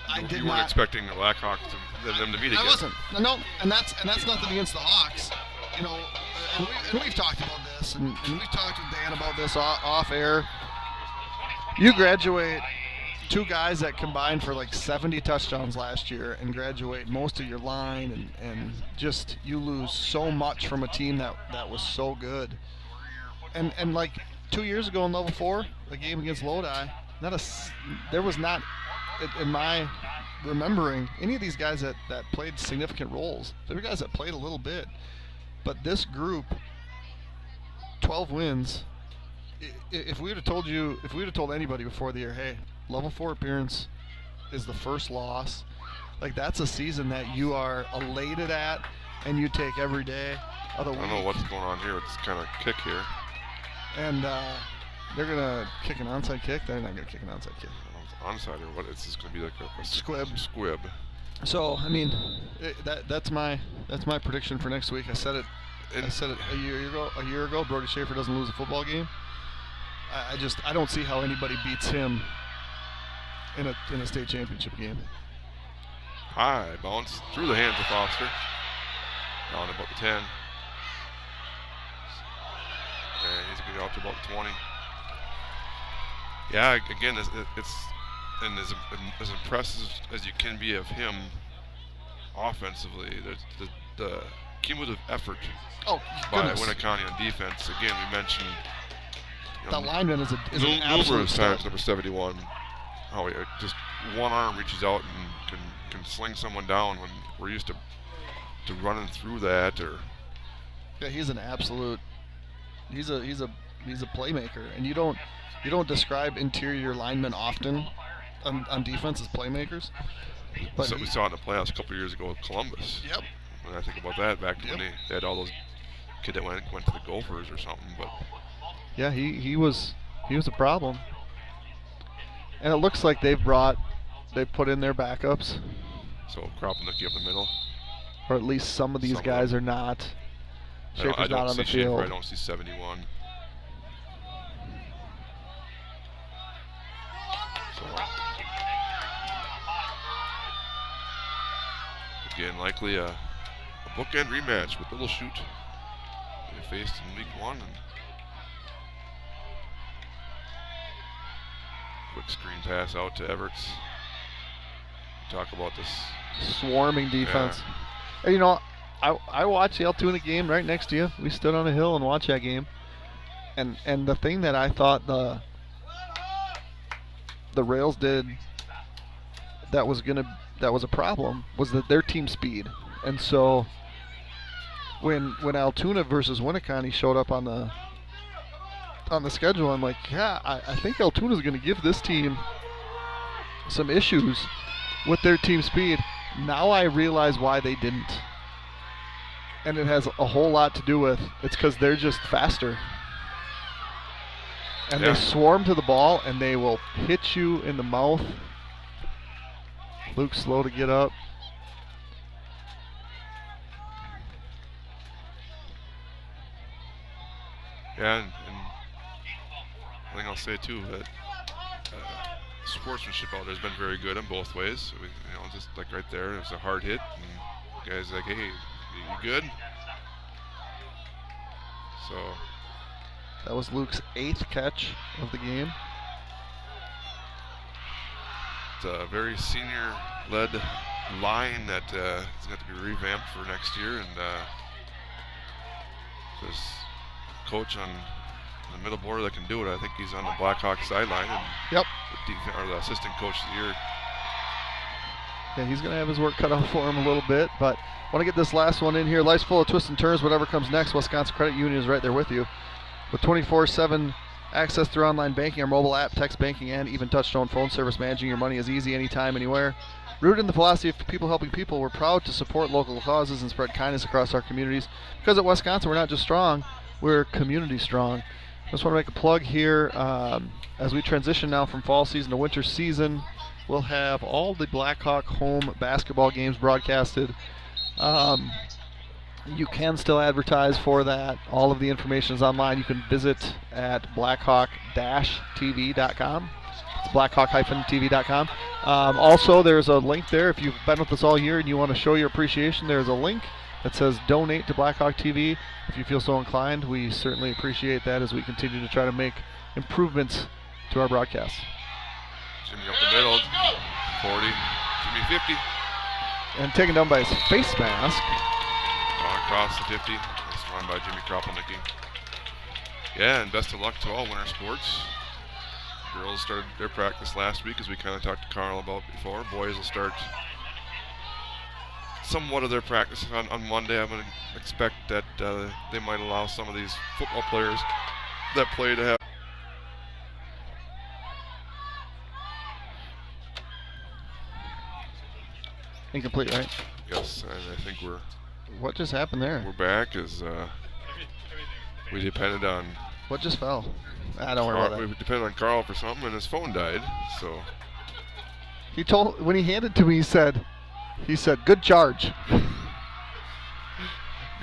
Speaker 1: I did not.
Speaker 2: You weren't expecting the Blackhawks them to meet again.
Speaker 1: I wasn't. No, and that's nothing against the Hawks. You know, and we've talked about this, and we've talked with Dan about this off air. You graduate 2 guys that combined for like 70 touchdowns last year, and graduate most of your line, and just you lose so much from a team that was so good. And like 2 years ago in level 4, the game against Lodi, there was not, in my remembering, any of these guys that played significant roles. There were guys that played a little bit, but this group, 12 wins. If we would have told anybody before the year, hey, level 4 appearance is the first loss, like that's a season that you are elated at and you take every day of the week.
Speaker 2: I don't know what's going on here with this kind of kick here.
Speaker 1: And they're gonna kick an onside kick. They're not gonna kick an onside kick.
Speaker 2: Onside or what? It's just gonna be like a
Speaker 1: squib. So I mean, that's my prediction for next week. I said it a year ago. Brody Schaffer doesn't lose a football game. I don't see how anybody beats him in a state championship game.
Speaker 2: High bounce through the hands of Foster. Down to about the 10. And he's going to go up to about the 20. Yeah, again, it's and as impressive as you can be of him offensively, the cumulative effort by Winneconne on defense. Again, we mentioned
Speaker 1: the lineman is an absolute
Speaker 2: numerous times, number 71. How he just one arm reaches out and can sling someone down when we're used to running through that. Or
Speaker 1: yeah, he's an absolute. He's a playmaker, and you don't describe interior linemen often on defense as playmakers. But
Speaker 2: so we saw in the playoffs a couple years ago with Columbus.
Speaker 1: Yep.
Speaker 2: When I think about that, back to when they had all those kids that went to the Gophers or something. But
Speaker 1: yeah, he was a problem. And it looks like they've put in their backups.
Speaker 2: So Kropnicki up the middle.
Speaker 1: Or at least some of these guys are not. Schaffer's not on the field.
Speaker 2: I don't see 71. So again, likely a bookend rematch with Little Shoot. They faced in week 1. And quick screen pass out to Everts. Talk about this
Speaker 1: swarming defense. Yeah. You know, I watched the Altoona game right next to you. We stood on a hill and watched that game. And the thing that I thought the Rails did that was a problem was that their team speed. And so when Altoona versus Winneconne showed up on the schedule, I'm like, yeah, I think Altoona's going to give this team some issues with their team speed. Now I realize why they didn't. And it has a whole lot to do with it's because they're just faster. And they swarm to the ball, and they will hit you in the mouth. Luke's slow to get up.
Speaker 2: Yeah, and I think I'll say too that sportsmanship out there has been very good in both ways. Just like right there, it was a hard hit, and the guy's like, "Hey, you good?" So
Speaker 1: that was Luke's 8th catch of the game.
Speaker 2: It's a very senior-led line that is going to be revamped for next year, and this coach on the middle border that can do it. I think he's on the Blackhawks sideline. And the assistant coach of the year.
Speaker 1: Yeah, he's going to have his work cut out for him a little bit, but I want to get this last one in here. Life's full of twists and turns. Whatever comes next, Wisconsin Credit Union is right there with you. With 24/7 access through online banking, our mobile app, text banking, and even touch-tone phone service, managing your money is easy anytime, anywhere. Rooted in the philosophy of people helping people, we're proud to support local causes and spread kindness across our communities. Because at Wisconsin, we're not just strong, we're community strong. I just want to make a plug here. As we transition now from fall season to winter season, we'll have all the Blackhawk home basketball games broadcasted. You can still advertise for that. All of the information is online. You can visit at blackhawk-tv.com. It's blackhawk-tv.com. Also, there's a link there. If you've been with us all year and you want to show your appreciation, there's a link that says donate to Blackhawk TV. If you feel so inclined, we certainly appreciate that as we continue to try to make improvements to our broadcasts.
Speaker 2: Jimmy up the middle, 40, Jimmy 50.
Speaker 1: And taken down by his face mask.
Speaker 2: Across the 50, nice run by Jimmy Kropnicki. Yeah, and best of luck to all winter sports. Girls started their practice last week, as we kind of talked to Carl about before. Boys will start somewhat of their practice on Monday. I'm going to expect that they might allow some of these football players that play to have.
Speaker 1: Incomplete, right?
Speaker 2: Yes, and I think
Speaker 1: What just happened there?
Speaker 2: we're back as we depended on.
Speaker 1: What just fell? Don't worry about
Speaker 2: We
Speaker 1: that.
Speaker 2: depended on Carl for something, and his phone died. So
Speaker 1: When he handed it to me, he said, "Good charge."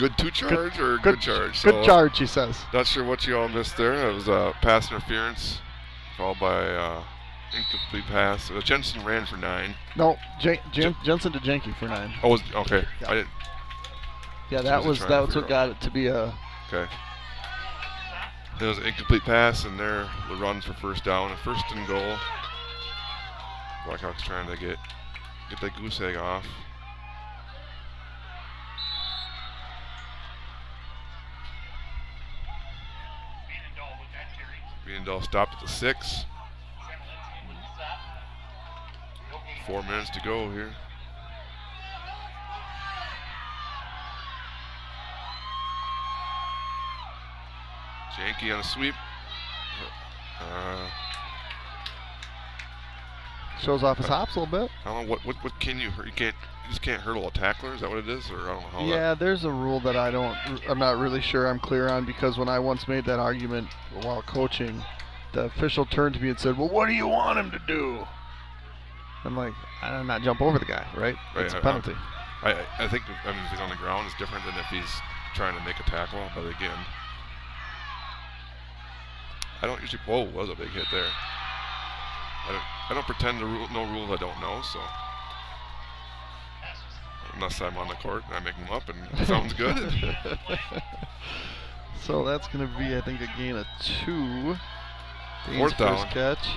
Speaker 2: good to charge or good charge?
Speaker 1: Good charge, he says.
Speaker 2: Not sure what you all missed there. It was a pass interference followed by Incomplete pass. Jensen ran for 9.
Speaker 1: No, Jensen to Jenke for 9.
Speaker 2: Oh, okay.
Speaker 1: Yeah.
Speaker 2: I didn't.
Speaker 1: Yeah, that was what got it to be a.
Speaker 2: Okay. There was an incomplete pass, and there the run for first down. And first and goal. Blackhawks trying to get that goose egg off. Randall stopped at the 6. 4 minutes to go here. Janke on a sweep.
Speaker 1: Shows off his hops a little bit.
Speaker 2: I don't know what can you hurt? You just can't hurdle a tackler. Is that what it is, or I don't know how.
Speaker 1: Yeah, there's a rule that I'm not really sure I'm clear on, because when I once made that argument while coaching, the official turned to me and said, "Well, what do you want him to do?" I'm like, I'm not jump over the guy, right? It's a penalty.
Speaker 2: I think if he's on the ground, it's different than if he's trying to make a tackle. But again, I don't usually. Whoa, was a big hit there. I don't pretend to know rules I don't know, so unless I'm on the court and I make them up and it sounds good.
Speaker 1: So that's going to be, I think, a gain of 2.
Speaker 2: Fourth down.
Speaker 1: First catch.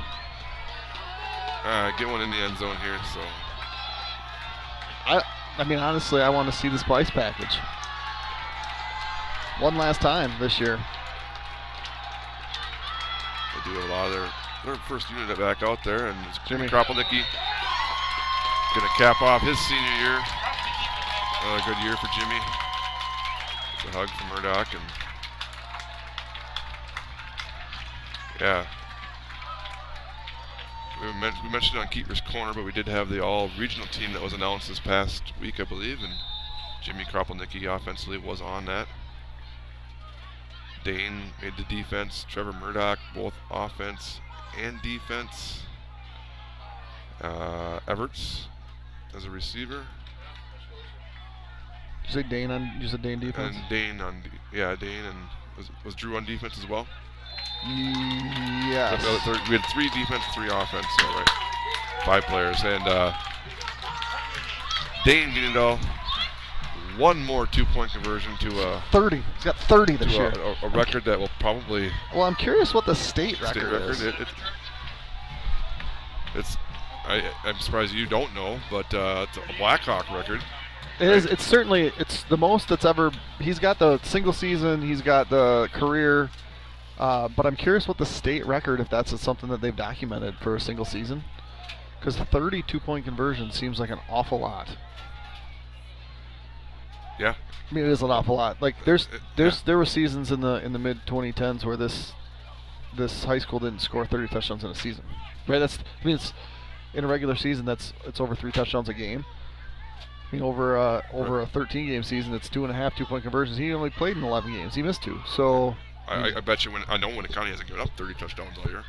Speaker 2: Get one in the end zone here. So
Speaker 1: I mean, honestly, I want to see the spice package one last time this year.
Speaker 2: They do a lot of their first unit back out there, and it's Jimmy Kropelnicki going to cap off his senior year. Another good year for Jimmy. It's a hug from Murdoch, and yeah. We mentioned it on Keeper's Corner, but we did have the all-regional team that was announced this past week, I believe, and Jimmy Kropelnicki offensively was on that. Dane made the defense. Trevor Murdoch, both offense and defense. Everts as a receiver.
Speaker 1: Did you say Dane defense?
Speaker 2: And Dane Dane, and was Drew on defense as well?
Speaker 1: Yes.
Speaker 2: We had 3 defense, 3 offense, so right. 5 players, and Dane Guinendall, one more 2-point conversion to
Speaker 1: 30. He's got 30 this year.
Speaker 2: A record that will probably.
Speaker 1: Well, I'm curious what the state record is.
Speaker 2: I'm surprised you don't know, but it's a Blackhawk record.
Speaker 1: It is. It's certainly the most that's ever. He's got the single season. He's got the career. But I'm curious what the state record, if that's something that they've documented for a single season, because 30 2-point conversions seems like an awful lot.
Speaker 2: Yeah.
Speaker 1: I mean, it is an awful lot. Like there were seasons in the mid 2010s where this high school didn't score 30 touchdowns in a season. Right? It's in a regular season it's over 3 touchdowns a game. I mean, over a 13-game season, it's 2.5 2-point conversions. He only played in 11 games. He missed 2. So.
Speaker 2: I bet you I know Winneconne hasn't given up 30 touchdowns all year.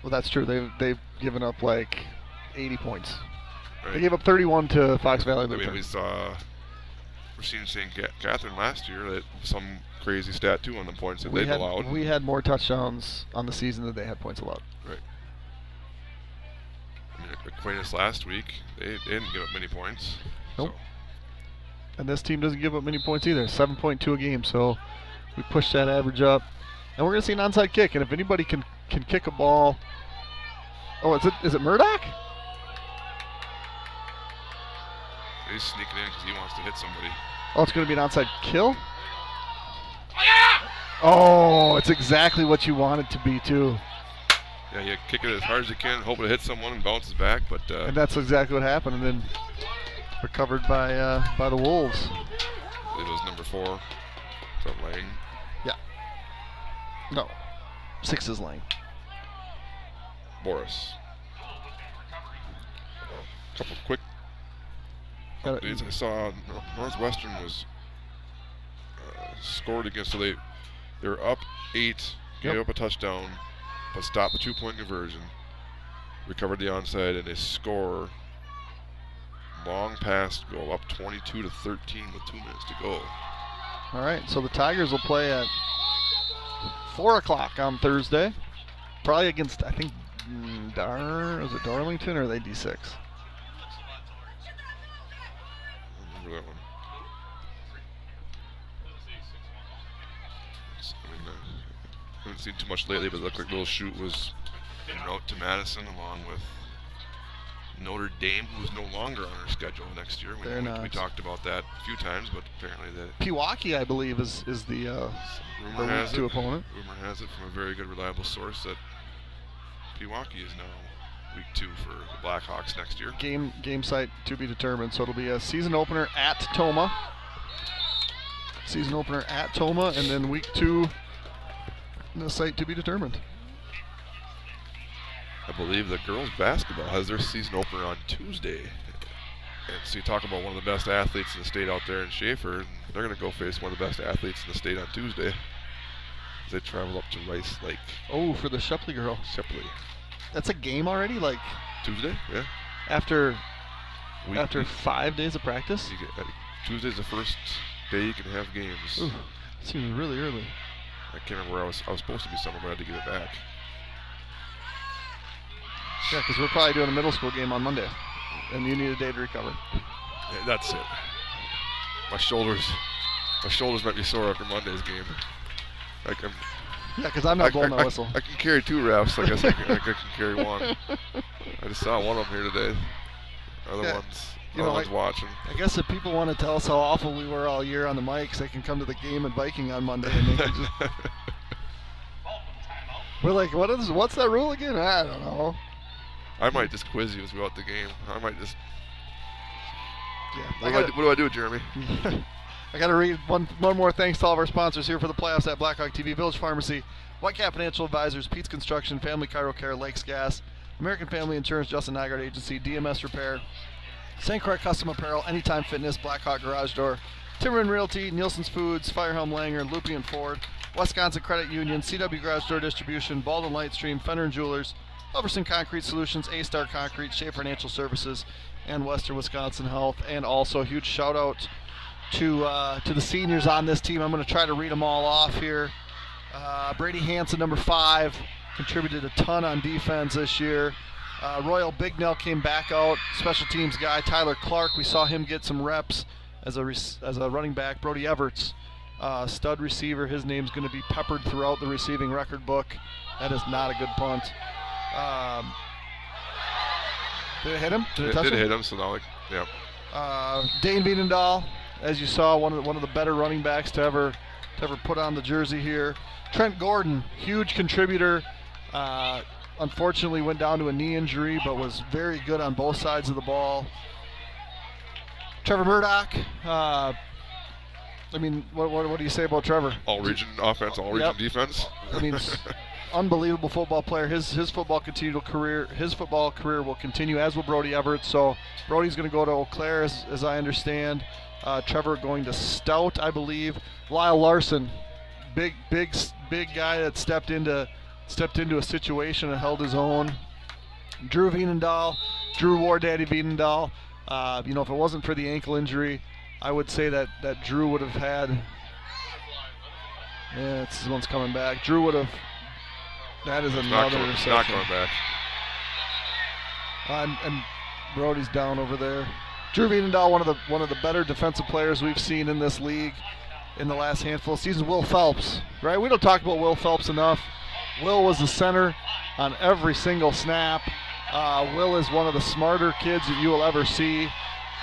Speaker 1: Well, that's true. They've given up like 80 points.
Speaker 2: Right.
Speaker 1: They gave up 31 to Fox Valley Lutheran.
Speaker 2: I mean, we saw Racine St. Catherine last year. That some crazy stat too on the points that they've allowed.
Speaker 1: We had more touchdowns on the season than they had points allowed.
Speaker 2: Right. I mean, Aquinas last week, they didn't give up many points.
Speaker 1: Nope.
Speaker 2: So.
Speaker 1: And this team doesn't give up many points either. 7.2 a game. So. We pushed that average up, and we're going to see an onside kick. And if anybody can kick a ball, is it Murdoch?
Speaker 2: He's sneaking in because he wants to hit somebody.
Speaker 1: Oh, it's going to be an onside kill. Oh, it's exactly what you want it to be too.
Speaker 2: Yeah, you kick it as hard as you can, hope it hits someone and bounces back. But
Speaker 1: and that's exactly what happened. And then recovered by the Wolves.
Speaker 2: It was number 4. So Lang.
Speaker 1: Yeah. No. 6 is Lang.
Speaker 2: Boris. A couple quick updates. I saw Northwestern was scored against, so they were up 8, gave up a touchdown, but stopped the 2-point conversion, recovered the onside, and they score. Long pass, go up 22-13 with 2 minutes to go.
Speaker 1: All right, so the Tigers will play at 4 o'clock on Thursday, probably against, I think, Was it Darlington or are they D6?
Speaker 2: I remember that one. I haven't seen too much lately, but it looked like Little Shoot was en route to Madison along with Notre Dame, who's no longer on our schedule next year. We talked about that a few times, but apparently
Speaker 1: Pewaukee, I believe, is the
Speaker 2: rumor has it.
Speaker 1: opponent.
Speaker 2: Rumor has it from a very good, reliable source that Pewaukee is now week 2 for the Blackhawks next year.
Speaker 1: Game site to be determined. So it'll be a season opener at Toma. And then week 2, the site to be determined.
Speaker 2: I believe the girls basketball has their season opener on Tuesday. And so you talk about one of the best athletes in the state out there in Schaffer, and they're going to go face one of the best athletes in the state on Tuesday. They travel up to Rice Lake.
Speaker 1: Oh, for the Shepley girl.
Speaker 2: Shepley.
Speaker 1: That's a game already? Like
Speaker 2: Tuesday, yeah.
Speaker 1: After 5 days of practice?
Speaker 2: Tuesday's the first day you can have games.
Speaker 1: Ooh, seems really early.
Speaker 2: I can't remember where I was supposed to be somewhere, but I had to get it back.
Speaker 1: Yeah, because we're probably doing a middle school game on Monday, and you need a day to recover.
Speaker 2: Yeah, that's it. My shoulders might be sore after Monday's game.
Speaker 1: Yeah, because I'm not blowing that whistle.
Speaker 2: I can carry 2 refs. I guess I can carry 1. I just saw one of them here today. Other ones watching.
Speaker 1: I guess if people want to tell us how awful we were all year on the mics, they can come to the game at Viking on Monday, and they can just. We're like, what's that rule again? I don't know.
Speaker 2: I might just quiz you throughout the game. I might just.
Speaker 1: Yeah.
Speaker 2: What do I do, Jeremy?
Speaker 1: I got to read one more thanks to all of our sponsors here for the playoffs at Blackhawk TV: Village Pharmacy, Whitecap Financial Advisors, Pete's Construction, Family Chiro Care, Lakes Gas, American Family Insurance, Justin Nygaard Agency, DMS Repair, St. Croix Custom Apparel, Anytime Fitness, Blackhawk Garage Door, Timberman Realty, Nielsen's Foods, Firehelm Langer, Lupian Ford, Wisconsin Credit Union, CW Garage Door Distribution, Baldwin Lightstream, Fenner & Jewelers, Elverson Concrete Solutions, A-Star Concrete, Shea Financial Services, and Western Wisconsin Health. And also a huge shout out to the seniors on this team. I'm going to try to read them all off here. Brady Hansen, number 5, contributed a ton on defense this year. Royal Bignell came back out, special teams guy. Tyler Clark, we saw him get some reps as a running back. Brody Everts, stud receiver. His name's going to be peppered throughout the receiving record book. That is not a good punt. Did it hit him? Did it
Speaker 2: hit him? So now, yeah.
Speaker 1: Dane Wiedendahl, as you saw, one of the better running backs to ever put on the jersey here. Trent Gordon, huge contributor. Unfortunately, went down to a knee injury, but was very good on both sides of the ball. Trevor Murdoch. What do you say about Trevor?
Speaker 2: All-region offense, all-region defense.
Speaker 1: I mean, unbelievable football player. His football career will continue, as will Brody Everett. So Brody's going to go to Eau Claire, as I understand. Trevor going to Stout, I believe. Lyle Larson, big guy that stepped into a situation and held his own. Drew War Daddy Wiedendahl. If it wasn't for the ankle injury, I would say that Drew would have had. Yeah, this one's coming back. Drew would have. That is another reception.
Speaker 2: Not coming back.
Speaker 1: And Brody's down over there. Drew Wiedendahl, one of the better defensive players we've seen in this league in the last handful of seasons. Will Phelps, right? We don't talk about Will Phelps enough. Will was the center on every single snap. Will is one of the smarter kids that you will ever see.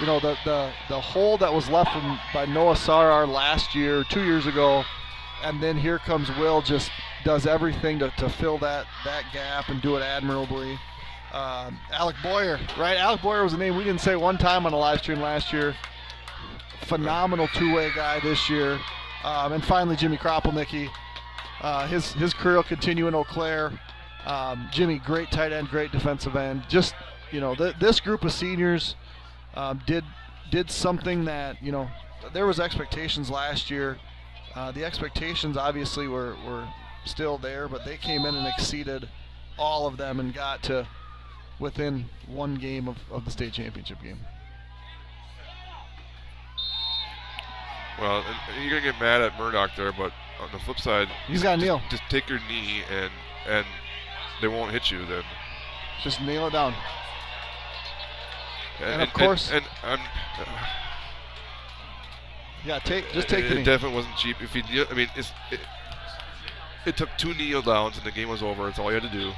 Speaker 1: You know, the hole that was left by Noah Sarar last year, 2 years ago, and then here comes Will, just does everything to fill that gap and do it admirably. Alec Boyer, right? Alec Boyer was a name we didn't say one time on the live stream last year. Phenomenal two-way guy this year. And finally, Jimmy Kropelnicki. His career will continue in Eau Claire. Jimmy, great tight end, great defensive end. Just, this group of seniors did something that, there was expectations last year. The expectations obviously were still there, but they came in and exceeded all of them and got to within one game of the state championship game.
Speaker 2: Well, you're going to get mad at Murdoch there, but on the flip side,
Speaker 1: he's got to kneel.
Speaker 2: Just take your knee and they won't hit you then.
Speaker 1: Just nail it down. And of course, yeah, just take the knee.
Speaker 2: It definitely wasn't cheap. If you, I mean, it took 2 kneel downs and the game was over. It's all you had to do.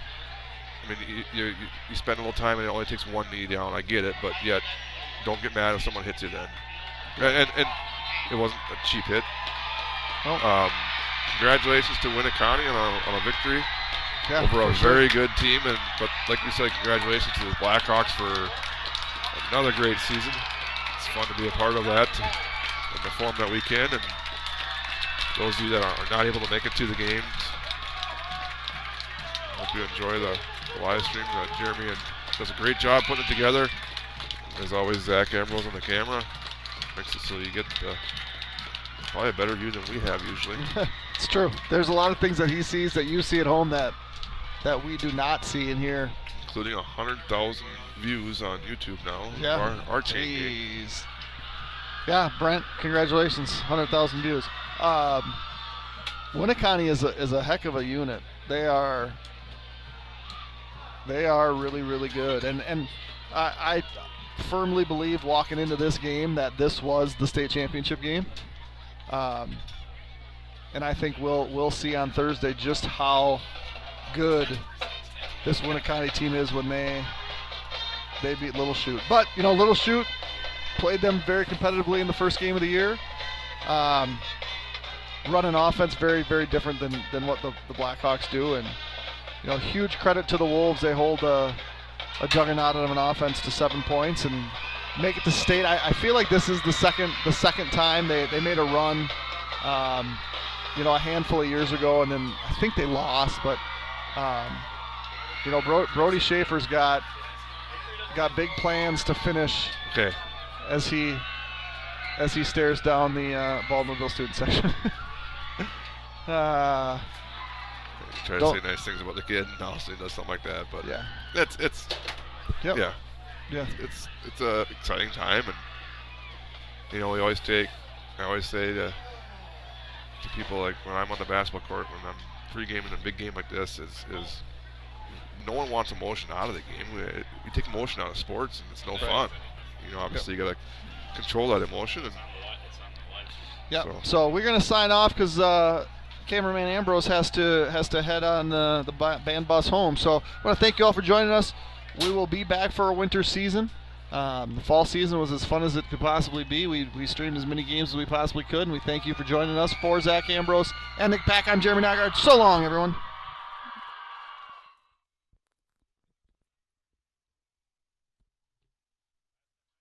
Speaker 2: I mean, you spend a little time and it only takes 1 knee down. I get it, but yet, don't get mad if someone hits you then. And it wasn't a cheap hit.
Speaker 1: Oh.
Speaker 2: Congratulations to Winneconne on a victory over a
Speaker 1: sure.
Speaker 2: very good team. But like we said, congratulations to the Blackhawks for another great season. It's fun to be a part of that in the form that we can. And those of you that are not able to make it to the games, I hope you enjoy the live stream. Jeremy does a great job putting it together. As always, Zach Ambrose on the camera makes it so you get probably a better view than we have usually.
Speaker 1: It's true. There's a lot of things that he sees that you see at home that we do not see in here.
Speaker 2: Including 100,000 views on YouTube now.
Speaker 1: Yeah.
Speaker 2: Our chain.
Speaker 1: Jeez. Yeah, Brent, congratulations, 100,000 views. Winneconne is a heck of a unit. They are really, really good. And I firmly believe walking into this game that this was the state championship game. And I think we'll see on Thursday just how good this Winneconne team is when they beat Little Chute. But you know, Little Chute played them very competitively in the first game of the year. Running offense very, very different than what the Blackhawks do. And you know, huge credit to the Wolves. They hold a juggernaut of an offense to 7 points and make it to state. I feel like this is the second time they made a run. You know, a handful of years ago, and then I think they lost. But you know, Brody Schaffer's got big plans to finish.
Speaker 2: Okay.
Speaker 1: As he stares down the Baldwin-Woodville student section.
Speaker 2: Try to say nice things about the kid, and also he does something like that. But
Speaker 1: yeah,
Speaker 2: it's
Speaker 1: yeah.
Speaker 2: It's a exciting time, and you know, I always say to people, like when I'm on the basketball court, when I'm pre-gaming a big game like this, is no one wants emotion out of the game. We take emotion out of sports, and it's no fun. You know, obviously you gotta control that emotion. And
Speaker 1: yeah. So we're gonna sign off because cameraman Ambrose has to head on the band bus home. So I want to thank you all for joining us. We will be back for our winter season. The fall season was as fun as it could possibly be. We streamed as many games as we possibly could, and we thank you for joining us. For Zach Ambrose and Nick Pack, I'm Jeremy Nygaard. So long, everyone.